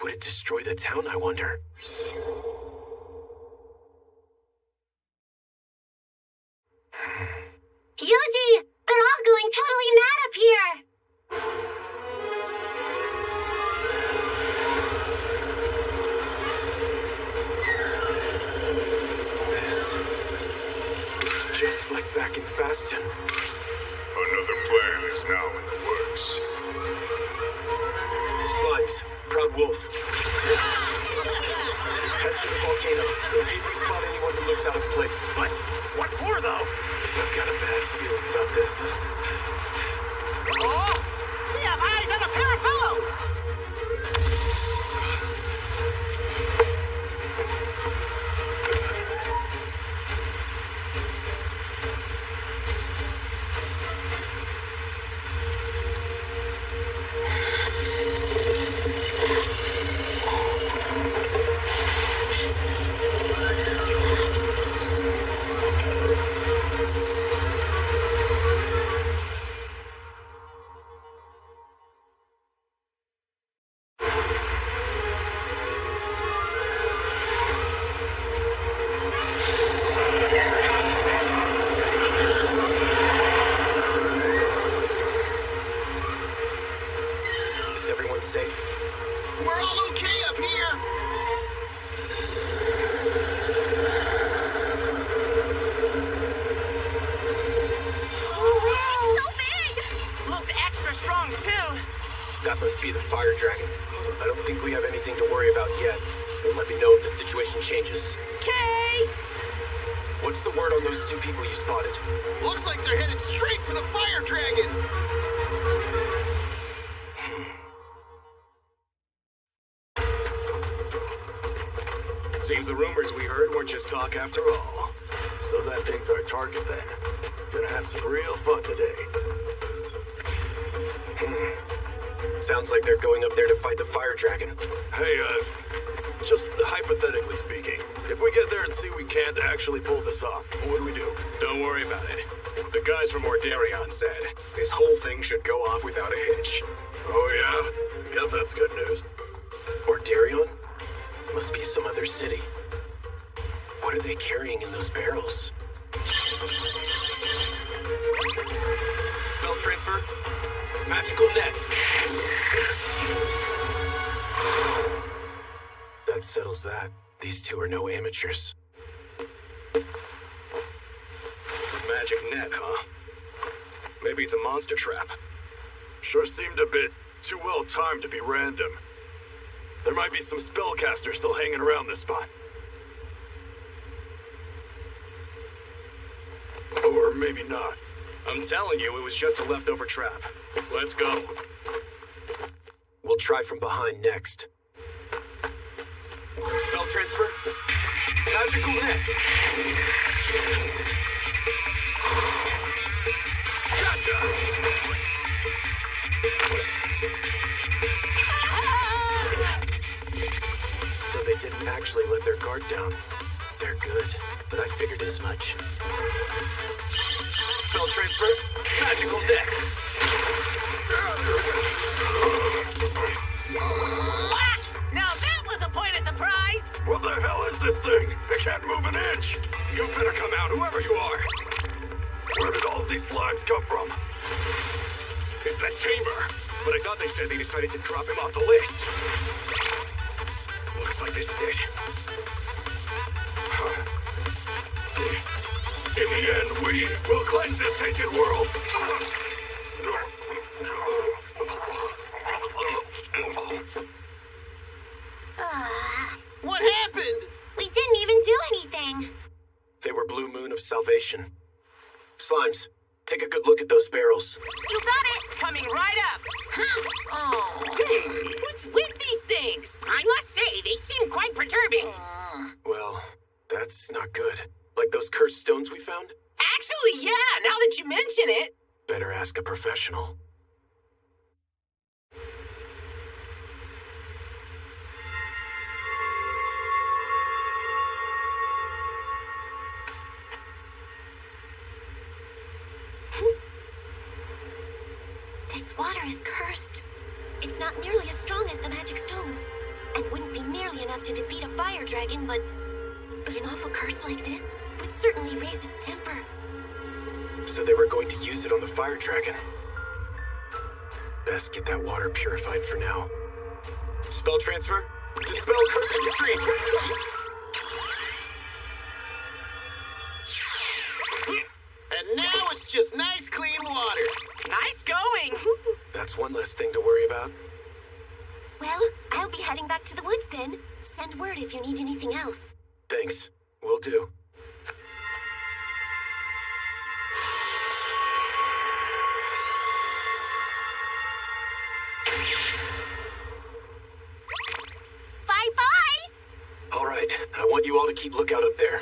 Would it destroy the town, I wonder? Yuji! They're all going totally mad up here! Just like back in Faston. Another plan is now in the works. Slimes, Proud Wolf. Head to the volcano. Let's see if we spot anyone who looks out of place. What for, though? I've got a bad feeling about this. Oh! We have eyes on a pair of fellows! Changes. Okay. What's the word on those two people you spotted? Looks like they're headed straight for the fire dragon. Seems the rumors we heard weren't just talk after all. So that thing's our target then. Gonna have some real fun today. Sounds like they're going up there to fight the fire dragon. Hey, just hypothetically speaking, If we get there and see we can't actually pull this off, what do we do? Don't worry about it. The guys from Ordarion said this whole thing should go off without a hitch. Oh yeah? Guess that's good news. Ordarion? Must be some other city. What are they carrying in those barrels? Spell transfer. Magical net. That settles that. These two are no amateurs. Magic net, huh? Maybe it's a monster trap. Sure seemed a bit too well timed to be random. There might be some spellcasters still hanging around this spot. Or maybe not. I'm telling you, it was just a leftover trap. Let's go. We'll try from behind next. Spell transfer. Magical net. Gotcha! So they didn't actually let their guard down. They're good, but I figured as much. Spell transfer. Magical net. Now that was a point of surprise! What the hell is this thing? It can't move an inch! You better come out, whoever you are! Where did all of these slimes come from? It's that chamber. But I thought they said they decided to drop him off the list. Looks like this is it. In the end, we will cleanse this tainted world! What happened? We didn't even do anything. They were Blue Moon of Salvation. Slimes, take a good look at those barrels. You got it! Coming right up! Huh? Oh. What's with these things? I must say, they seem quite perturbing. Well, that's not good. Like those cursed stones we found? Actually, yeah, now that you mention it. Better ask a professional. This water is cursed. It's not nearly as strong as the magic stones, and wouldn't be nearly enough to defeat a fire dragon, but an awful curse like this would certainly raise its temper. So they were going to use it on the fire dragon. Best get that water purified for now. Spell transfer. Dispel cursed retreat. And now it's just nice, clean water. Nice going. That's one less thing to worry about. Well, I'll be heading back to the woods then. Send word if you need anything else. Thanks. Will do. Bye-bye! All right, I want you all to keep lookout up there.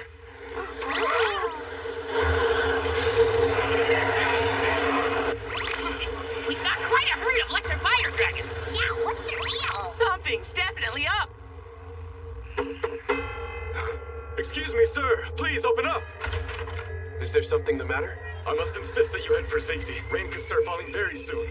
We've got quite a herd of lesser fire dragons. Yeah, what's their deal? Something's definitely up. Excuse me, sir. Please open up. Is there something the matter? I must insist that you head for safety. Rain could start falling very soon.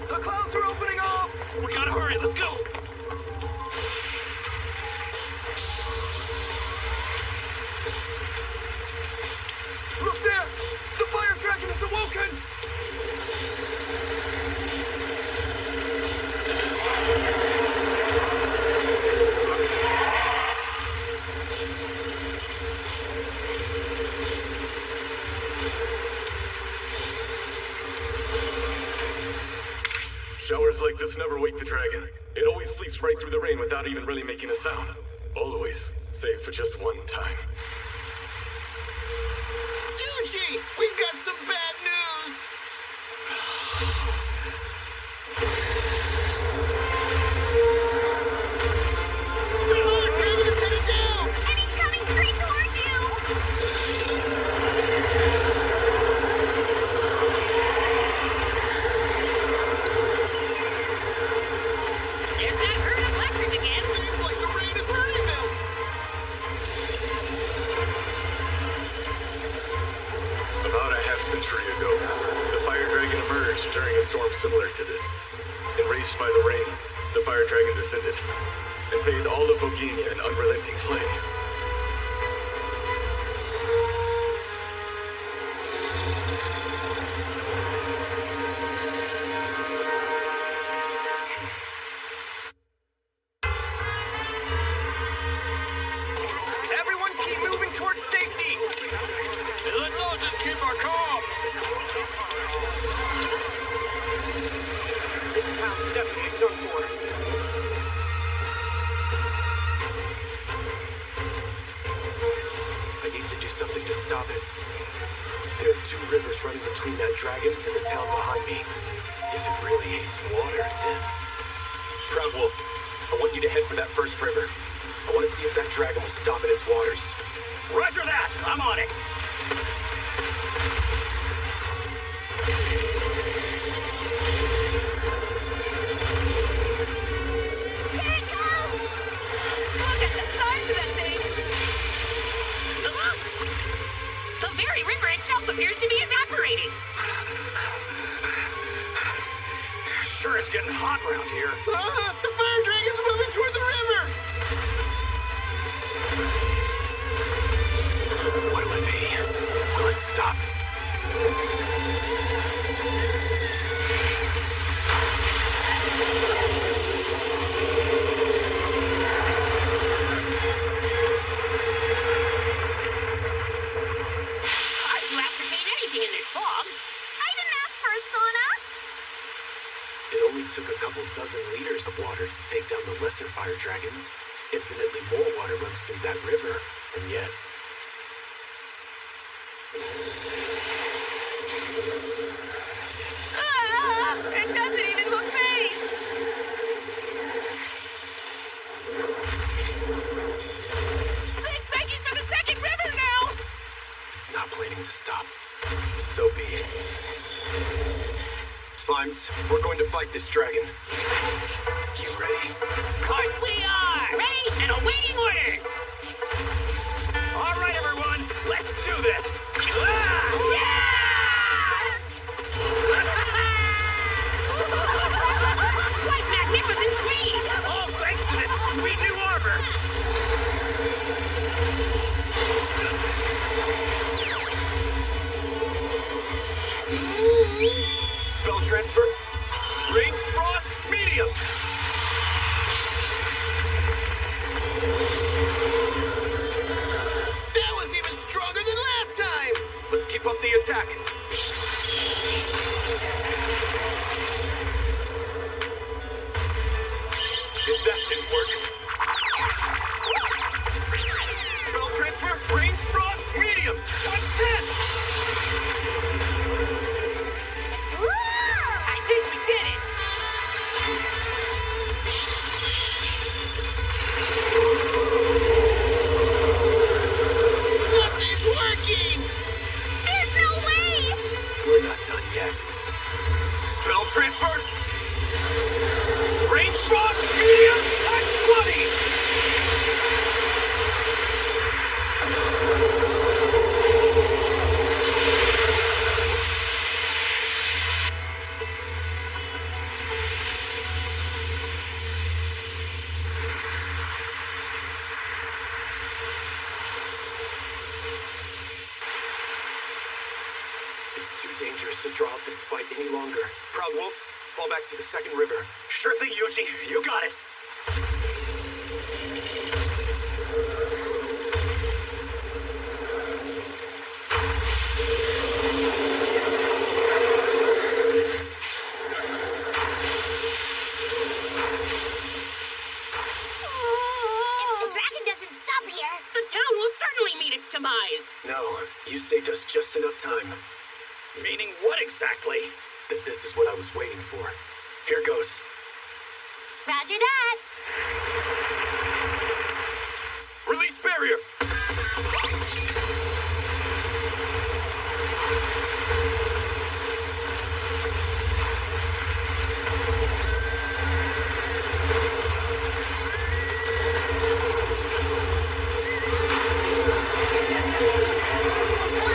The clouds are opening up! We gotta hurry. Let's go. Look there! The fire dragon is awoken! Showers like this never wake the dragon. It always sleeps right through the rain without even really making a sound. Always, save for just one time. Yuji, we've got some bad news. The Horde Dragon is during a storm similar to this. Enraged by the rain, the fire dragon descended and bathed all of Bohemia in unrelenting flames. Everyone keep moving towards safety! And let's all just keep our calm! This town's definitely done for. I need to do something to stop it. There are two rivers running between that dragon and the town behind me. If it really hates water, then... Proud Wolf, I want you to head for that first river. I want to see if that dragon will stop in its waters. Roger that! I'm on it! Here it goes! Look at the size of that thing! The very river itself appears to be evaporating. Sure is getting hot around here. The fire dragon's moving toward the river! What'll it be? Will it stop? I'd replicate anything in this fog. I didn't ask for a sauna! It only took a couple dozen liters of water to take down the lesser fire dragons. Infinitely more water runs through that river, and yet... It doesn't even look phased! It's making for the second river now! It's not planning to stop. So be it. Slimes, we're going to fight this dragon. You ready? Of course we are! Ready and awaiting orders! All right, everyone, let's do this! What magnificent speed! All thanks to this sweet new armor! Spell transfer. Ranged frost, medium. That was even stronger than last time! Let's keep up the attack. If that didn't work. Spell transfer, ranged frost, medium. That's it! I think we did it! Nothing's working! There's no way! We're not done yet. Spell transfer. Range frost, medium, at 20! It's too dangerous to draw out this fight any longer. Proud Wolf, fall back to the second river. Sure thing, Yuji. You got it. If the dragon doesn't stop here... The town will certainly meet its demise! No, you saved us just enough time. Meaning what exactly? That this is what I was waiting for. Here goes. Roger that! Release barrier!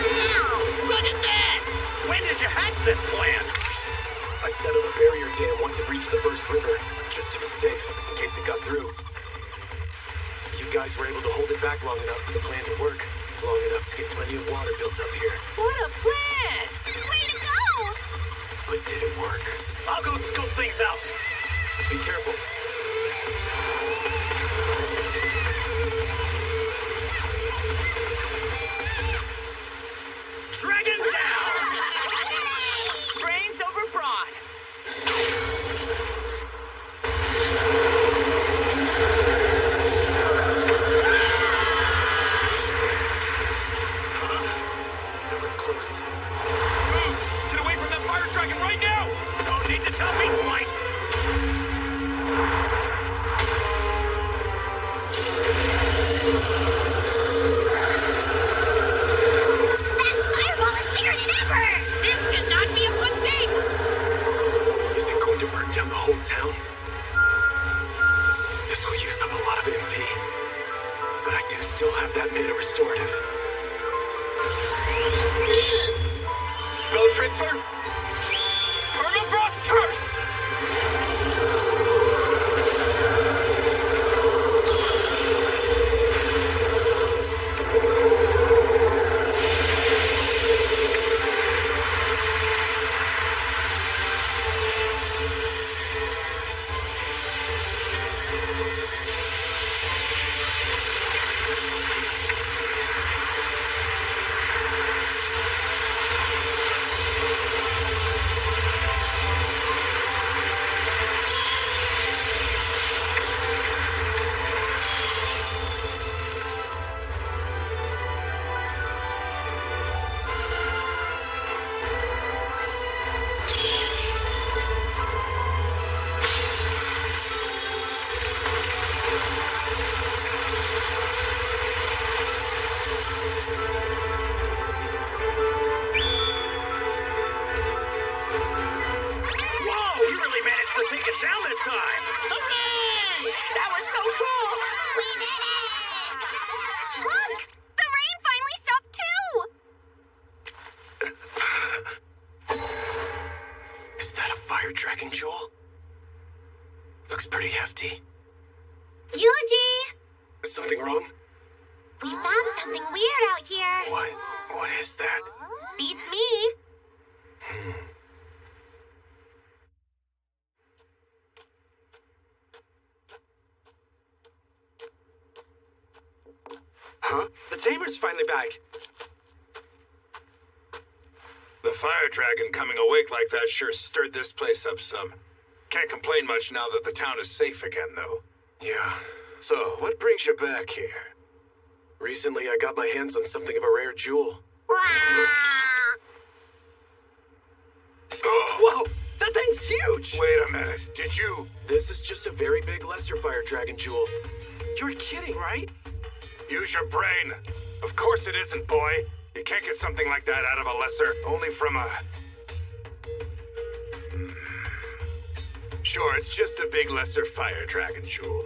Wow! Look at that! When did you hatch this plan? dam once it reached the first river, just to be safe, in case it got through. You guys were able to hold it back long enough for the plan to work. Long enough to get plenty of water built up here. What a plan! Way to go! But did it work? I'll go scope things out. Be careful. Dragon down! Brains over brawn. That was close. Move! Get away from that fire dragon right now! Don't need to tell me twice! That fireball is bigger than ever! This cannot be a good thing! Is it going to burn down the whole town? This will use up a lot of MP. But I do still have that mana restorative. Spell transfer! Permafrost curse! Whoa! You really managed to take it down this time! Hooray! That was so cool! We did it! Look! The rain finally stopped too! Is that a fire dragon, Jewel? Looks pretty hefty. Yuji! Something wrong? We found something weird out here. What? What is that? Beats me. Huh? The Tamer's finally back. The fire dragon coming awake like that sure stirred this place up some. Can't complain much now that the town is safe again, though. Yeah. So, what brings you back here? Recently, I got my hands on something of a rare jewel. Whoa! That thing's huge! Wait a minute. Did you... This is just a very big lesser fire dragon jewel. You're kidding, right? Use your brain. Of course it isn't, boy. You can't get something like that out of a lesser, only from a... Sure, it's just a big lesser fire dragon jewel.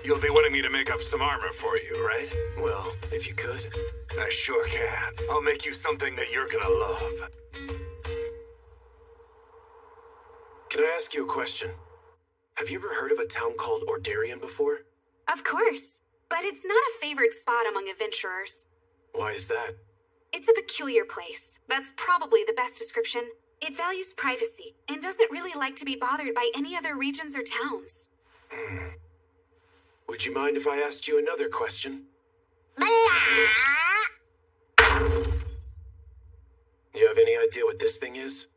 You'll be wanting me to make up some armor for you, right? Well, if you could. I sure can. I'll make you something that you're gonna love. Can I ask you a question? Have you ever heard of a town called Ordarian before? Of course, but it's not a favored spot among adventurers. Why is that? It's a peculiar place. That's probably the best description. It values privacy and doesn't really like to be bothered by any other regions or towns. Would you mind if I asked you another question? You have any idea what this thing is?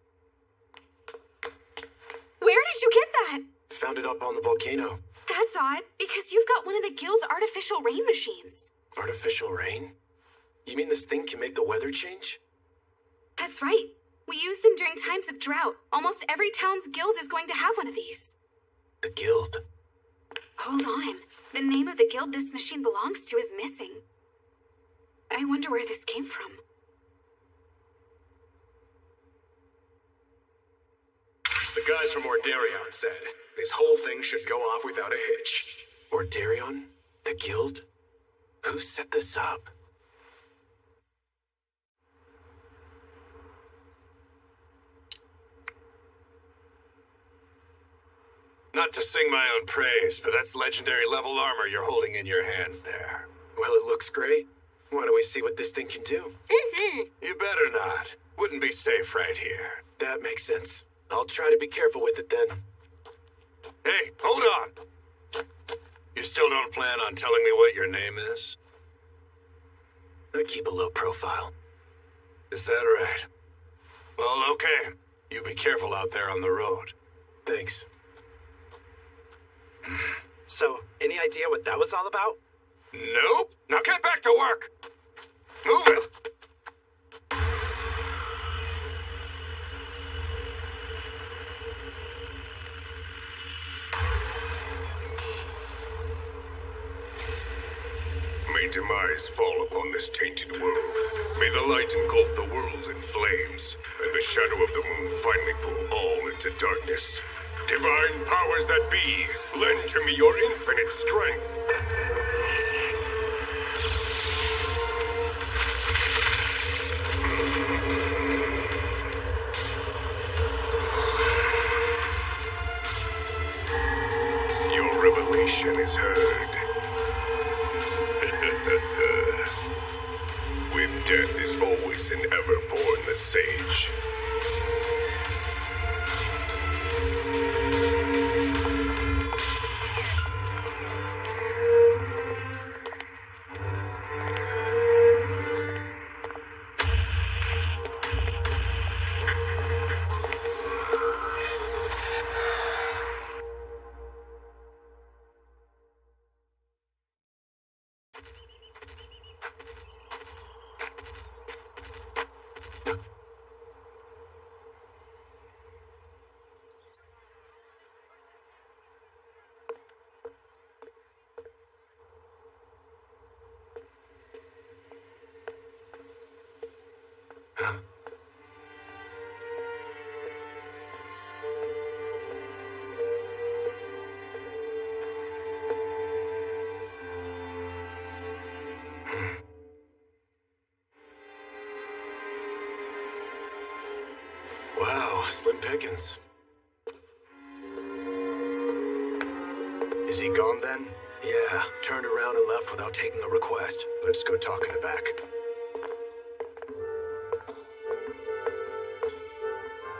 Where did you get that? Found it up on the volcano. That's odd, because you've got one of the guild's artificial rain machines. Artificial rain? You mean this thing can make the weather change? That's right. We use them during times of drought. Almost every town's guild is going to have one of these. The guild? Hold on. The name of the guild this machine belongs to is missing. I wonder where this came from. The guys from Ordarion said this whole thing should go off without a hitch. Ordarion? The guild? Who set this up? Not to sing my own praise, but that's legendary level armor you're holding in your hands there. Well, it looks great. Why don't we see what this thing can do? You better not. Wouldn't be safe right here. That makes sense. I'll try to be careful with it then. Hey, hold on! You still don't plan on telling me what your name is? I keep a low profile. Is that right? Well, okay. You be careful out there on the road. Thanks. So, any idea what that was all about? Nope. Now get back to work. Move it. May demise fall upon this tainted world. May the light engulf the world in flames, and the shadow of the moon finally pull all into darkness. Divine powers that be, lend to me your infinite strength. Your revelation is heard. With death is always and ever born the sage. Wow, slim pickings. Is he gone then? Yeah, turned around and left without taking a request. Let's go talk in the back.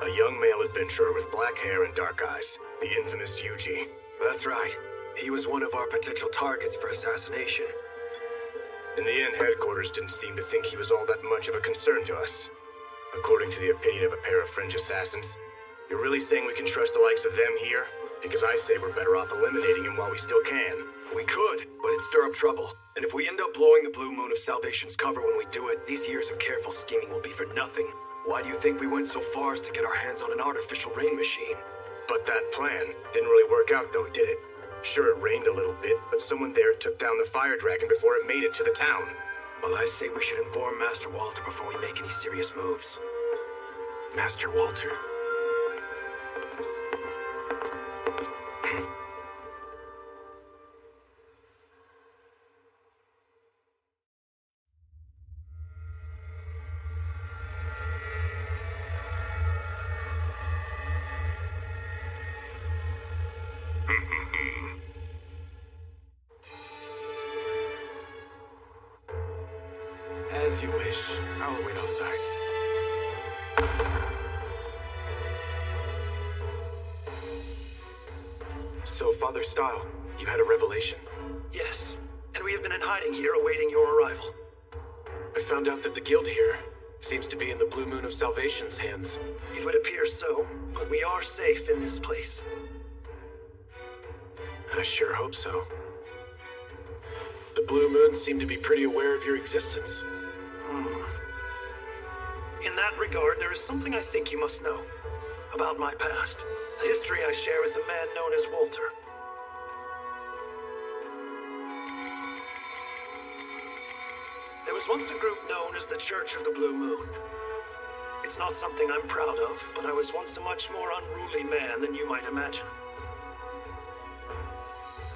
A young male adventurer with black hair and dark eyes. The infamous Yuji. That's right. He was one of our potential targets for assassination. In the end, headquarters didn't seem to think he was all that much of a concern to us. According to the opinion of a pair of fringe assassins, you're really saying we can trust the likes of them here? Because I say we're better off eliminating him while we still can. We could, but it'd stir up trouble. And if we end up blowing the Blue Moon of Salvation's cover when we do it, these years of careful scheming will be for nothing. Why do you think we went so far as to get our hands on an artificial rain machine? But that plan didn't really work out though, did it? Sure, it rained a little bit, but someone there took down the fire dragon before it made it to the town. Well, I say we should inform Master Walter before we make any serious moves. Master Walter? As you wish. I'll wait outside. So, Father Style, you had a revelation? Yes, and we have been in hiding here awaiting your arrival. I found out that the guild here seems to be in the Blue Moon of Salvation's hands. It would appear so, but we are safe in this place. I sure hope so. The Blue Moons seem to be pretty aware of your existence. In that regard, there is something I think you must know about my past. The history I share with a man known as Walter. There was once a group known as the Church of the Blue Moon. It's not something I'm proud of, but I was once a much more unruly man than you might imagine.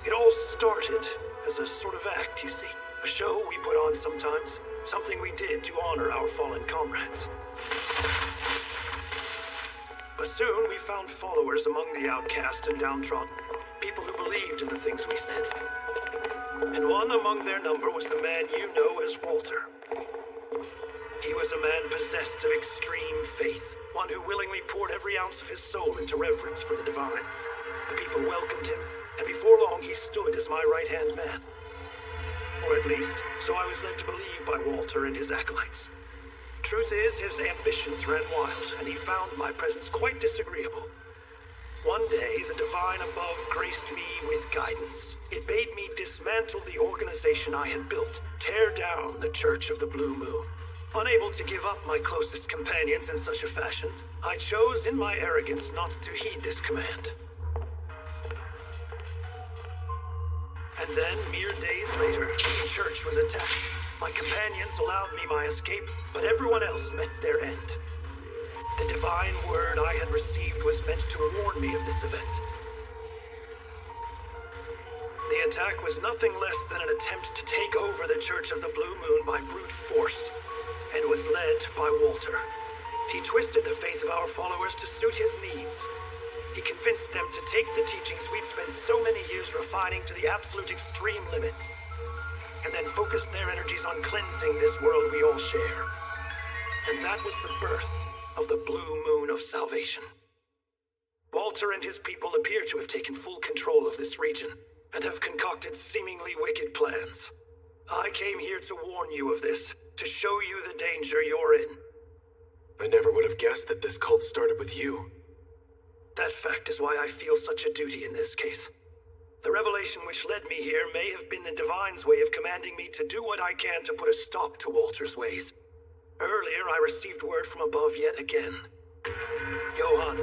It all started as a sort of act, you see. A show we put on sometimes. Something we did to honor our fallen comrades. But soon we found followers among the outcast and downtrodden. people who believed in the things we said. And one among their number was the man you know as Walter. He was a man possessed of extreme faith, one who willingly poured every ounce of his soul into reverence for the divine. The people welcomed him, and before long he stood as my right-hand man. Or at least, so I was led to believe by Walter and his acolytes. Truth is, his ambitions ran wild, and he found my presence quite disagreeable. One day, the divine above graced me with guidance. It bade me dismantle the organization I had built, tear down the Church of the Blue Moon. Unable to give up my closest companions in such a fashion, I chose in my arrogance not to heed this command. And then, mere days later, the church was attacked. My companions allowed me my escape, but everyone else met their end. The divine word I had received was meant to warn me of this event. The attack was nothing less than an attempt to take over the Church of the Blue Moon by brute force, and was led by Walter. He twisted the faith of our followers to suit his needs. He convinced them to take the teachings we'd spent so many years refining to the absolute extreme limit, and then focused their energies on cleansing this world we all share. And that was the birth of the Blue Moon of Salvation. Walter and his people appear to have taken full control of this region, and have concocted seemingly wicked plans. I came here to warn you of this, to show you the danger you're in. I never would have guessed that this cult started with you. That fact is why I feel such a duty in this case. The revelation which led me here may have been the Divine's way of commanding me to do what I can to put a stop to Walter's ways. Earlier, I received word from above yet again. Johann.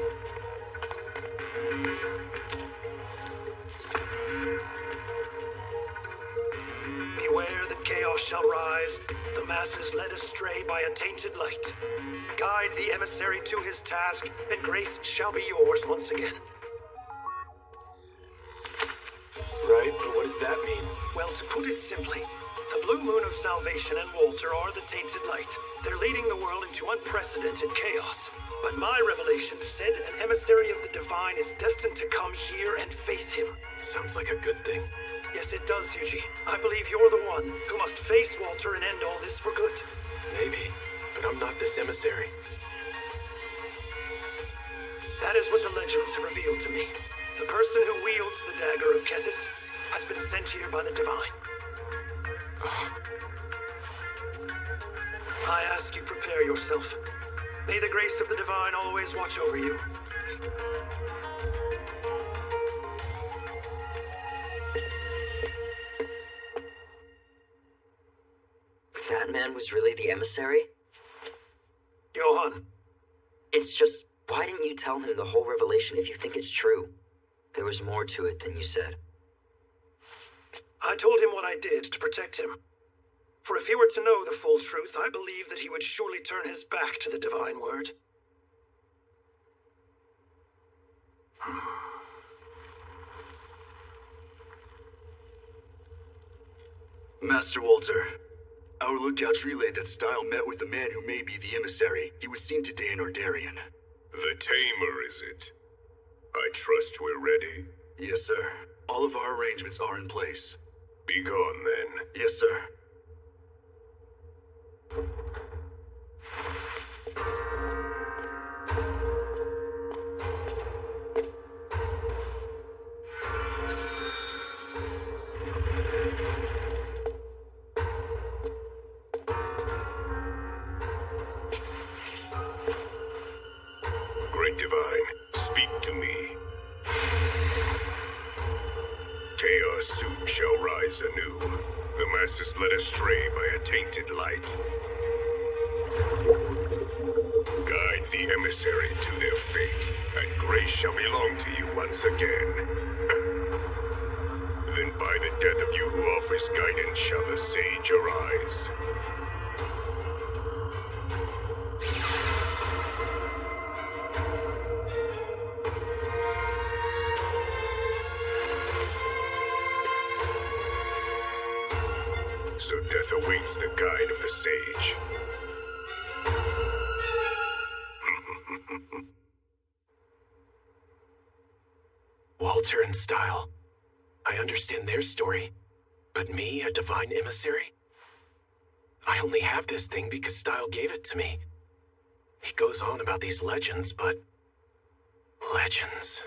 Beware that chaos shall rise, the masses led astray by a tainted light. Guide the emissary to his task, and grace shall be yours once again. Right, but what does that mean? Well, to put it simply, the Blue Moon of Salvation and Walter are the tainted light. They're leading the world into unprecedented chaos. But my revelation said an emissary of the Divine is destined to come here and face him. Sounds like a good thing. Yes, it does, Yuji. I believe you're the one who must face Walter and end all this for good. Maybe, but I'm not this emissary. That is what the legends have revealed to me. The person who wields the dagger of Kethis has been sent here by the Divine. I ask you prepare yourself. May the grace of the Divine always watch over you. That man was really the emissary? Johann. It's just, why didn't you tell him the whole revelation if you think it's true? There was more to it than you said. I told him what I did to protect him. For if he were to know the full truth, I believe that he would surely turn his back to the Divine Word. Master Walter, our lookouts relayed that Style met with the man who may be the emissary. He was seen today in Ordarian. The Tamer, is it? I trust we're ready. Yes, sir. All of our arrangements are in place. Be gone, then. Yes, sir. Great Divine, speak to me. Chaos soon shall rise anew. The masses led astray by a tainted light. Guide the emissary to their fate, and grace shall belong to you once again. Then by the death of you who offers guidance shall the sage arise. So death awaits the guide of the sage. Walter. Walter and Style. I understand their story. But me, a divine emissary? I only have this thing because Style gave it to me. He goes on about these legends, but... legends.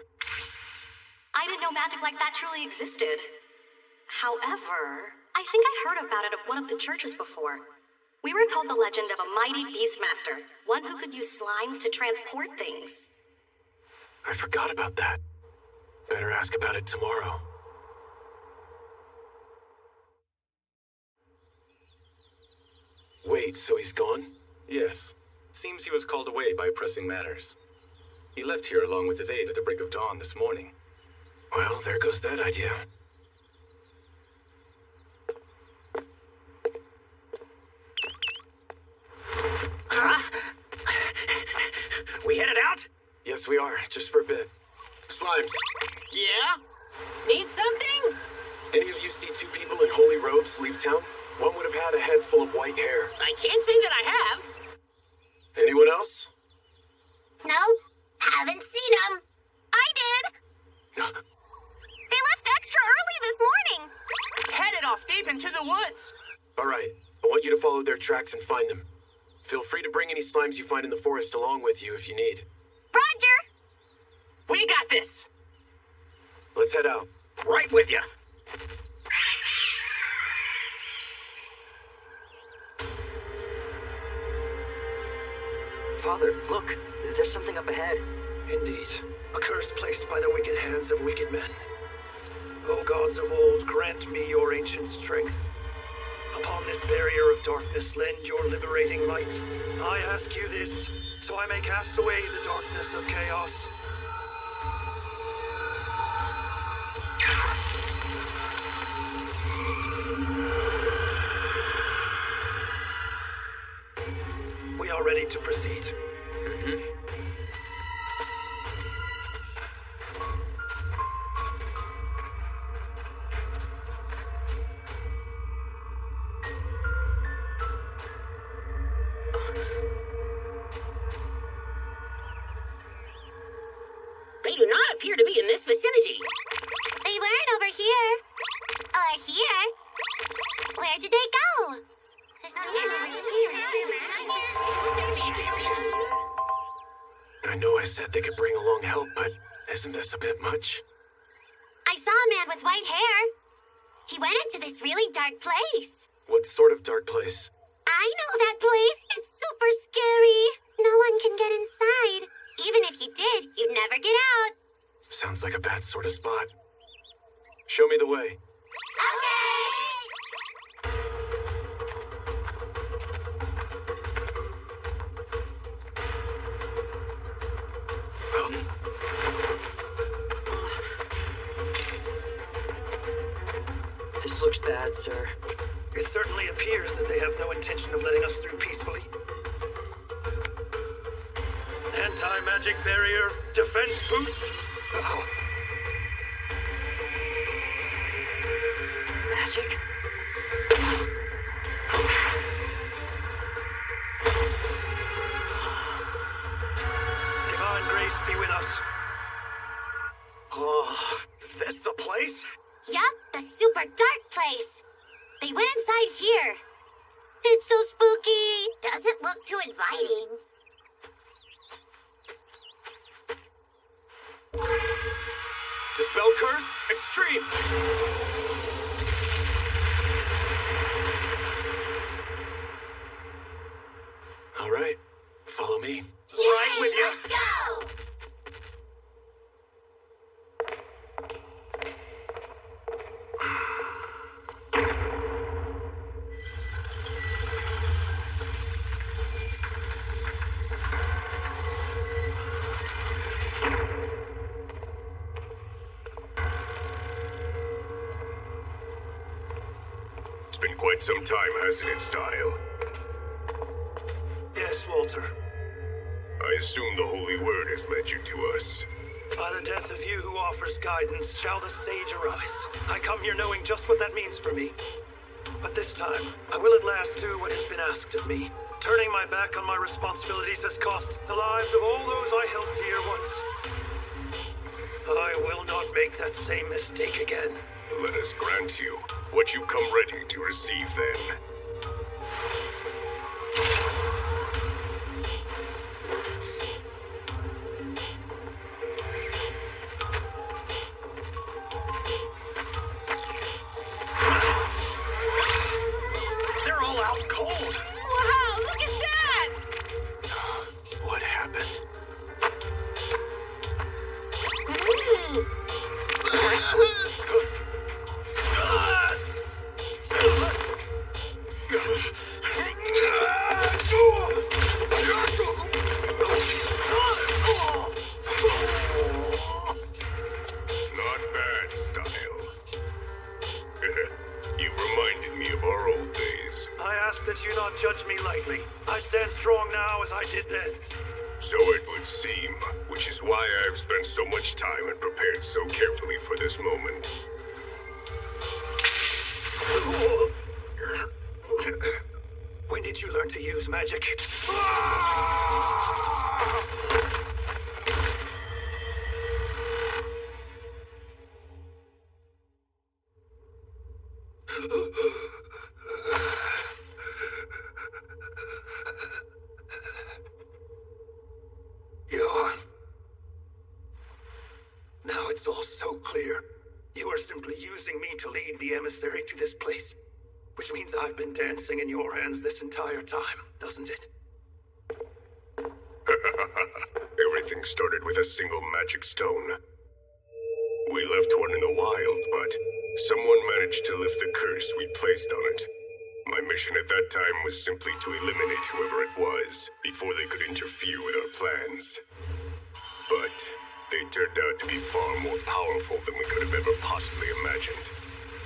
I didn't know magic like that truly existed. However, I think I heard about it at one of the churches before. We were told the legend of a mighty beastmaster, one who could use slimes to transport things. I forgot about that. Better ask about it tomorrow. Wait, so he's gone? Yes. Seems he was called away by pressing matters. He left here along with his aide at the break of dawn this morning. Well, there goes that idea. We headed out? Yes, we are. Just for a bit. Slimes. Yeah? Need something? Any of you see two people in holy robes leave town? One would have had a head full of white hair. I can't say that I have. Anyone else? No, haven't seen them. I did! They left extra early this morning! Headed off deep into the woods. All right. I want you to follow their tracks and find them. Feel free to bring any slimes you find in the forest along with you if you need. Roger! We got this! Let's head out. Right with you. Father, look. There's something up ahead. Indeed. A curse placed by the wicked hands of wicked men. O gods of old, grant me your ancient strength. Upon this barrier of darkness, lend your liberating light. I ask you this, so I may cast away the darkness of chaos. We are ready to proceed. They do not appear to be in this vicinity. They weren't over here. Or here. Where did they go? There's nothing over here. I know I said they could bring along help, but isn't this a bit much? I saw a man with white hair. He went into this really dark place. What sort of dark place? I know that place. It's super scary. No one can get inside. Even if you did, you'd never get out. Sounds like a bad sort of spot. Show me the way. This looks bad, sir. It certainly appears that they have no intention of letting us through peacefully. Anti-magic barrier, defense boost. Magic? Divine grace be with us. Oh, this the place? Yup, the super dark place. They went inside here. It's so spooky. Doesn't look too inviting. Dispel curse, extreme! All right, follow me. Right with you. Let's go! It's been quite some time, hasn't it, Style? Yes, Walter. I assume the Holy Word has led you to us. By the death of you who offers guidance, shall the sage arise. I come here knowing just what that means for me. But this time, I will at last do what has been asked of me. Turning my back on my responsibilities has cost the lives of all those I held dear once. I will not make that same mistake again. Let us grant you what you come ready to receive then. They're all out cold. Wow, look at that! What happened? Not bad, Style. You've reminded me of our old days. I ask that you not judge me lightly. I stand strong now as I did then. So it would seem, which is why I've spent so much time and prepared so carefully for this moment. When did you learn to use magic? Johan. Now it's all so clear. You are simply using me to lead the emissary to this place. Which means I've been dancing in your hands this entire time, doesn't it? Everything started with a single magic stone. We left one in the wild, but someone managed to lift the curse we placed on it. My mission at that time was simply to eliminate whoever it was, before they could interfere with our plans. But they turned out to be far more powerful than we could have ever possibly imagined.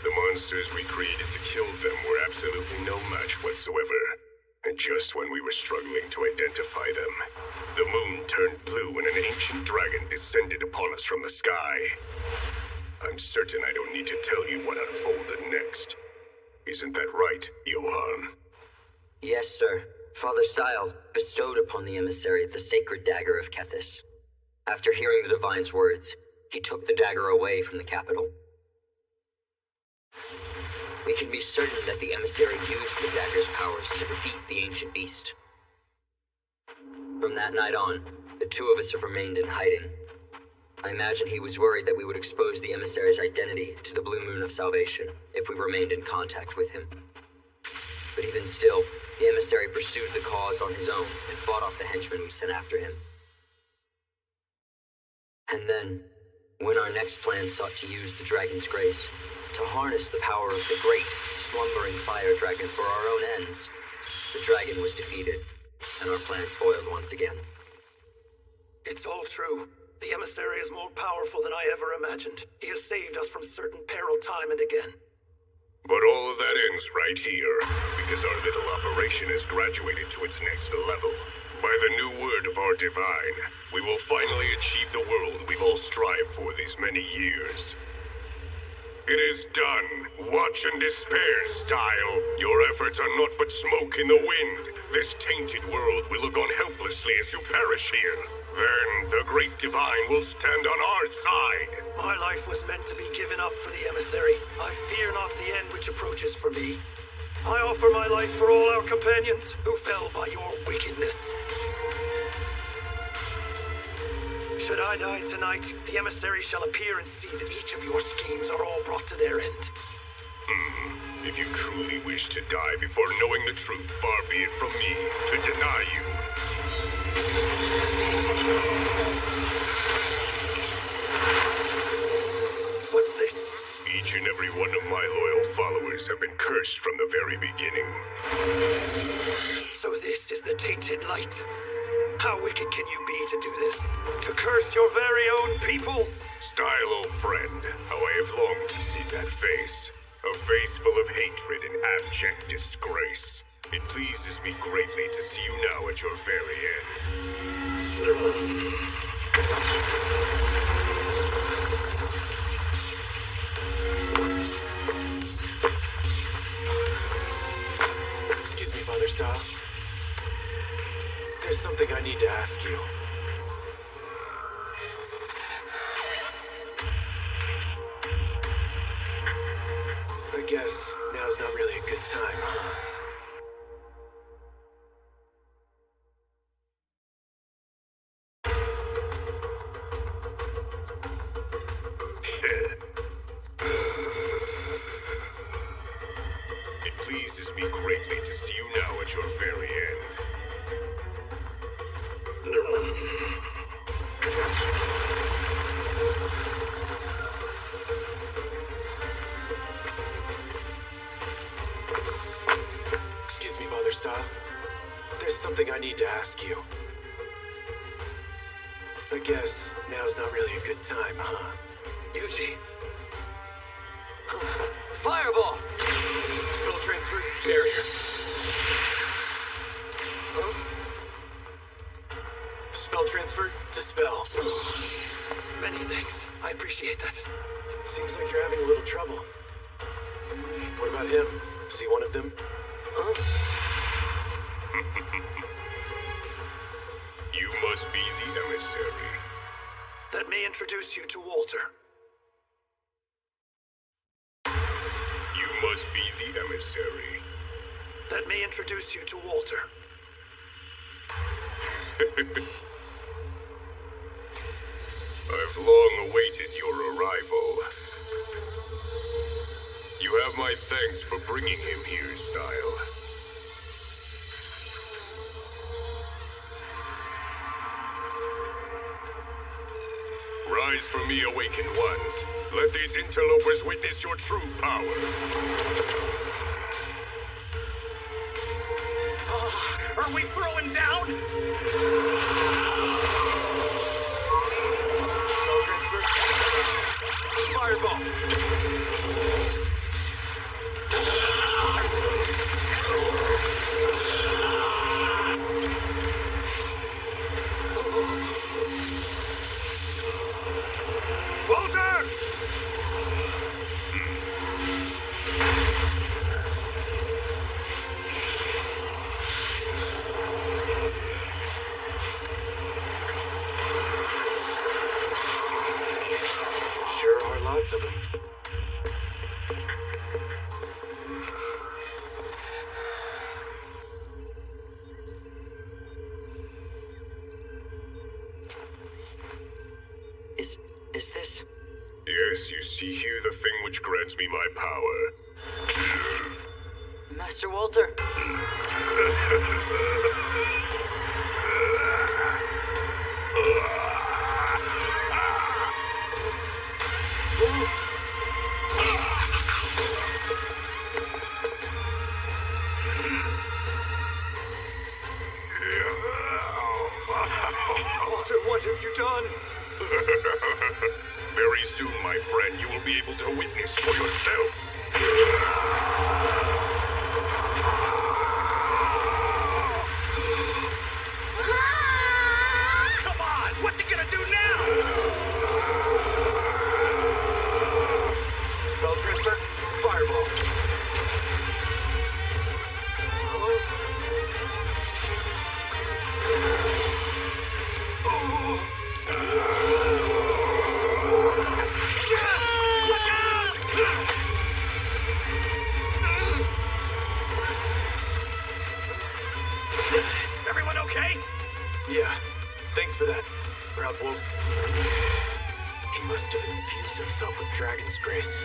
The monsters we created to kill them were absolutely no match whatsoever. And just when we were struggling to identify them, the moon turned blue and an ancient dragon descended upon us from the sky. I'm certain I don't need to tell you what unfolded next. Isn't that right, Johan? Yes, sir. Father Style bestowed upon the emissary the sacred dagger of Kethis. After hearing the Divine's words, he took the dagger away from the capital. We can be certain that the emissary used the dagger's powers to defeat the ancient beast. From that night on, the two of us have remained in hiding. I imagine he was worried that we would expose the emissary's identity to the Blue Moon of Salvation if we remained in contact with him. But even still, the emissary pursued the cause on his own and fought off the henchmen we sent after him. And then, when our next plan sought to use the dragon's grace, to harness the power of the great, slumbering fire dragon for our own ends, the dragon was defeated, and our plans foiled once again. It's all true. The emissary is more powerful than I ever imagined. He has saved us from certain peril time and again. But all of that ends right here, because our little operation has graduated to its next level. By the new word of our Divine, we will finally achieve the world we've all strived for these many years. It is done. Watch and despair, Style. Your efforts are naught but smoke in the wind. This tainted world will look on helplessly as you perish here. Then the great Divine will stand on our side. My life was meant to be given up for the emissary. I fear not the end which approaches for me. I offer my life for all our companions who fell by your wickedness. Should I die tonight, the emissary shall appear and see that each of your schemes are all brought to their end. If you truly wish to die before knowing the truth, far be it from me to deny you. What's this? Each and every one of my loyal followers have been cursed from the very beginning. So this is the tainted light. How wicked can you be to do this? To curse your very own people? Style, old friend, how I have longed to see that face. A face full of hatred and abject disgrace. It pleases me greatly to see you now at your very end. Excuse me, Father Style. There's something I need to ask you. something I need to ask you. I guess now's not really a good time, huh? Yuji. Fireball! Spell transfer, barrier. Spell transfer, dispel. Many thanks. I appreciate that. Seems like you're having a little trouble. What about him? Is he one of them? Huh? You must be the emissary. Let me introduce you to Walter. You must be the emissary. Let me introduce you to Walter. I've long awaited your arrival. You have my thanks for bringing him here, Style. Rise from me, awakened ones. Let these interlopers witness your true power. Are we throwing down? Spell transfer. Fireball. Walter! Sure are lots of them. Is this... Yes, you see here the thing which grants me my power. Master Walter. Walter, what have you done? Very soon, my friend, you will be able to witness for yourself. Come on! What's he gonna do now? Spell transfer, fireball. Everyone okay? Yeah, thanks for that, Proud Wolf. He must have infused himself with Dragon's Grace.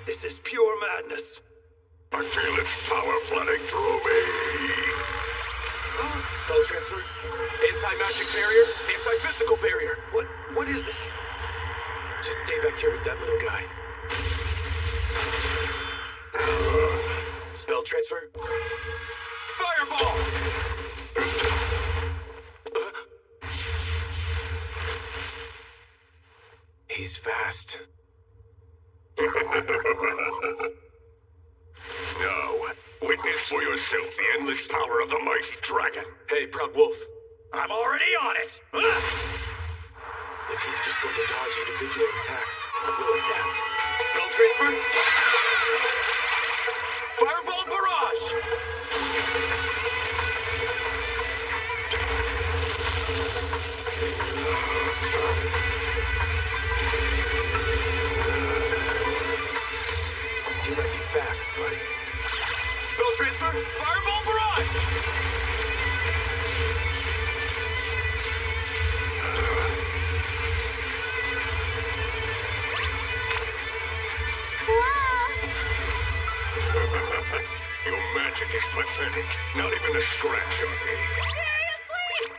This is pure madness. I feel its power flooding through me. Spell transfer, anti-magic barrier, anti-physical barrier. What is this? Just stay back here with that little guy. Spell transfer, fireball! He's fast. Now, witness for yourself the endless power of the mighty dragon. Hey, Proud Wolf. I'm already on it. If he's just going to dodge individual attacks, we'll adapt. Spell transfer? Fireball barrage! You might be fast, buddy. Spell transfer? Fireball barrage! Your magic is pathetic. Not even a scratch on me. Seriously?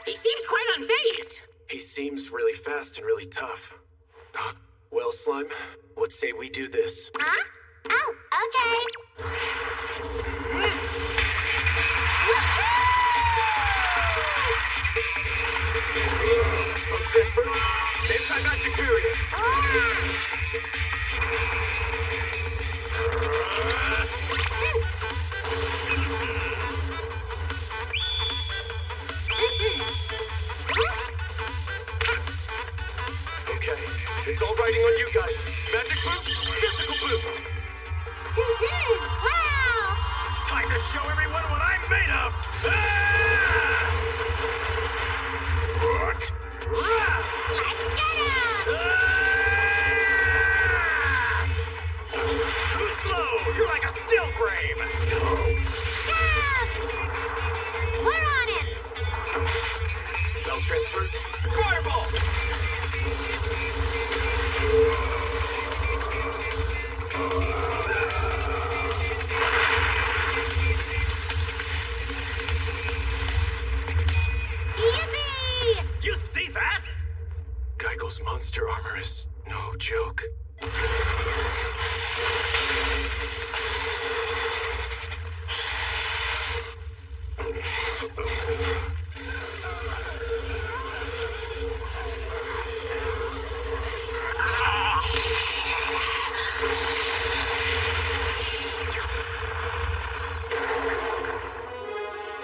seems really fast and really tough. Well, Slime, what say we do this? Huh? Oh, okay. Spell transfer. Anti-magic period. Okay, it's all riding on you guys. Magic boost, physical boost. Wow! Time to show everyone what I'm made of! What? Let's get him! Too slow! You're like a still frame! Jump! We're on him! Spell transfer. Fireball! Yippee! You see that? Geigel's monster armor is no joke.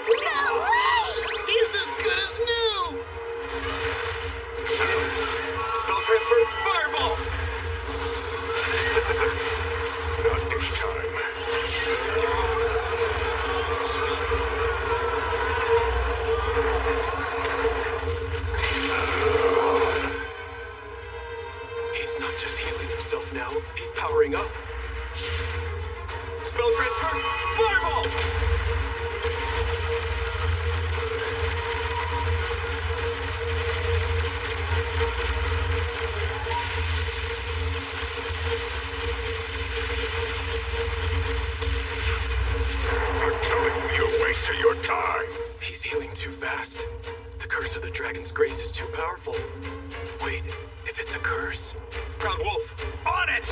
No way! He's as good as new! Spell transfer. Fireball! Not this time. He's not just healing himself now, he's powering up. Spell transfer. Fireball! I'm telling you, you're wasting your time. He's healing too fast. The curse of the Dragon's Grace is too powerful. Wait, if it's a curse... Proud Wolf, on it!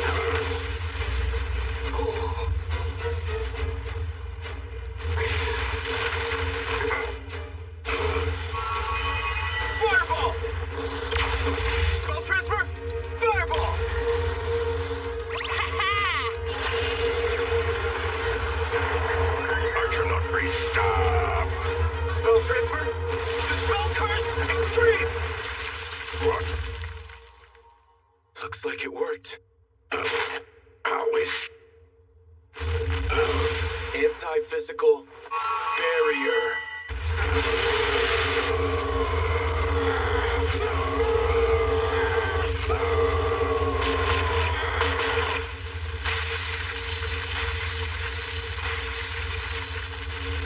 Fireball! Spell transfer. Fireball! I cannot be stopped. Spell transfer. Dispel curse extreme! What? Looks like it worked. How is... Anti-physical barrier.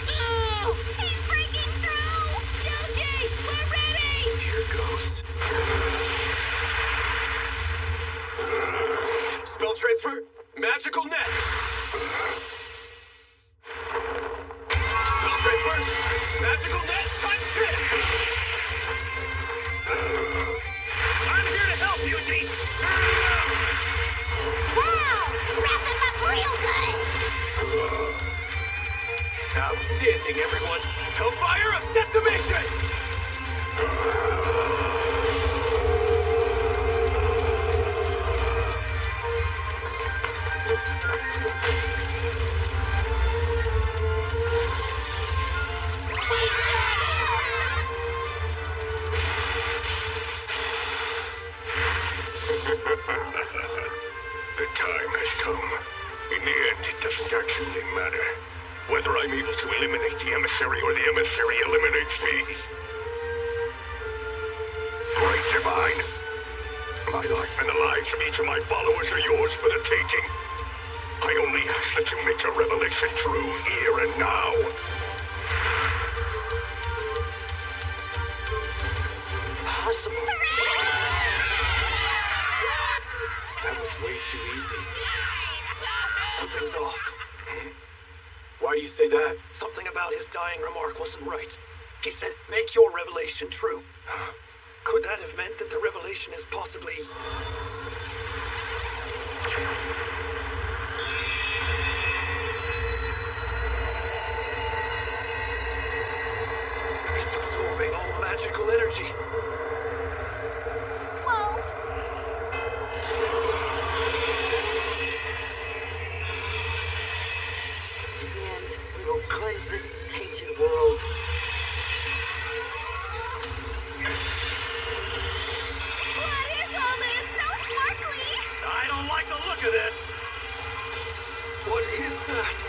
Oh, he's breaking through! Yuji, we're ready! Here goes. Spell transfer. Magical net. Spell transfer. Magical net times 10. I'm here to help, Yuji! Wow! Wrap him up real good! Outstanding, everyone. Hellfire of decimation. The time has come. In the end, it doesn't actually matter. Whether I'm able to eliminate the emissary or the emissary eliminates me. Great Divine. My life and the lives of each of my followers are yours for the taking. I only ask that you make your revelation true here and now. Impossible. That was way too easy. Something's off. Why do you say that? Something about his dying remark wasn't right. He said, make your revelation true. Could that have meant that the revelation is possibly... It's absorbing all magical energy. Whoa! In the end, we will cleanse this tainted world. What is all this? So sparkly! I don't like the look of this. What is that?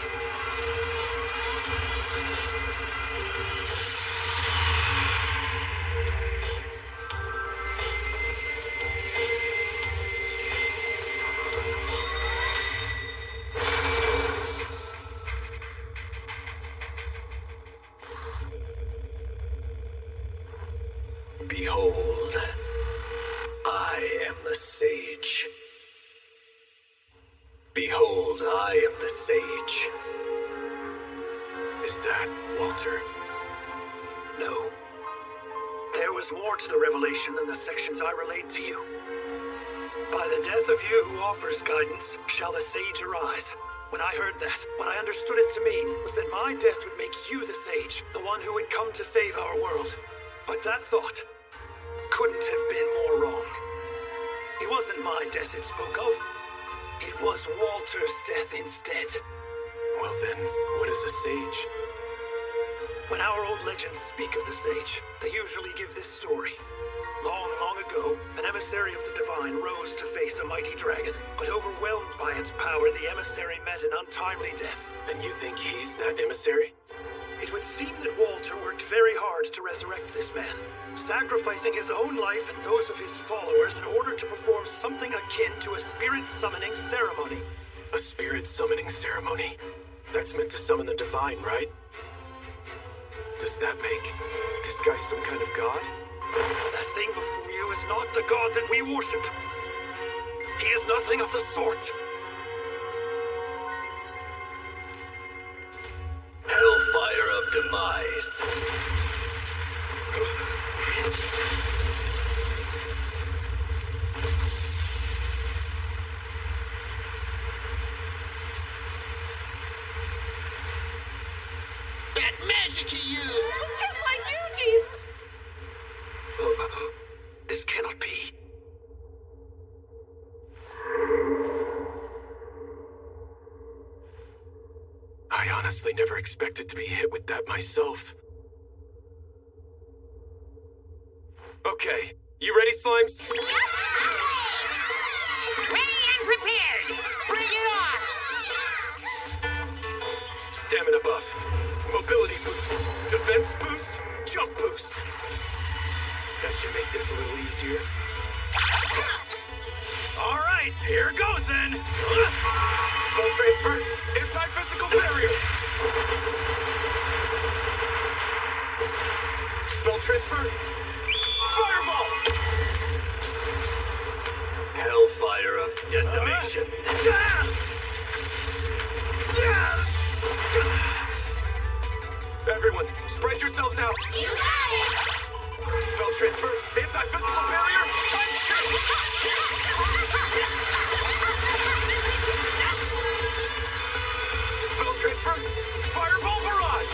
Behold, I am the sage. Behold, I am the sage. Is that Walter? No. There was more to the revelation than the sections I relayed to you. By the death of you who offers guidance, shall the sage arise. When I heard that, what I understood it to mean was that my death would make you the sage, the one who would come to save our world. But that thought couldn't have been more wrong. It wasn't my death it spoke of. It was Walter's death instead. Well then, what is a sage? When our old legends speak of the sage, they usually give this story. Long, long ago, an emissary of the divine rose to face a mighty dragon, but overwhelmed by its power, the emissary met an untimely death. And you think he's that emissary? It would seem that Walter worked very hard to resurrect this man, sacrificing his own life and those of his followers in order to perform something akin to a spirit summoning ceremony. A spirit summoning ceremony? That's meant to summon the divine, right? Does that make this guy some kind of god? That thing before you is not the god that we worship. He is nothing of the sort. Hellfire of Demise. That magic he used! It's just like Yuji's! This cannot be. I honestly never expected to be hit with that myself. Okay, you ready, Slimes? Ready and prepared! Bring it on! Stamina buff, mobility boost, defense boost, jump boost. That should make this a little easier. All right, here goes then. Spell transfer, anti-physical barrier. Spell transfer, fireball. Hellfire of decimation. Everyone, spread yourselves out. You got it! Spell transfer, anti-physical barrier, times 2! Spell transfer, fireball barrage!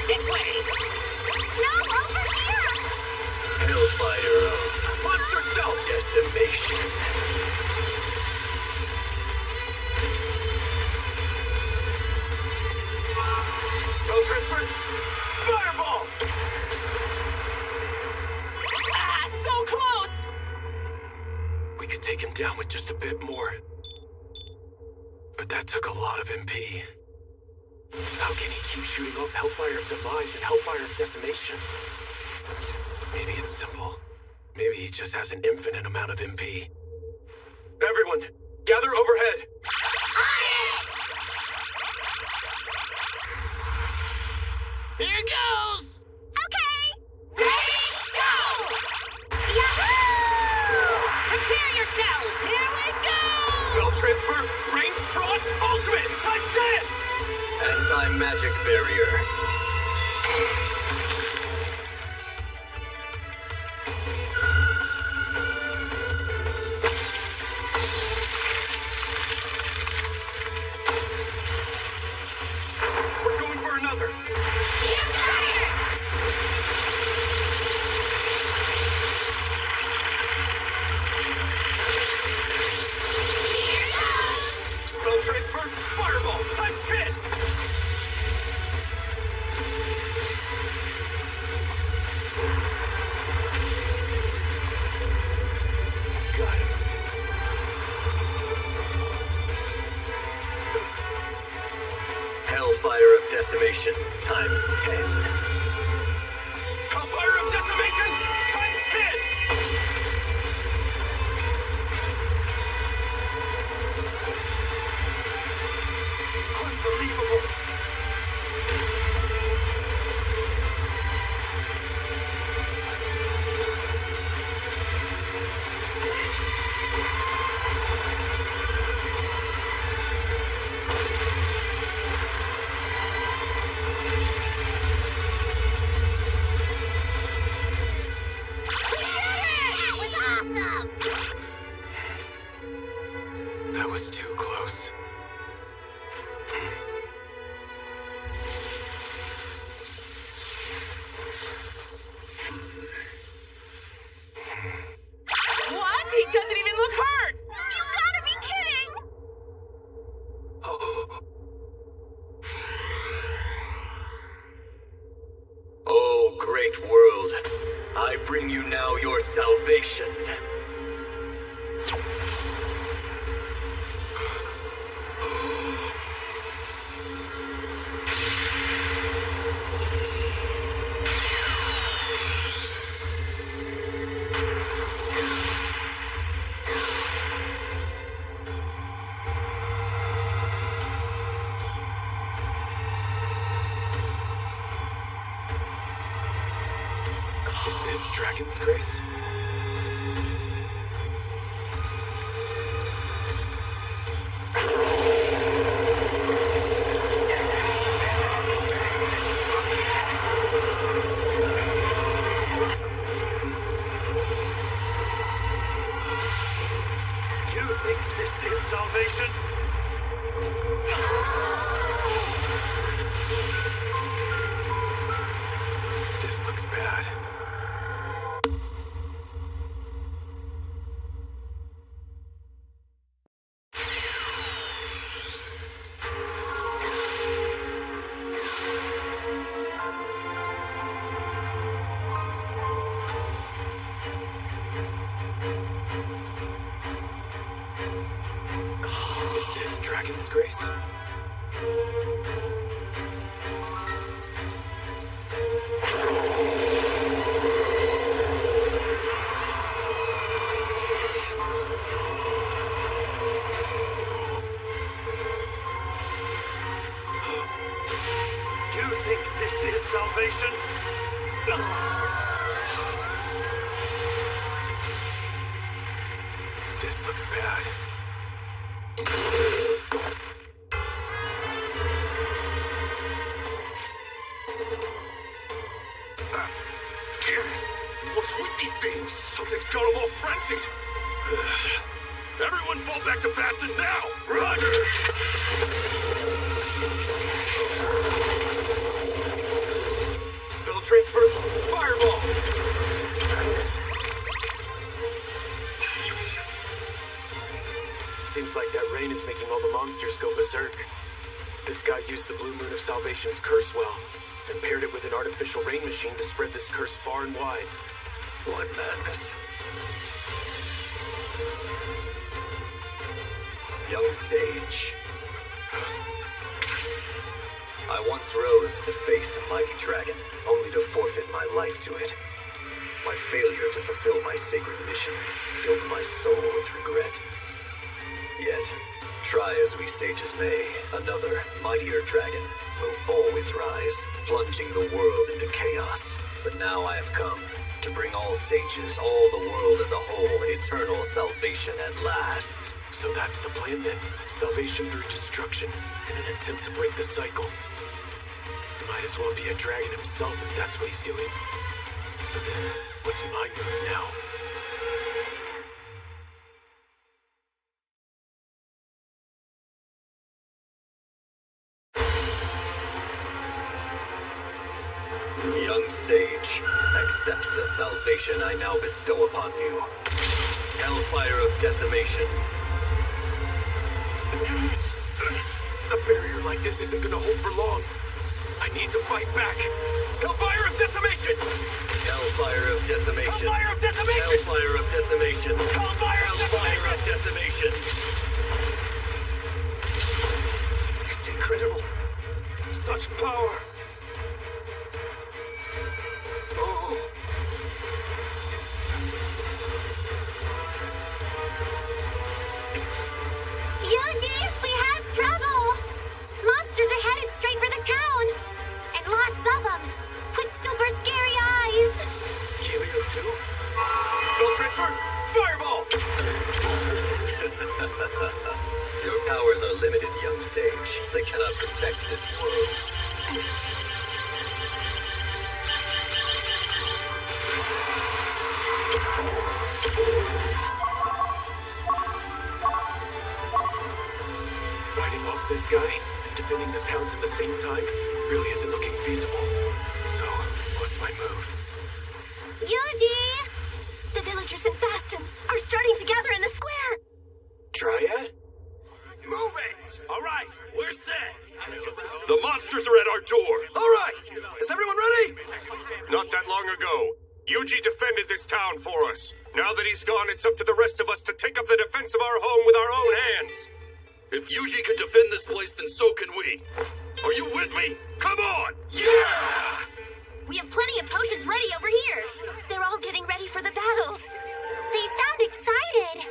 This way! No, over here! Hellfire of monster stealth decimation. Spell transfer, fireball! Ah, so close! We could take him down with just a bit more. But that took a lot of MP. How can he keep shooting off Hellfire of Demise and Hellfire of Decimation? Maybe it's simple. Maybe he just has an infinite amount of MP. Everyone, gather overhead! Here goes! Okay! Ready, go! Yahoo! Prepare yourselves! Here we go! Spell transfer, range frost, ultimate, type 10! Anti-magic barrier. times 10. Hellfire of Decimation times 10! Unbelievable! That was too close. What? He doesn't even look hurt! You gotta be kidding! Oh, great world, I bring you now your salvation. Is this Dragon's Grace? You think this is salvation? This looks bad. Is this Dragon's Grace? You think this is salvation? This looks bad. What's with these things? Something's got them all frenzied. Everyone fall back to Bastion now! Run! Spell transfer, fireball! Seems like that rain is making all the monsters go berserk. This guy used the Blue Moon of Salvation's curse well, and paired it with an artificial rain machine to spread this curse far and wide. What madness. Young sage. I once rose to face a mighty dragon, only to forfeit my life to it. My failure to fulfill my sacred mission filled my soul with regret. Yet, try as we sages may, another, mightier dragon will always rise, plunging the world into chaos. But now I have come to bring all sages, all the world as a whole, eternal salvation at last. So that's the plan then. Salvation through destruction, in an attempt to break the cycle. Might as well be a dragon himself if that's what he's doing. So then, what's my move now? Young sage, accept the salvation I now bestow upon you. Hellfire of decimation. A barrier like this isn't gonna hold for long. I need to fight back. Hellfire of decimation! Hellfire of decimation. Hellfire of decimation! Hellfire of decimation. Hellfire of Hellfire of decimation. It's incredible. Such power. defending the towns at the same time really isn't looking feasible. So, what's my move? Yuji! The villagers in Faston are starting to gather in the square. Dryad? Move it! All right, we're set. The monsters are at our door. All right, is everyone ready? Not that long ago, Yuji defended this town for us. Now that he's gone, it's up to the rest of us to take up the defense of our home with our own hands. If Yuji can defend this place, then so can we. Are you with me? Come on! Yeah! We have plenty of potions ready over here. They're all getting ready for the battle. They sound excited.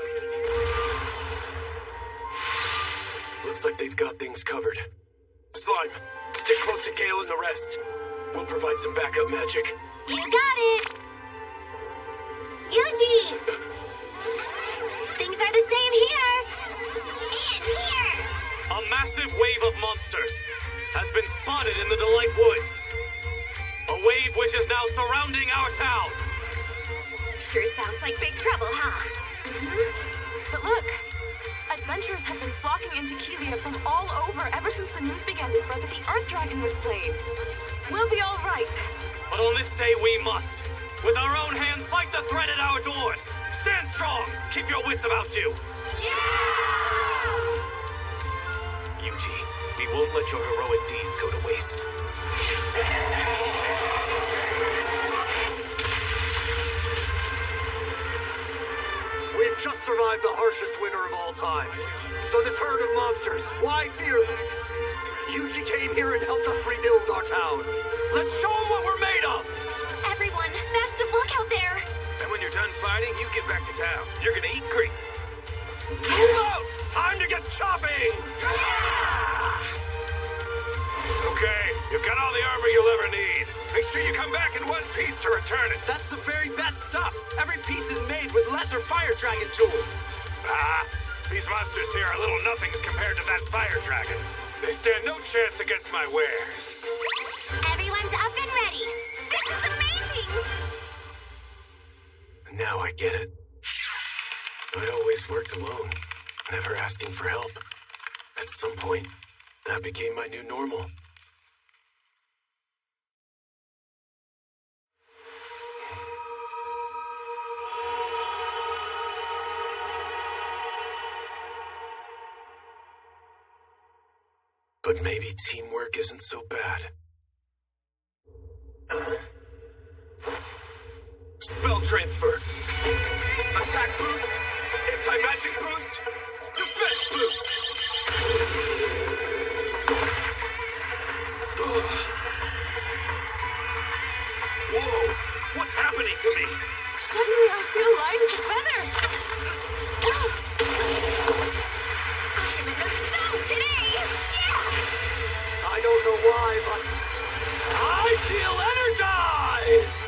Looks like they've got things covered. Slime, stick close to Gale and the rest. We'll provide some backup magic. You got it. Yuji! Things are the same here. And here. A massive wave of monsters has been spotted in the Delight Woods. A wave which is now surrounding our town. Sure sounds like big trouble, huh? But look, adventurers have been flocking into Kelia from all over ever since the news began to spread that the Earth Dragon was slain. We'll be all right. But on this day we must, with our own hands, fight the threat at our doors. Stand strong. Keep your wits about you. Yuji, we won't let your heroic deeds go to waste. We've just survived the harshest winter of all time. So this herd of monsters, why fear them? Yuji came here and helped us rebuild our town. Let's show them what we're made of! Everyone, massive look out there! And when you're done fighting, you get back to town. You're gonna eat great. Move out! Time to get chopping! Okay, you've got all the armor you'll ever need. Make sure you come back in one piece to return it. That's the very best stuff. Every piece is made with lesser fire dragon jewels. Ah, these monsters here are little nothings compared to that fire dragon. They stand no chance against my wares. Everyone's up and ready. This is amazing! Now I get it. I always worked alone, never asking for help. At some point, that became my new normal. But maybe teamwork isn't so bad. Spell transfer. Attack boost. Anti-magic boost. Defense boost. Whoa! What's happening to me? Suddenly I feel light as a feather. I'm in the zone today! Yeah! I don't know why, but I feel energized!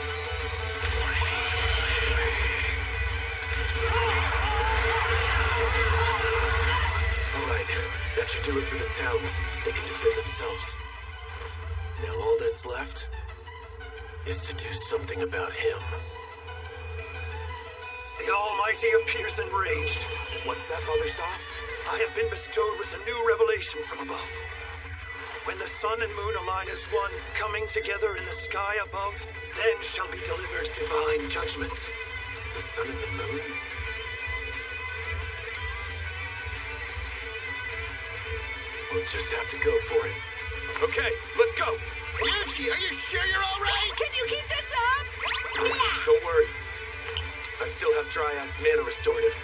Alright, that should do it for the towns. They can defend themselves. Now all that's left is to do something about him. The Almighty appears enraged. What's that, Father Star? I have been bestowed with a new revelation from above. When the sun and moon align as one, coming together in the sky above, then shall be delivered divine judgment. The sun and the moon? We'll just have to go for it. Okay, let's go. Yuji, are you sure you're all right? Can you keep this up? Don't worry. I still have Dryad's mana restorative.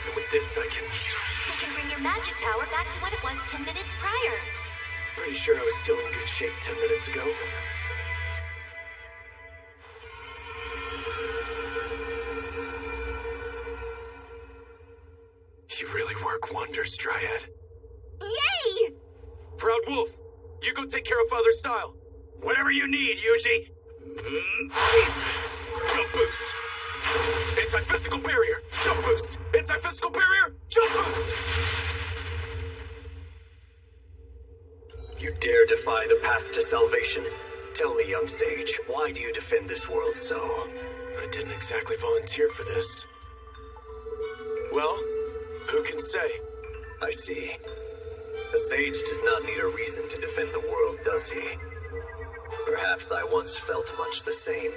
And with this, I can... You can bring your magic power back to what it was 10 minutes prior. Pretty sure I was still in good shape 10 minutes ago. You really work wonders, Dryad. Yay! Proud Wolf, you go take care of Father Style. Whatever you need, Yuji. Jump boost. Anti-physical barrier. Jump boost. Anti-physical barrier. Jump boost. You dare defy the path to salvation? Tell me, young sage, why do you defend this world so? I didn't exactly volunteer for this. Well, who can say? I see. A sage does not need a reason to defend the world, does he? Perhaps I once felt much the same.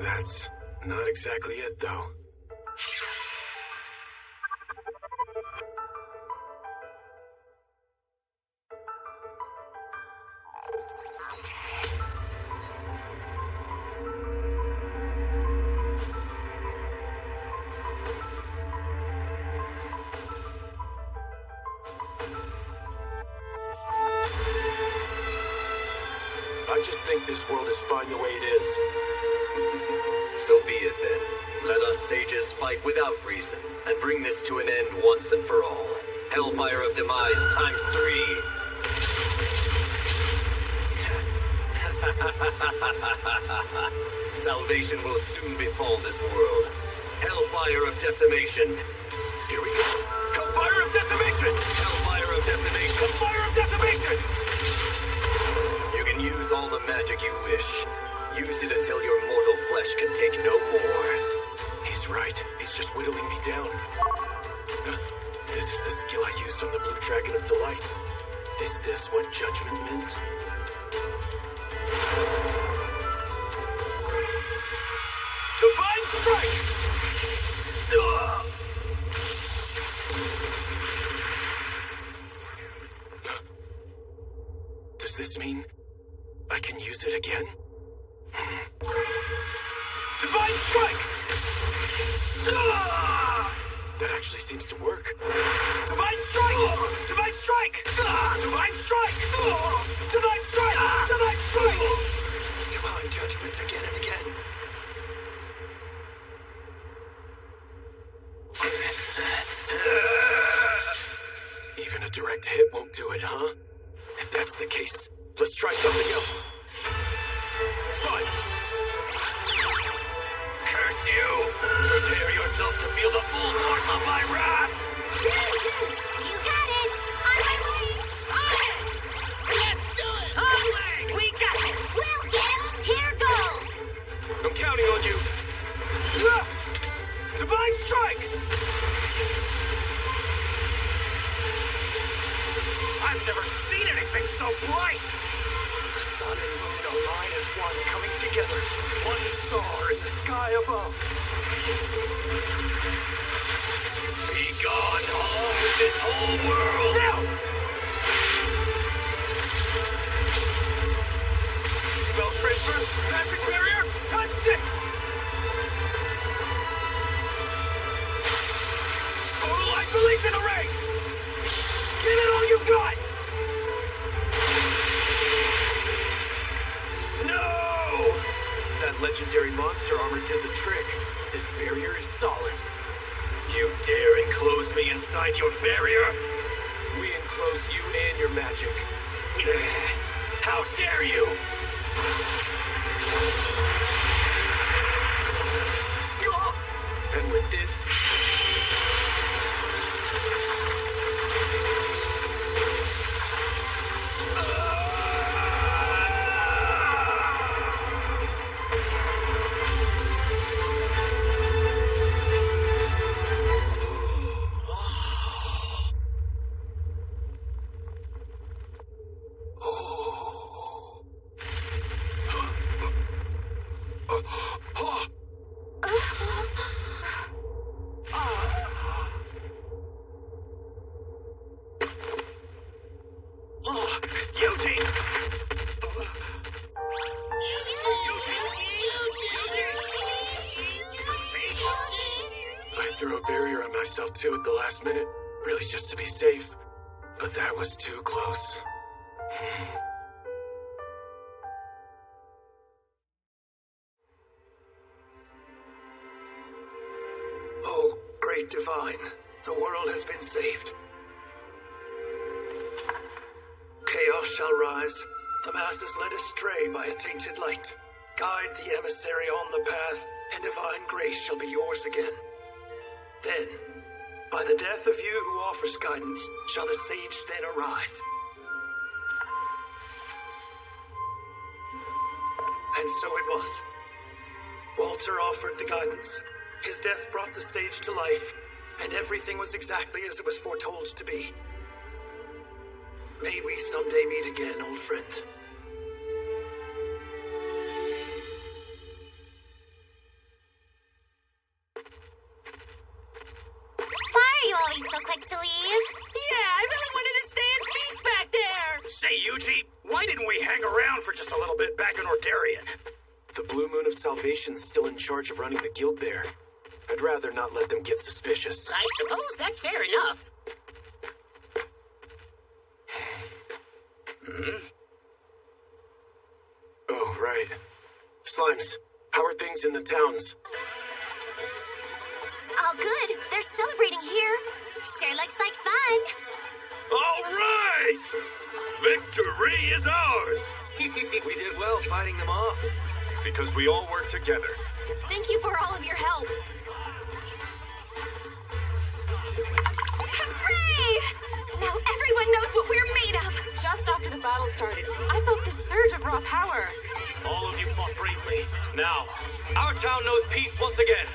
That's not exactly it, though. I just think this world is fine the way it is. So be it then. Let us sages fight without reason, and bring this to an end once and for all. Hellfire of Demise times 3. Salvation will soon befall this world. Hellfire of Decimation. Here we go. Hellfire of Decimation! Hellfire of Decimation! Hellfire of Decimation! You can use all the magic you wish. Use it until your mortal flesh can take no more. He's right. He's just whittling me down. This is the skill I used on the Blue Dragon of Delight. Is this what judgment meant? Divine Strike! Does this mean I can use it again? Divine Strike! That actually seems to work. Divine Strike! Divine Strike! Divine Strike! Divine Strike! Divine Strike! Divine judgment again and again. Even a direct hit won't do it, huh? If that's the case, let's try something else. Son! Curse you! Prepare yourself to feel the full force of my wrath! You got it! On my way! On it! Let's do it! On way! We got this! We'll get him! Here goes! I'm counting on you! Divine Strike! I've never seen anything so bright! The sun and moon align as one, coming together. One star in the sky above. Be gone, all with this whole world! Now! Spell transfer, magic barrier, times 6! Total isolation array! Give it all you got! No! That legendary monster armor did the trick. This barrier is solid. You dare enclose me inside your barrier? We enclose you and your magic. How dare you! And with this... Too at the last minute, really just to be safe. But that was too close. Oh, great divine, the world has been saved. Chaos shall rise, the masses led astray by a tainted light. Guide the emissary on the path, and divine grace shall be yours again. Then, by the death of you who offers guidance, shall the sage then arise. And so it was. Walter offered the guidance. His death brought the sage to life, and everything was exactly as it was foretold to be. May we someday meet again, old friend. Why are you always so quick to leave? Yeah, I really wanted to stay and feast back there! Say, Yuji, why didn't we hang around for just a little bit back in Ordarian? The Blue Moon of Salvation's still in charge of running the guild there. I'd rather not let them get suspicious. I suppose that's fair enough. Oh, right. Slimes, how are things in the towns? All good. They're celebrating here. Sure looks like fun. All right! Victory is ours! We did well fighting them off. Because we all work together. Thank you for all of your help. Hooray! Now everyone knows what we're made of. Just after the battle started, I felt this surge of raw power. All of you fought bravely. Now, our town knows peace once again.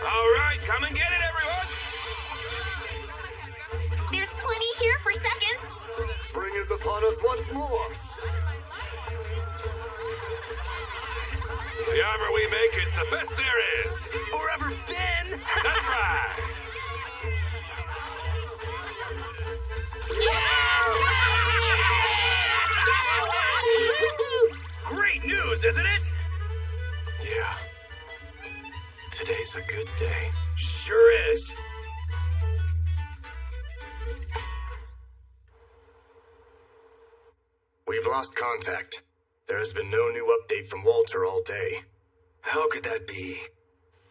All right, come and get it, everyone! There's plenty here for seconds. Spring is upon us once more. The armor we make is the best there is. Or ever been! That's right. Great news, isn't it? Yeah. Today's a good day. Sure is. We've lost contact. There has been no new update from Walter all day. How could that be?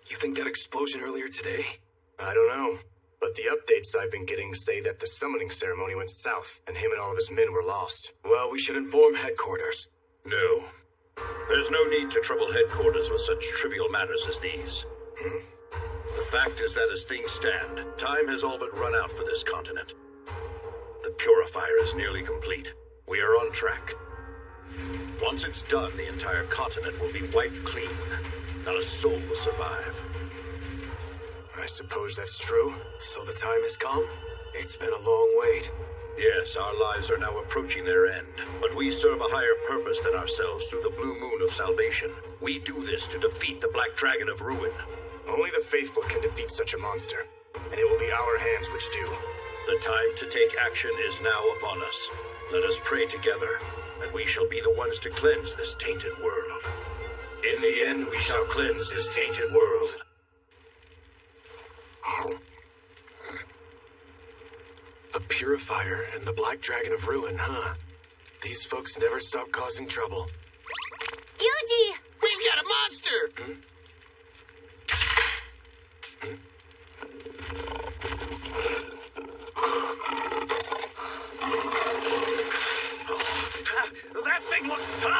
You think that explosion earlier today? I don't know. But the updates I've been getting say that the summoning ceremony went south, and him and all of his men were lost. Well, we should inform headquarters. No. There's no need to trouble headquarters with such trivial matters as these. The fact is that as things stand, time has all but run out for this continent. The purifier is nearly complete. We are on track. Once it's done, the entire continent will be wiped clean. Not a soul will survive. I suppose that's true. So the time has come? It's been a long wait. Yes, our lives are now approaching their end, but we serve a higher purpose than ourselves through the Blue Moon of Salvation. We do this to defeat the Black Dragon of Ruin. Only the faithful can defeat such a monster, and it will be our hands which do. The time to take action is now upon us. Let us pray together that we shall be the ones to cleanse this tainted world. In the end, we shall cleanse this tainted world. A purifier and the Black Dragon of Ruin, huh? These folks never stop causing trouble. Yuji! We've got a monster! That thing looks tough!